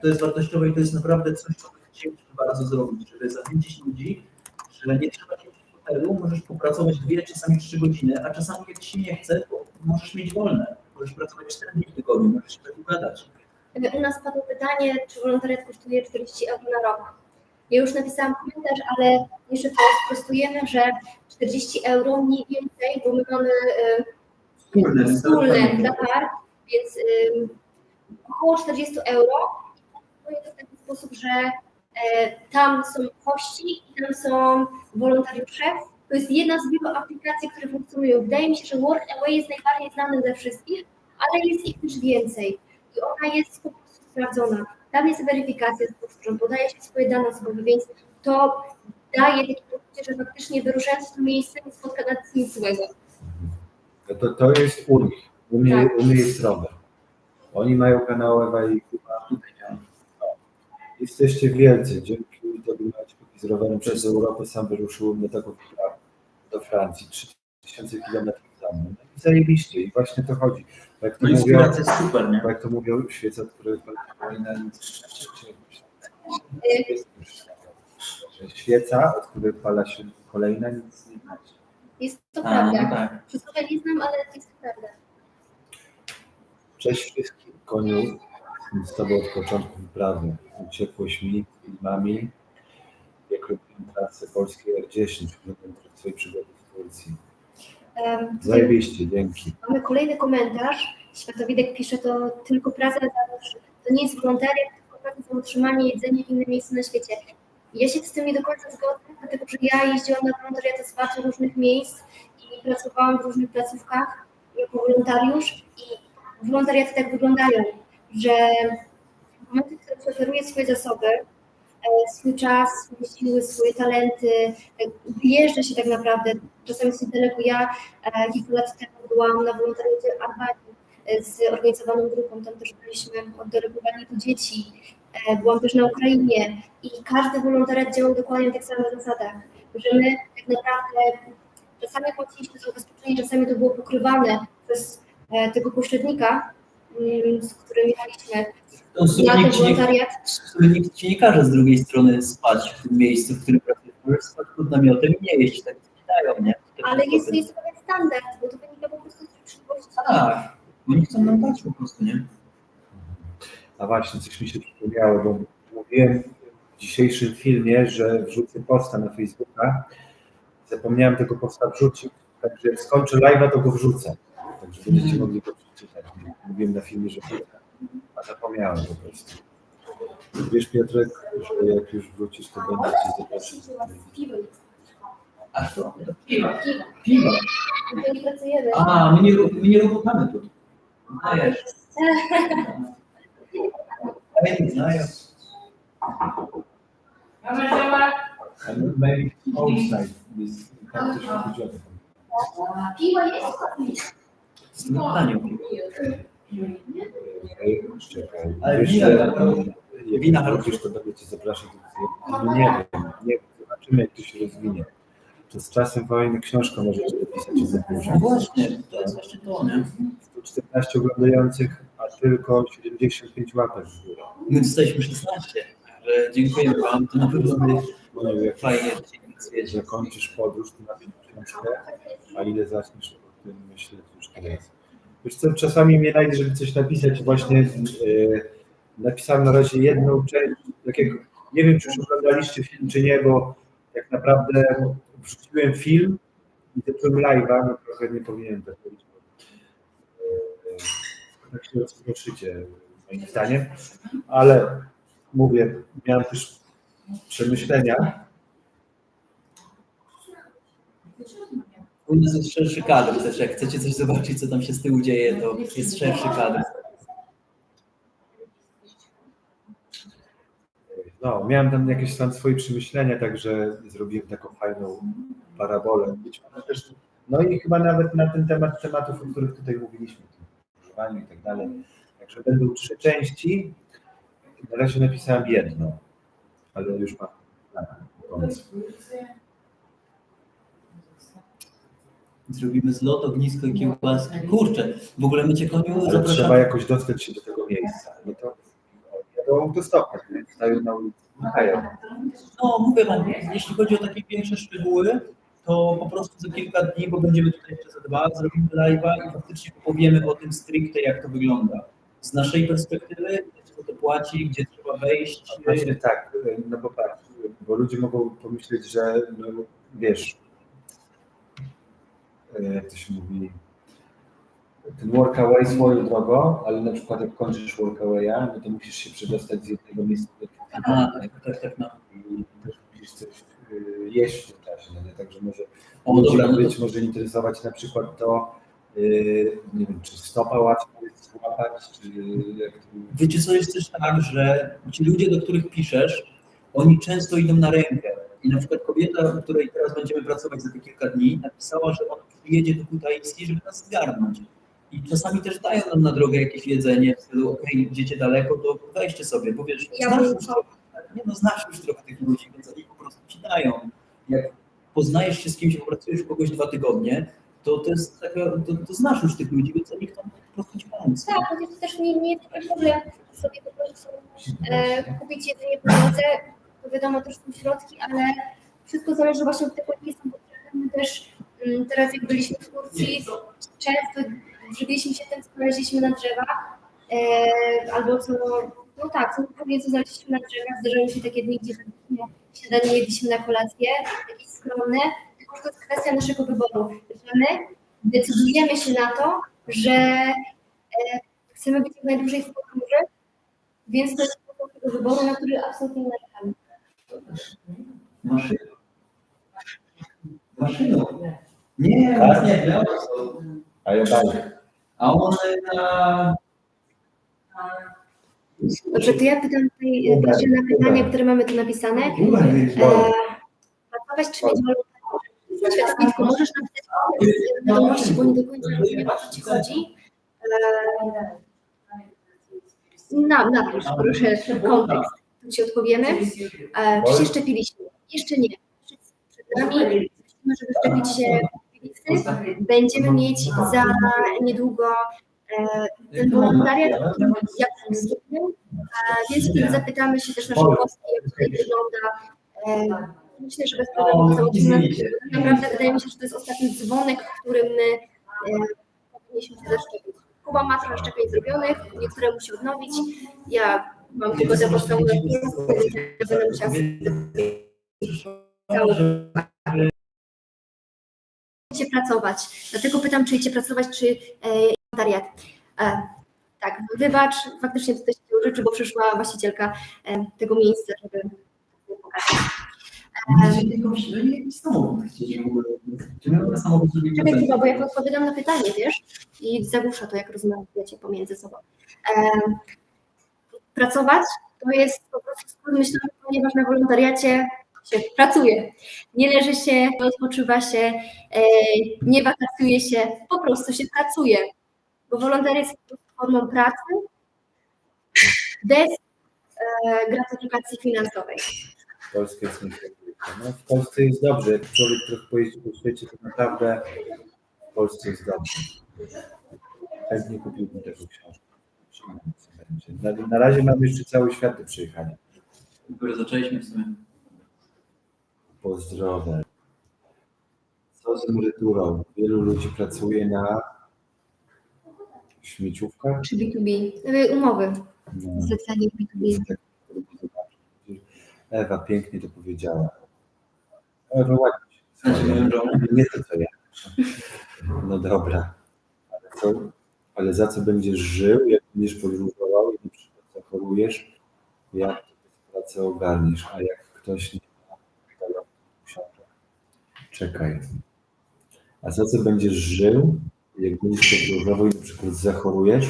B: to jest wartościowe i to jest naprawdę coś, co chcieliśmy bardzo zrobić, żeby zachęcić ludzi, że nie trzeba siedzieć w hotelu, możesz popracować 2, czasami 3 godziny, a czasami jak ci się nie chce, to możesz mieć wolne. Możesz pracować 4 dni w tygodniu, możesz się tak ugadać.
C: U nas padło pytanie, czy wolontariat kosztuje 40 euro na rok. Ja już napisałam komentarz, ale jeszcze to sprostujemy, że 40 euro mniej więcej, bo my mamy wspólne dla par, więc około 40 euro. I to w taki sposób, że tam są hości i tam są wolontariusze. To jest jedna z wielu aplikacji, które funkcjonują. Wydaje mi się, że Workaway jest najbardziej znany ze wszystkich, ale jest ich też więcej. I ona jest po prostu sprawdzona. Tam jest weryfikacja z dwóch stron, podaje się swoje dane osobowe, więc to daje takie poczucie, że faktycznie wyruszając to miejsce nie spotka nas nic złego.
A: To jest u nich. U mnie jest rower. Oni mają kanał Ewa i Kuba. Jesteście wielcy. Dzięki tobie Maćkowi z rowerem przez Europę sam wyruszyłem na taką wyprawę do Francji. 3000 km za mną. No i zajebiście. I właśnie to chodzi. Jak to mówią,
B: jest super, nie?
A: jak to mówią świece, od których powinna nic że świeca, od której pala się kolejna, nic nie znaczy.
C: Jest to prawda.
B: No tak.
C: Wszystko nie znam, ale jest to prawda.
A: Cześć wszystkim, koniu. Jestem z tobą od początku wyprawy. Uciekłeś mi i mami, jak robiłem trasę polskiej R10, w swojej przygody w Turcji. Zajebiście, dzięki.
C: Mamy kolejny komentarz. Światowidek pisze, to tylko praca za to nie jest wolontariat, tylko praca za utrzymanie jedzenia w innym miejscu na świecie. Ja się z tym nie do końca zgodzę, dlatego że ja jeździłam na wolontariaty z bardzo różnych miejsc i pracowałam w różnych placówkach jako wolontariusz i wolontariaty tak wyglądają, że w momencie, w którym się oferuje swoje zasoby, swój czas, swoje siły, swoje talenty, wyjeżdża się tak naprawdę, czasami się deleguje. Ja kilka lat temu byłam na wolontariacie Albanii z organizowaną grupą, tam też byliśmy oddelegowani do dzieci byłam też na Ukrainie i każdy wolontariat działał dokładnie na tych samych zasadach, że my tak naprawdę czasami płaciliśmy za ubezpieczenie, czasami to było pokrywane przez tego pośrednika, z którym jechaliśmy na ten wolontariat.
B: Nikt ci nie każe z drugiej strony spać w tym miejscu, w którym pracujesz. Możesz spać pod namiotem i nie jeść, tak nie dają, nie?
C: Ale jest pewien standard, bo to wynika po prostu z życzliwości.
B: Tak, oni chcą nam dać po prostu, nie?
A: A właśnie, coś mi się przypomniało, bo mówiłem w dzisiejszym filmie, że wrzucę posta na Facebooka. Zapomniałem tego posta wrzucić, także jak skończę live'a, to go wrzucę. Także będziecie mogli go przeczytać. Mówiłem na filmie, że wrzucę, a zapomniałem po prostu. Wiesz, Piotrek, że jak już wrócisz, to będę cię zapraszać.
B: A co?
C: Piwa.
B: Piwo.
C: My nie pracujemy.
B: A, my nie robotamy tu. Dajesz. Ja nie znają.
A: And maybe outside this competition to job.
C: Piwa jest?
B: Z pytaniem.
A: Czekaj.
B: Ale
A: Wiesz,
B: wina,
A: że jak
B: wina
A: wrócisz, to będę cię zapraszać. No nie wiem, zobaczymy, jak to się rozwinie. To z czasem fajną książkę możecie napisać o zaburzeniu.
B: No właśnie, to jest właśnie to, nie?
A: 114 oglądających, a tylko 75 łapek w górę.
B: My jesteśmy 16, że dziękujemy wam, to na pewno
A: Mówił, jak
B: fajnie, że się nic wiecie.
A: zakończysz podróż, to napisz książkę, a ile zaczniesz o tym myśleć już teraz. Wiesz co, czasami mnie najdzie, żeby coś napisać. Właśnie napisałem na razie jedną część, takiego, nie wiem, czy już oglądaliście film, czy nie, bo tak naprawdę wrzuciłem film i zacząłem live'a, no trochę nie powinienem tak robić, bo tak się rozpoczycie, moim zdaniem, ale mówię, miałem też przemyślenia.
B: U nas jest szerszy kadr też, jak chcecie coś zobaczyć, co tam się z tyłu dzieje, to jest szerszy kadr.
A: No, miałem tam jakieś tam swoje przemyślenia, także zrobiłem taką fajną parabolę. Być może też, no i chyba nawet na ten temat, tematów, o których tutaj mówiliśmy, o tym używaniu i tak dalej. Także będą 3 części. Na razie napisałem jedną, ale już mam pomysł.
B: Zrobimy zlot, ognisko i kiełbaski. Kurczę, w ogóle my cię, Koniu,
A: Ale
B: zapraszamy.
A: trzeba jakoś dostać się do tego miejsca. No to jadą autostopem, więc stają na ulicy, machają.
B: No, mówię wam, jeśli chodzi o takie większe szczegóły, to po prostu za kilka dni, bo będziemy tutaj jeszcze za 2, zrobimy live'a i faktycznie opowiemy o tym stricte, jak to wygląda. Z naszej perspektywy, kto to płaci, gdzie trzeba wejść.
A: Właśnie tak, no bo patrz, bo ludzie mogą pomyśleć, że no, wiesz, jak to się mówi, ten workaway swoją drogą, ale na przykład jak kończysz workawaya, no to musisz się przedostać z jednego miejsca do drugiego.
B: Aha, tak, no.
A: I też musisz coś jeść w tym czasie, no nie? Także może
B: Dobra, no
A: być może interesować na przykład to, nie wiem, czy stopa łatwo jest złapać, czy jak to...
B: Wiecie co, jest też tak, że ci ludzie, do których piszesz, oni często idą na rękę. I na przykład kobieta, o której teraz będziemy pracować za te kilka dni, napisała, że ona przyjedzie do Kutańskiej, żeby nas zgarnąć. I czasami też dają nam na drogę jakieś jedzenie, w stylu, okej, idziecie daleko, to weźcie sobie, bo wiesz, znasz już trochę tych ludzi, więc oni po prostu ci dają. Jak poznajesz się z kimś, pracujesz u kogoś 2 tygodnie, to jest taka, to znasz już tych ludzi, więc oni chcą po prostu ci pomóc.
C: Tak, chociaż to też nie jest taki problem sobie po prostu kupić jedzenie po drodze, to wiadomo, też są środki, ale wszystko zależy właśnie od tego, jakie są potrzeby. My też teraz jak byliśmy w Turcji, często żywiliśmy się tym, co znaleźliśmy na drzewach, albo co, no tak, co znaleźliśmy na drzewach, zdarzały się takie dni, gdzie śniadanie jedliśmy na kolację, jakieś skromne, tylko to jest kwestia naszego wyboru, że my decydujemy się na to, że chcemy być jak najdłużej w podróży, więc to jest kwestia tego wyboru, na który absolutnie nie narzekamy.
B: Maszyną. Nie, tak? Nie.
A: A ja dalej.
B: A one na...
C: Dobrze, to ja pytam tutaj patrzę na pytania, które mamy tu napisane. Pracować czy mieć wolną Światłowitku, możesz napisać wiadomości, bo nie do końca rozumiem, o co ci chodzi. Napisz, proszę, kontekst. Tu Ci odpowiemy. Czy się szczepiliśmy? Jeszcze nie. Przed nami myślimy, żeby szczepić się w Gliwicy. Będziemy mieć za niedługo ten wolontariat, jak stopniu, więc kiedy zapytamy się też naszych gości, jak tutaj wygląda, myślę, że bez problemu założymy. Tak naprawdę wydaje mi się, że to jest ostatni dzwonek, w którym my powinniśmy się zaszczepić. Kuba ma trochę szczepień zrobionych, niektóre musi odnowić. Ja mam tylko te podstawowe, więc będę musiała idzie pracować. Dlatego pytam, czy idzie pracować, czy wolontariat. Tak, wybacz, faktycznie tutaj się dzieją rzeczy, bo przyszła właścicielka tego miejsca, żeby pokazać. Czekaj, Kuba, bo jak odpowiadam na pytanie, wiesz, i zagłusza to, jak rozmawiacie pomiędzy sobą. Pracować to jest po prostu skrót myślowy, ponieważ na wolontariacie się pracuje. Nie leży się, nie odpoczywa się, nie wakacjuje się, po prostu się pracuje. Bo wolontariat jest formą pracy bez gratyfikacji finansowej.
A: Polska jest niepewna. No, w Polsce jest dobrze. Jak człowiek trochę pojeździ po świecie, to naprawdę w Polsce jest dobrze. Chętnie kupiłbym taką książkę. Na razie mam jeszcze cały świat do przejechania.
B: Dopiero zaczęliśmy w sumie.
A: Pozdrowe. Co z emeryturą? Wielu ludzi pracuje na śmieciówkach.
C: Czy B2B? Umowy.
A: No.
C: Zlecenie B2B.
A: Ewa pięknie to powiedziała. Ewa ładnie.
B: Znaczy,
A: Nie to, co ja. No dobra. Ale za co będziesz żył, jak będziesz podróżował i na przykład zachorujesz, jak pracę ogarniesz, a jak ktoś nie ma książek. Czekaj. A za co będziesz żył, jak będziesz podróżował i na przykład zachorujesz?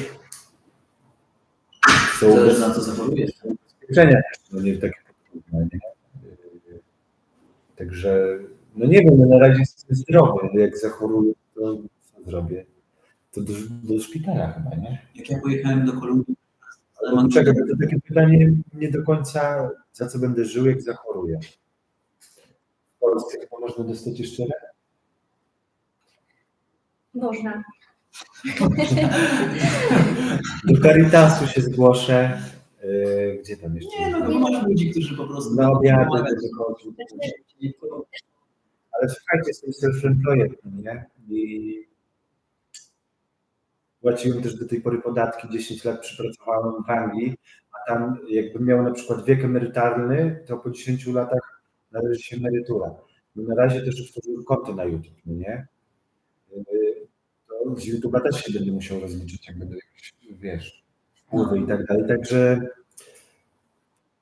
B: Zależy na co zachorujesz.
A: Ubezpieczenia też, no nie takie podróżne, nie? Także, no nie wiem, no na razie jestem zdrowy, jak zachoruję, to co zrobię? To do szpitala chyba, nie?
B: Jak ja pojechałem do Kolumbii,
A: Ale czekaj, to takie pytanie nie do końca, za co będę żył, jak zachoruję. W Polsce chyba można dostać jeszcze raz?
C: Można.
B: No
A: Do Caritasu się zgłoszę. Gdzie tam jeszcze?
B: nie, no to masz ludzi, którzy po prostu
A: Na obiady
B: pomagają.
A: będę chodził. Ale słuchajcie, jestem self-employed, nie? I płaciłem też do tej pory podatki, 10 lat przepracowałem w Anglii, a tam jakbym miał na przykład wiek emerytalny, to po 10 latach należy się emerytura. No na razie też otworzyłem konto na YouTube, no nie? To z YouTube'a też się będę musiał rozliczyć, jak będę jakieś, wiesz, wpływy i tak dalej, także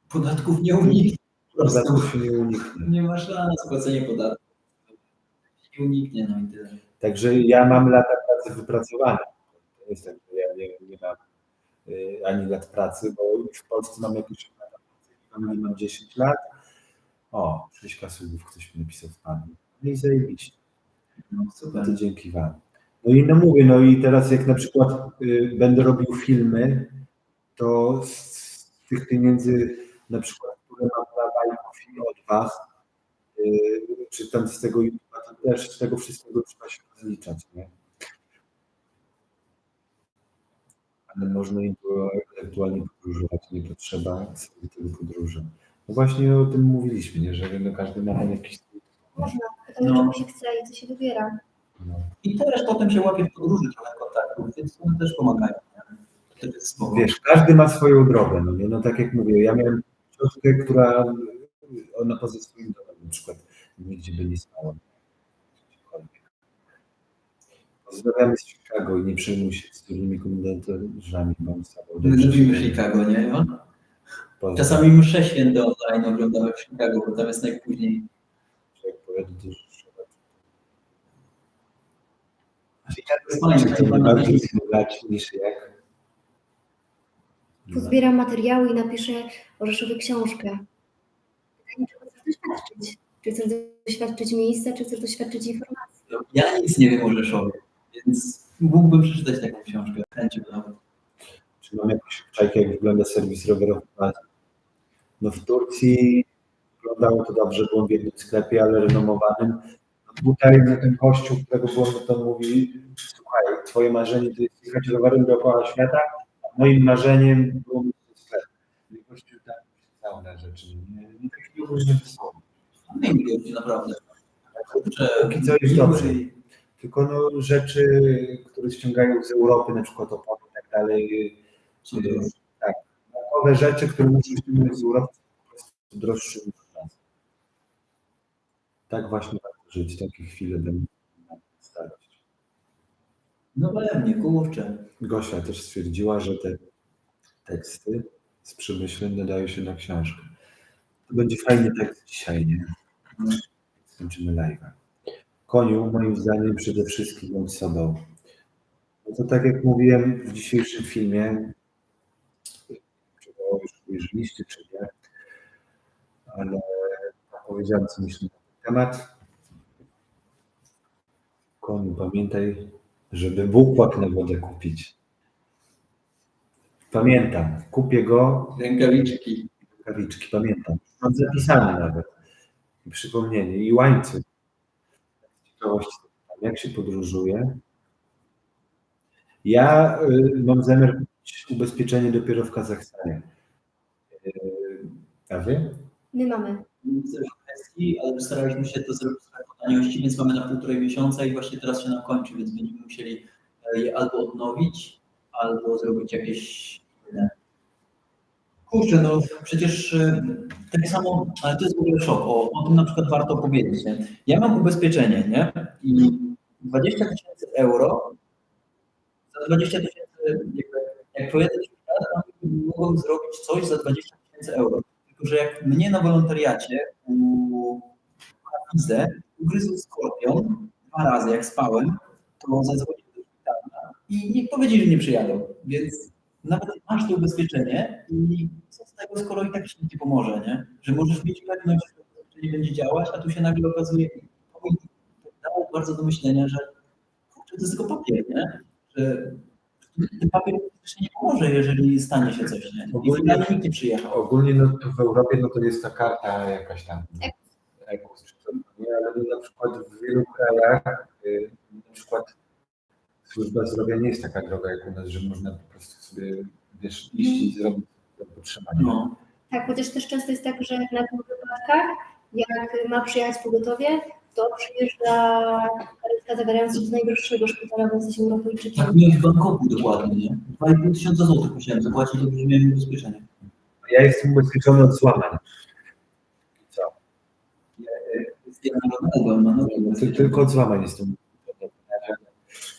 B: Podatków nie uniknie. Po prostu
A: podatków się nie uniknie.
B: nie ma szans płacenia podatków. Nie uniknie, no i tyle.
A: Także ja mam lata pracy wypracowane. To jest tak, że ja nie mam ani lat pracy, bo w Polsce mam jakieś lata pracy. Mam 10 lat. O, 6 kasugów ktoś mi napisał w panu. No i zajebiście.
B: No
A: No
B: super.
A: to dzięki wam. No i no mówię, no i teraz jak na przykład będę robił filmy, to z tych pieniędzy na przykład, które mam na Bajków od was, czy tam z tego YouTube'a, to też z tego wszystkiego trzeba się rozliczać, nie? Ale można ewentualnie podróżować, nie potrzeba sobie tego podróży. No właśnie o tym mówiliśmy, nie? Że no każdy ma tam jakiś...
C: Można. Pytanie, czego się chce i co się wybiera.
A: No.
B: I też potem się łapie w podróży trochę kontaktów, więc one też pomagają. Nie? To jest spoko.
A: Wiesz, każdy ma swoją drogę, no nie? No tak jak mówię, ja miałem książkę, która ona poza swoim domem na przykład nigdzie by nie stała. Pozdrawiamy z Chicago i nie przejmuj się z dużymi komentarzami.
B: My lubimy Chicago, nie? Czasami msze święte online oglądamy w Chicago, bo tam jest najpóźniej.
A: Jak pojadę do Rzeszowa.
B: Fajnie,
A: To bardziej zbogać niż jak.
C: Pozbieram materiały i napiszę o Rzeszowie książkę. Pytanie, czego chcesz doświadczyć? Czy chcesz doświadczyć miejsca, czy chcesz doświadczyć informacji?
B: Ja nic nie wiem o Rzeszowie, więc mógłbym przeczytać taką książkę. Chęcią nawet.
A: czy mam jakąś obczajkę, jak wygląda serwis rowerowy. No w Turcji wyglądało to dobrze, byłem w jednym sklepie, ale renomowanym. No tutaj no, ten gościu, którego byłem, no to mówi, słuchaj, twoje marzenie to jest jechać rowerem dookoła świata, a moim marzeniem było mieć ten sklep. I gościu tak pisał na rzeczy, nie takiego różnie wysłał.
B: Fajny gość, naprawdę.
A: Póki co jest dobrze. Tylko no, rzeczy, które ściągają z Europy, na przykład opony i tak dalej. Tak, nowe rzeczy, które muszą ściągnąć z Europy, po prostu droższe niż u nas. Tak właśnie warto żyć, takie chwile będą starość.
B: No pewnie, kurczę.
A: Gosia też stwierdziła, że te teksty z przemyśleń nadają się na książkę. To będzie fajny tekst dzisiaj, nie? Skończymy live'a. Koniu, moim zdaniem, przede wszystkim bądź sobą. No to tak jak mówiłem w dzisiejszym filmie, czy go już ujrzeliście, czy nie, ale powiedziałem, co myślę na ten temat. Koniu, pamiętaj, żeby bukłak na wodę kupić. Pamiętam, kupię go.
B: Rękawiczki.
A: Rękawiczki, pamiętam. Mam zapisane nawet. I przypomnienie, i łańcuch. Z ciekawości, jak się podróżuje. Ja mam zamiar kupić ubezpieczenie dopiero w Kazachstanie. A wy?
C: My mamy.
B: Kwestii, ale staraliśmy się to zrobić po taniości, więc mamy na 1,5 miesiąca i właśnie teraz się nam kończy, więc będziemy musieli je albo odnowić, albo zrobić jakieś inne. Kurczę, no przecież tak samo, ale to jest w ogóle szok, o tym na przykład warto powiedzieć, nie? Ja mam ubezpieczenie, nie? I 20 000 euro, za 20 000, jak pojedę do szpitala, to mogłem zrobić coś za 20 000 euro. Tylko że jak mnie na wolontariacie u Hafizę ugryzł skorpion 2 razy, jak spałem, to zadzwoniłem do szpitala i nie powiedzieli, że nie przyjadą. Więc nawet masz to ubezpieczenie i co z tego, skoro i tak się nie pomoże, nie? Że możesz mieć pewność, że to ubezpieczenie będzie działać, a tu się nagle okazuje, to mi dało bardzo do myślenia, że kurczę, to jest tylko papier, nie? Że ten papier faktycznie nie pomoże, jeżeli stanie się coś, nie? I finalnie nikt nie przyjechał.
A: Ogólnie no, to w Europie no, to jest ta karta jakaś tam. Ekus, czy co, nie? Ale na przykład w wielu krajach na przykład służba zdrowia nie jest taka droga jak u nas, że można po prostu sobie wiesz, iść i zrobić to potrzebanie.
B: No.
C: Tak, chociaż też często jest tak, że na tych wypadkach, jak ma przyjechać pogotowie, to przyjeżdża karetka zabierająca się do najgorszego szpitala, bo jesteś Europejczykiem.
B: Tak miałem w Bangkoku dokładnie, nie? 2500 zł musiałem zapłacić, dobrze, że miałem ubezpieczenie.
A: Ja jestem ubezpieczony od złamań. Co? Tylko od złamań jestem ubezpieczony.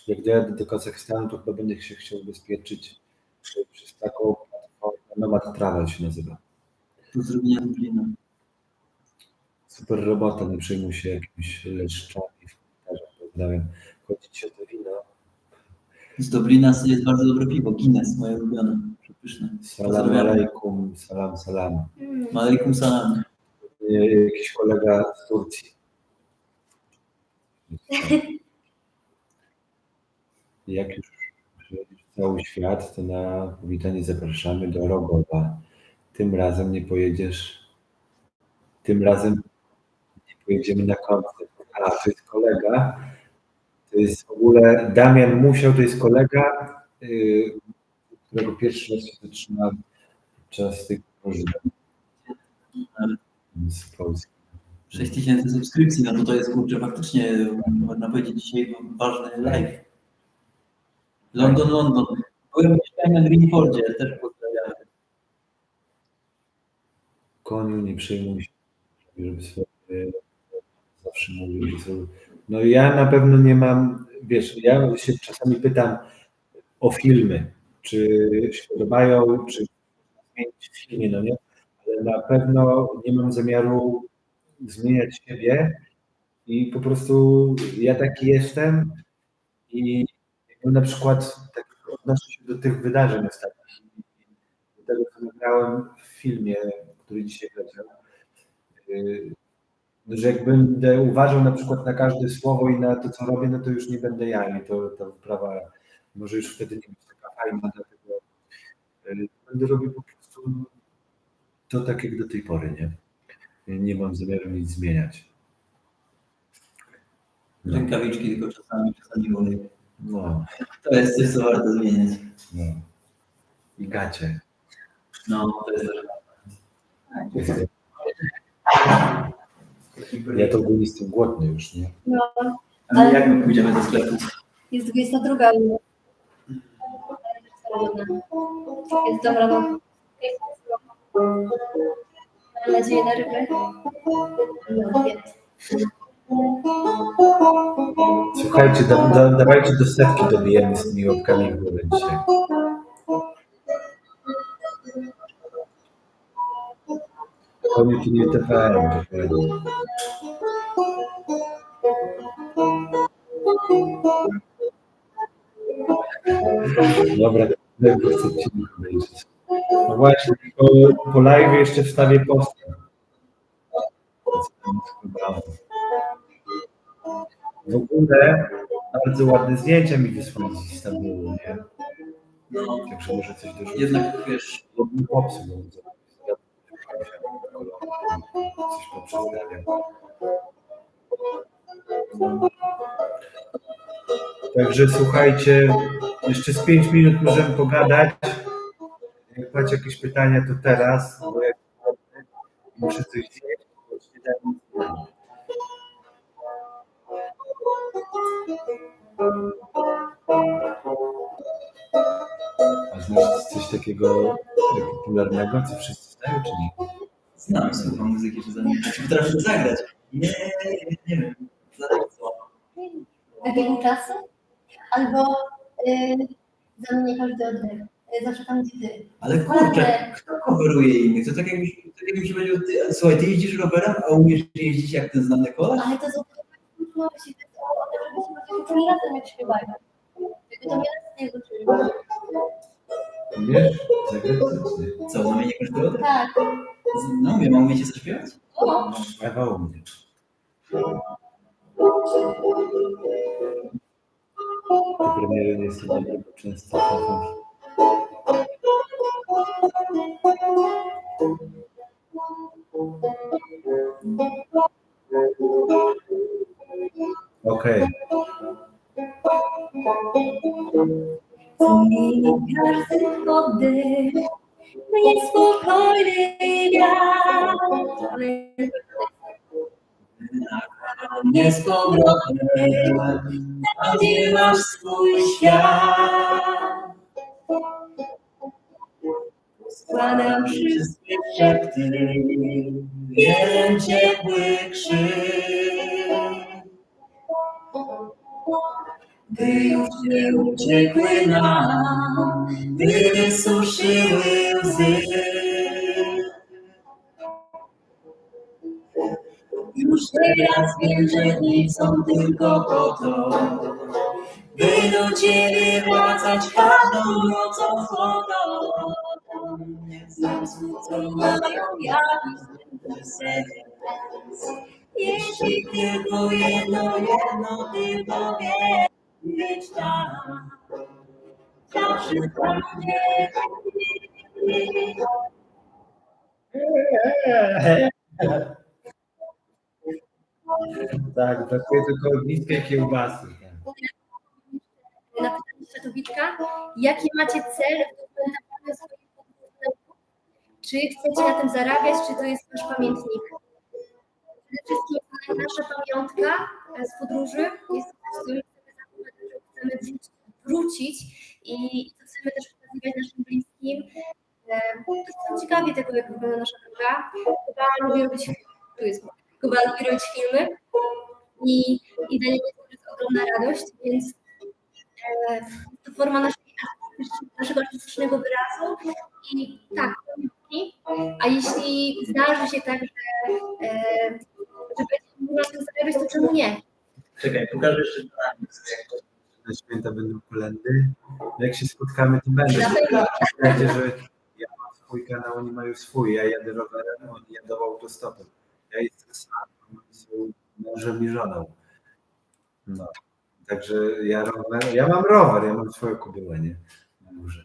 A: Jak dojadę do Kazachstanu, to chyba będę się chciał ubezpieczyć przez taką platformę, Nomad Travel się nazywa.
B: Do zrobienia Dublina.
A: Super robota, nie przejmuj się jakimś leszczami w komentarzach, pozdrawiam. Chodzi ci o to wino.
B: Z Dublina jest bardzo dobre piwo, Guinness, moje ulubione, przepyszne.
A: Salam alaikum, salam salam.
B: Alaikum salam.
A: Jakiś kolega z Turcji. Jak już przyjedziesz w cały świat, to na powitanie zapraszamy do Rogowa. Tym razem nie pojedziesz, tym razem nie pojedziemy na koncert. A, to jest kolega, to jest w ogóle Damian Musiał, to jest kolega, którego pierwszy raz się zatrzymałem podczas tych podróży z Polski.
B: 6000 subskrypcji, no to jest kurczę faktycznie, można powiedzieć dzisiaj ważny live. London. Byłem mieszkałem na Greenfordzie, też pozdrawiam.
A: Koniu, nie przejmuj się, żeby sobie zawsze mówił, że są... No ja na pewno nie mam, wiesz, ja się czasami pytam o filmy, czy się podobają, czy zmienić w filmie, no nie, ale na pewno nie mam zamiaru zmieniać siebie i po prostu ja taki jestem i na przykład tak odnoszę się do tych wydarzeń ostatnich, do tego, co nagrałem w filmie, który dzisiaj leciał, że jak będę uważał na przykład na każde słowo i na to, co robię, no to już nie będę ja i to wprawa może już wtedy nie być taka fajna, dlatego Będę robił po prostu to tak jak do tej pory, nie? Nie mam zamiaru nic zmieniać.
B: Rękawiczki tylko czasami olej.
A: No,
B: To jest coś, co warto zmieniać.
A: no. I gacie.
B: No, to jest też.
A: Ja to ogólnie jestem głodny już, nie?
C: No,
B: Ale jak my pójdziemy do sklepu?
C: jest 22. Jest dobra, no. Mam nadzieję na rybę. No, obiad.
A: Słuchajcie, dawajcie do setki dobijemy z tymi łapkami w górę dzisiaj. Community New TVN, dokładnie. Dobra, tego chcecie obejrzeć. No właśnie, po live jeszcze wstawię post. W ogóle bardzo ładne zdjęcia mi wysłali z Istanbulu, nie?
B: No,
A: Także może coś dorzucić.
B: jednak wiesz,
A: Lubny popsuł, coś poprzestawiam. Także słuchajcie, jeszcze z 5 minut możemy pogadać. Jak macie jakieś pytania, to teraz, bo jak muszę coś zjeść, bo śniadanie nie znam. A znasz coś takiego popularnego, co wszyscy znają, czy nie?
B: znam, słucham muzyki, że potrafię zagrać. Nie wiem. Zagrać co?
C: Wybiegł czasy? Albo za mnie każdy oddech. Zawsze tam, gdzie ty.
B: Ale kurczę, kto coveruje innych? To tak jakby się powiedział, słuchaj, ty jeździsz rowerem, a umiesz jeździć jak ten znany koleś?
C: Ale to są trudności, to jest o tym, żeby się ludzie uczyli razem, jak śpiewają. Jakby to mnie raz nie uczyli.
A: Wiesz? Zagrać coś, nie?
B: Co, na mnie każdy rower?
C: Tak.
B: No, umiem, a umiecie zaśpiewać?
C: O,
A: Ewa u mnie. Te premiery nie są dobre, bo często trafią. Okej.
C: zmieni każdy oddech, niespokojny wiatr. Nie z powrotem, tam gdzie masz swój świat. Składam wszystkie szepty, jeden ciepły krzyk. By już nie uciekły nam, by wysuszyły łzy. Już teraz wiem, że dni są tylko po to, by do Ciebie wracać każdą nocą chłodną. Nie znam słów, co mają jakiś sens. Jeśli tylko jedno tylko być tam, zawsze tam, gdzie
A: Tak, brakuje tylko ogniskiej kiełbasy.
C: na pytanie Światowitka, jaki macie cel w dokumentowaniu swoich podróży? Czy chcecie na tym zarabiać, czy to jest wasz pamiętnik? Przede wszystkim nasza pamiątka z podróży jest coś, co chcemy wrócić i co chcemy też pokazywać naszym bliskim. Są ciekawi tego, jak wygląda nasza droga. Kuba lubi robić filmy i dla niego jest ogromna radość, więc to forma naszego artystycznego wyrazu i tak, a jeśli zdarzy się tak, że będzie można tym zarabiać, to czemu nie?
B: Czekaj, pokażę jeszcze
A: Na święta będą kolędy. Jak się spotkamy, to będzie. Wiecie, że ja mam swój kanał, oni mają swój. Ja jadę rowerem, oni jadą autostopem. Ja jestem sam, oni są mężem i żoną. No. Także ja mam rower, ja mam swoją kubyłę, nie? Na górze.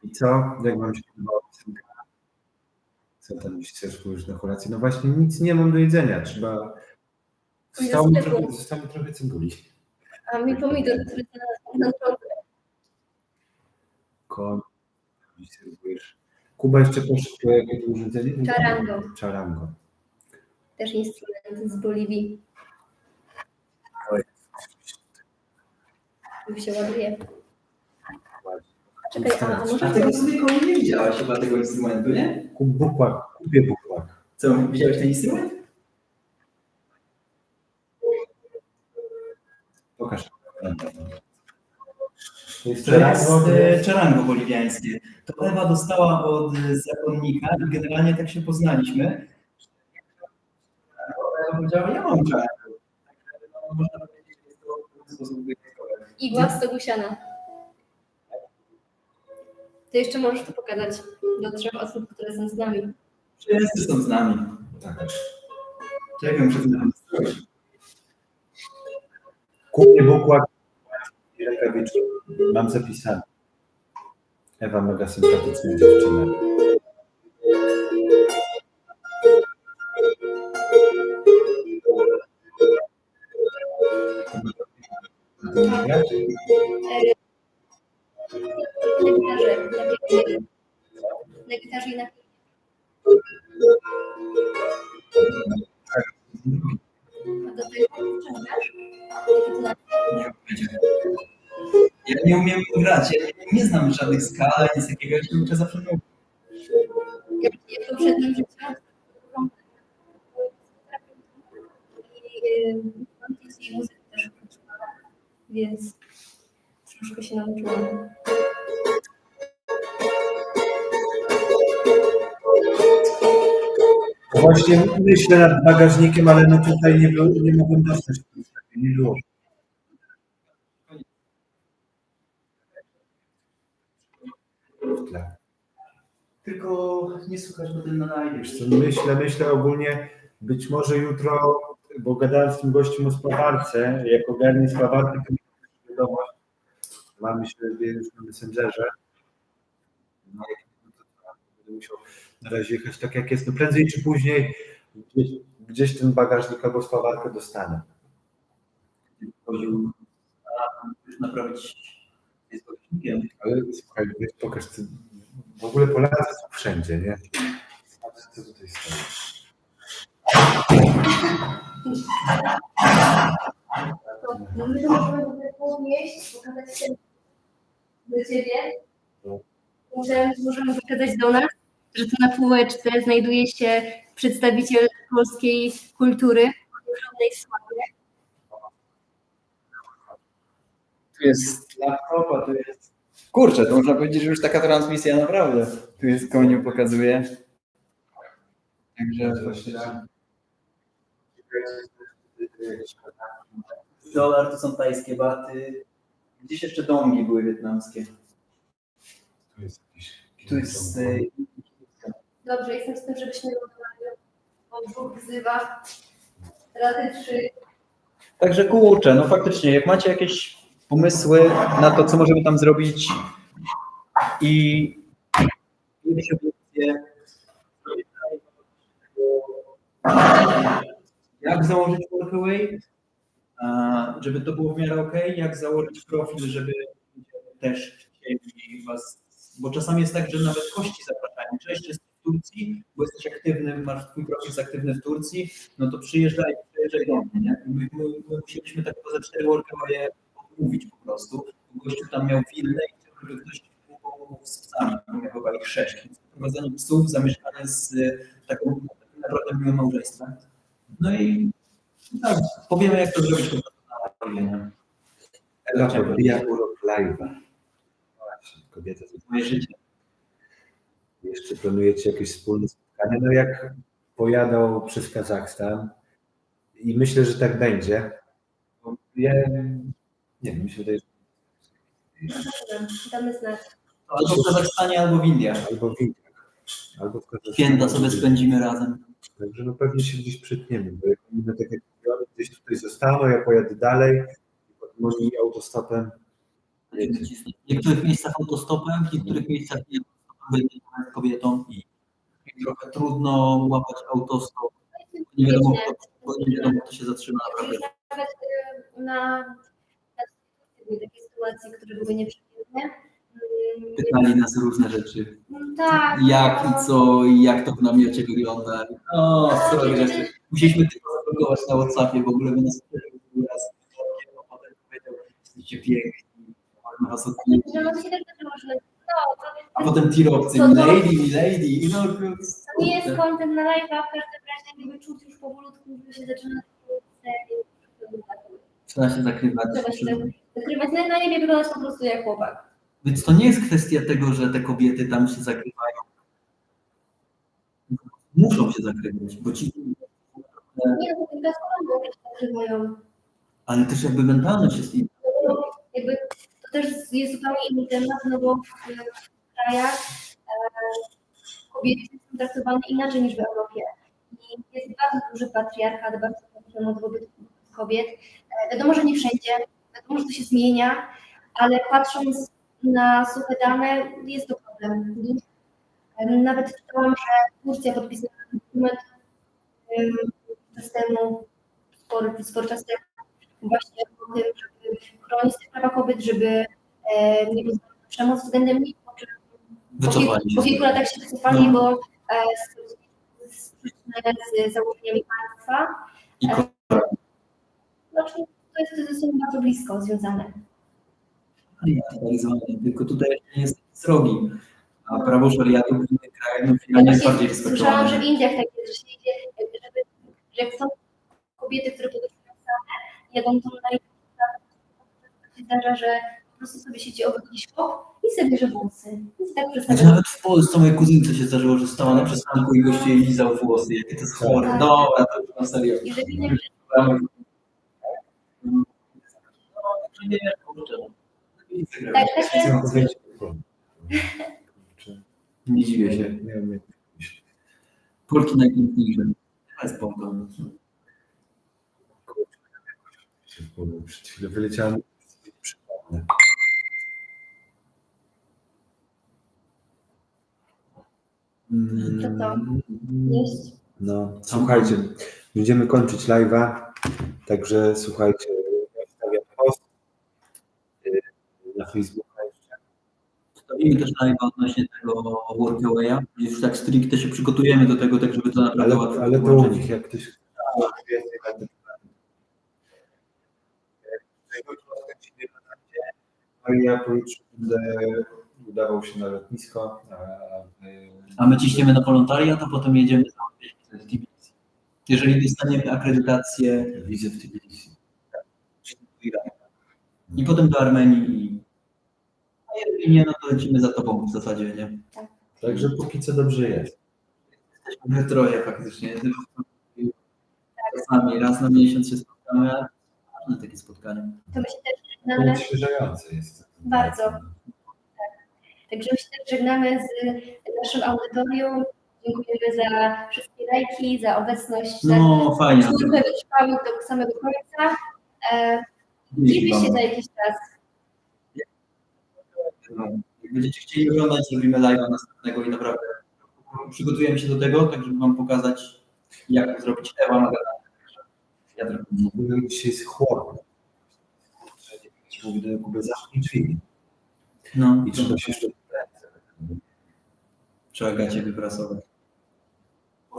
A: I co? Jak wam się podobało? Co tam chcesz pójść na kolację? No właśnie nic nie mam do jedzenia. Trzeba... Zostało mi trochę cebuli.
C: A mi pomidor, który na drodze.
A: Koń, serwujesz. Kuba jeszcze poszedł po jakieś urządzenie?
C: Charango.
A: Charango.
C: Też instrument z Boliwii. Już się ładuje. Czekaj, a
B: A
C: może
B: tego sobie koło nie widziałaś chyba tego instrumentu, nie?
A: Kupię bukłak.
B: Co, widziałeś ten instrument?
A: Pokaż. To jest
B: To jest
A: charango.
B: czarango boliwiańskie. To Ewa dostała od zakonnika i generalnie tak się poznaliśmy. Ewa powiedziała, ja mam czarango. No, można powiedzieć, że jest to w pewien sposób wyjątkowe.
C: igła stogusiana. Ty jeszcze możesz to pokazać do 3 osób, które są z nami.
B: Wszyscy są z nami.
A: Tak.
B: Czekam przed nami.
A: Kupię bukłak i rękawiczki. Mam zapisane. Ewa mega sympatyczna dziewczyna.
C: Na gitarze i na A do tego wciągasz?
B: Nie będzie. Ja nie umiem grać, ja nie znam żadnych skal, nic takiego, ja się uczę zawsze mówić.
C: Jak w poprzednim życiu i muzykę też uczyłam, więc troszkę się nauczyłam.
A: Właśnie myślę nad bagażnikiem, ale no tutaj nie mogłem dostać. Nie było.
B: Tylko nie słuchać potem na live.
A: Wiesz co, myślę ogólnie, być może jutro, bo gadałem z tym gościem o spawarce, jak ogarnię spawarkę, to mi wiadomość. Mamy się już na Messengerze. No, będę musiał na razie jechać tak jak jest. No prędzej czy później gdzieś ten bagażnik albo spawarkę dostanę.
B: Chodził już naprawić z bagażnikiem.
A: Ale słuchaj, wiesz, pokaż, w ogóle Polacy są wszędzie, nie? Co tutaj stoi?
C: To my to możemy podnieść, pokazać się do ciebie. Możemy pokazać do nas, że tu na półeczce znajduje się przedstawiciel polskiej kultury, ogromnej sławy.
B: Tu jest laptop, a tu jest... Kurczę, to można powiedzieć, że już taka transmisja naprawdę. Tu jest koniu pokazuje. Także dolar to są tajskie baty. Gdzieś jeszcze dongi były wietnamskie.
A: Tu jest jakiś...
B: Tu jest...
C: Dobrze, jestem z tym, żebyśmy rozmawiali o 2 wzywa. Razy 3.
B: Także kurczę, no faktycznie, jak macie jakieś pomysły na to, co możemy tam zrobić i jakieś obiekcje, jak założyć workaway, żeby to było w miarę ok, jak założyć profil, żeby też chcieli was, bo czasami jest tak, że nawet gości zapraszają. Cześć, jesteś w Turcji, bo jesteś aktywny, masz twój profil jest aktywny w Turcji, no to przyjeżdżaj do mnie, nie? My musieliśmy tak za 4 workawaye mówić po prostu. Gościu tam miał willę i chciał, żeby ktoś mu pomógł z psami, miał chyba ich 6. Więc prowadzenie psów, zamieszkanie z takim naprawdę miłym małżeństwem. No i tak, powiemy jak to zrobić po prostu na live, nie?
A: Ela podbija urok live'a. Właśnie, kobieta to
B: Moje życie.
A: jeszcze planujecie jakieś wspólne spotkanie, no jak pojadą przez Kazachstan i myślę, że tak będzie. Bo ja nie wiem, mi się wydaje, że
C: Damy znać.
B: Albo w Kazachstanie, albo w Indiach.
A: albo w Indiach, albo w Kazachstanie.
B: Święta sobie spędzimy razem.
A: Także no pewnie się gdzieś przytniemy, bo jak mówimy, tak jak mówiłem, gdzieś tutaj zostaną, ja pojadę dalej, i potem oni autostopem
B: W niektórych miejscach autostopem, w niektórych miejscach nie autostopem, będzie kobietą i trochę trudno łapać autostop. Nie wiadomo, kto się zatrzyma naprawdę.
C: Nawet na były takie sytuacje, które były nieprzewidziane.
B: Pytali nas różne rzeczy.
C: Tak.
B: Jak i co, i jak to w namiocie wygląda. O, sorry, rzeczy. Musieliśmy tylko zablokować na WhatsAppie, w ogóle by nas raz, a potem powiedział, jesteście piękni, mamy was odwiedzić.
C: No to się też zdarzyło, że
B: A potem tirowcy,
C: To-
B: milady, i no,
C: to nie jest content na live, a w każdym razie jakby czuć już powolutku, że się zaczyna
B: trzeba się zakrywać.
C: trzeba się zakrywać. Na niebie wyglądać po prostu jak chłopak.
B: Więc to nie jest kwestia tego, że te kobiety tam się zakrywają. Muszą się zakrywać, bo ci...
C: Nie, no tylko skoro się zakrywają.
B: Ale też jakby mentalność jest inna.
C: Jakby to też jest zupełnie inny temat, no bo w krajach kobiety są traktowane inaczej niż w Europie. I jest bardzo duży patriarchat, bardzo duży przemoc wobec kobiet. Wiadomo, że nie wszędzie, wiadomo, że to się zmienia, ale patrząc na suche dane, jest to problem. Nawet czytałam, że Turcja podpisała dokument czas temu, sporo czas temu, właśnie o tym, żeby chronić prawa kobiet, żeby nie pozwolić na przemoc względem nich, po kilku latach się wycofali, bo sprzeczne z założeniami państwa.
B: I
C: Znaczy, to jest ze sobą bardzo blisko związane.
B: realizowany, tylko tutaj nie jest srogi. A prawo szariatu w innych krajach no, finalnie jest bardziej
C: Słyszałam, że
B: respektowane.
C: w Indiach tak jest, że się idzie, że jak są kobiety, które podróżują same, jadą tą się zdarza, że po prostu sobie siedzi obok jakiś chłop i sobie bierze włosy. I tak
B: Znaczy,
C: przedstawia.
B: nawet w Polsce mojej kuzynce się zdarzyło, że stała na przystanku i goście jej lizał włosy. Jakie to jest chore.
C: Tak.
B: Dobra, to już na serio.
C: I że w innych
B: No, także nie, kurczę.
C: tak,
A: Chcę
C: także
A: powiedzieć,
B: Nie dziwię się.
A: nie wiem,
B: Polki najpiękniejsze. Bez powodu.
A: przed chwilą wyleciałem. Przypomnę.
C: To jeść.
A: No, słuchajcie, będziemy kończyć live'a, także słuchajcie, ja wstawiam post na Facebooka jeszcze.
B: Wstawimy też live odnośnie tego workawaya. Już tak stricte się przygotujemy do tego, tak żeby to naprawdę łatwo
A: Ale to u
B: włączyć.
A: nich, jak ktoś więcej będę no i ja pojutrze będę udawał się na lotnisko.
B: A my ciśniemy na wolontariat, a potem jedziemy załatwić wizę w Tbilisi. Jeżeli dostaniemy akredytację
A: Widzę w Tbilisi.
B: i potem do Armenii. A jeżeli nie, no to lecimy za tobą w zasadzie, nie?
A: Także póki co dobrze jest.
B: Jesteśmy we troje faktycznie. Czasami raz na miesiąc się spotkamy, a ważne takie spotkania.
C: To my się też
A: To
C: żegnamy.
A: odświeżające jest.
C: Bardzo. Także my się też żegnamy z naszym audytorium. Dziękujemy za wszystkie lajki, za obecność.
B: No fajnie.
C: za służbę wytrwałych do samego końca. Widzimy się za jakiś czas.
B: No, jak będziecie chcieli oglądać, zrobimy live'a następnego i naprawdę przygotujemy się do tego, tak żeby wam pokazać, jak to zrobić. Ewa Magdalena. Ja trochę.
A: W ogóle dzisiaj jest chłodno. Mówi do Jakuba, zamknij drzwi.
B: No,
A: I trzeba się jeszcze
B: trzeba gacie wyprasować.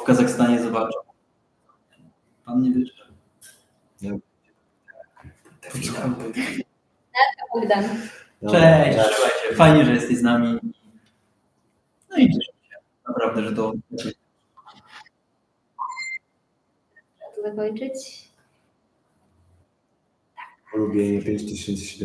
B: W Kazachstanie zobaczę. Pan nie wyszedł.
C: Bogdan.
B: Cześć, trzymaj się. Fajnie, że jesteś z nami. No i cieszę się. Naprawdę, że to...
C: Trzeba to zakończyć.
A: Polubienie 5700.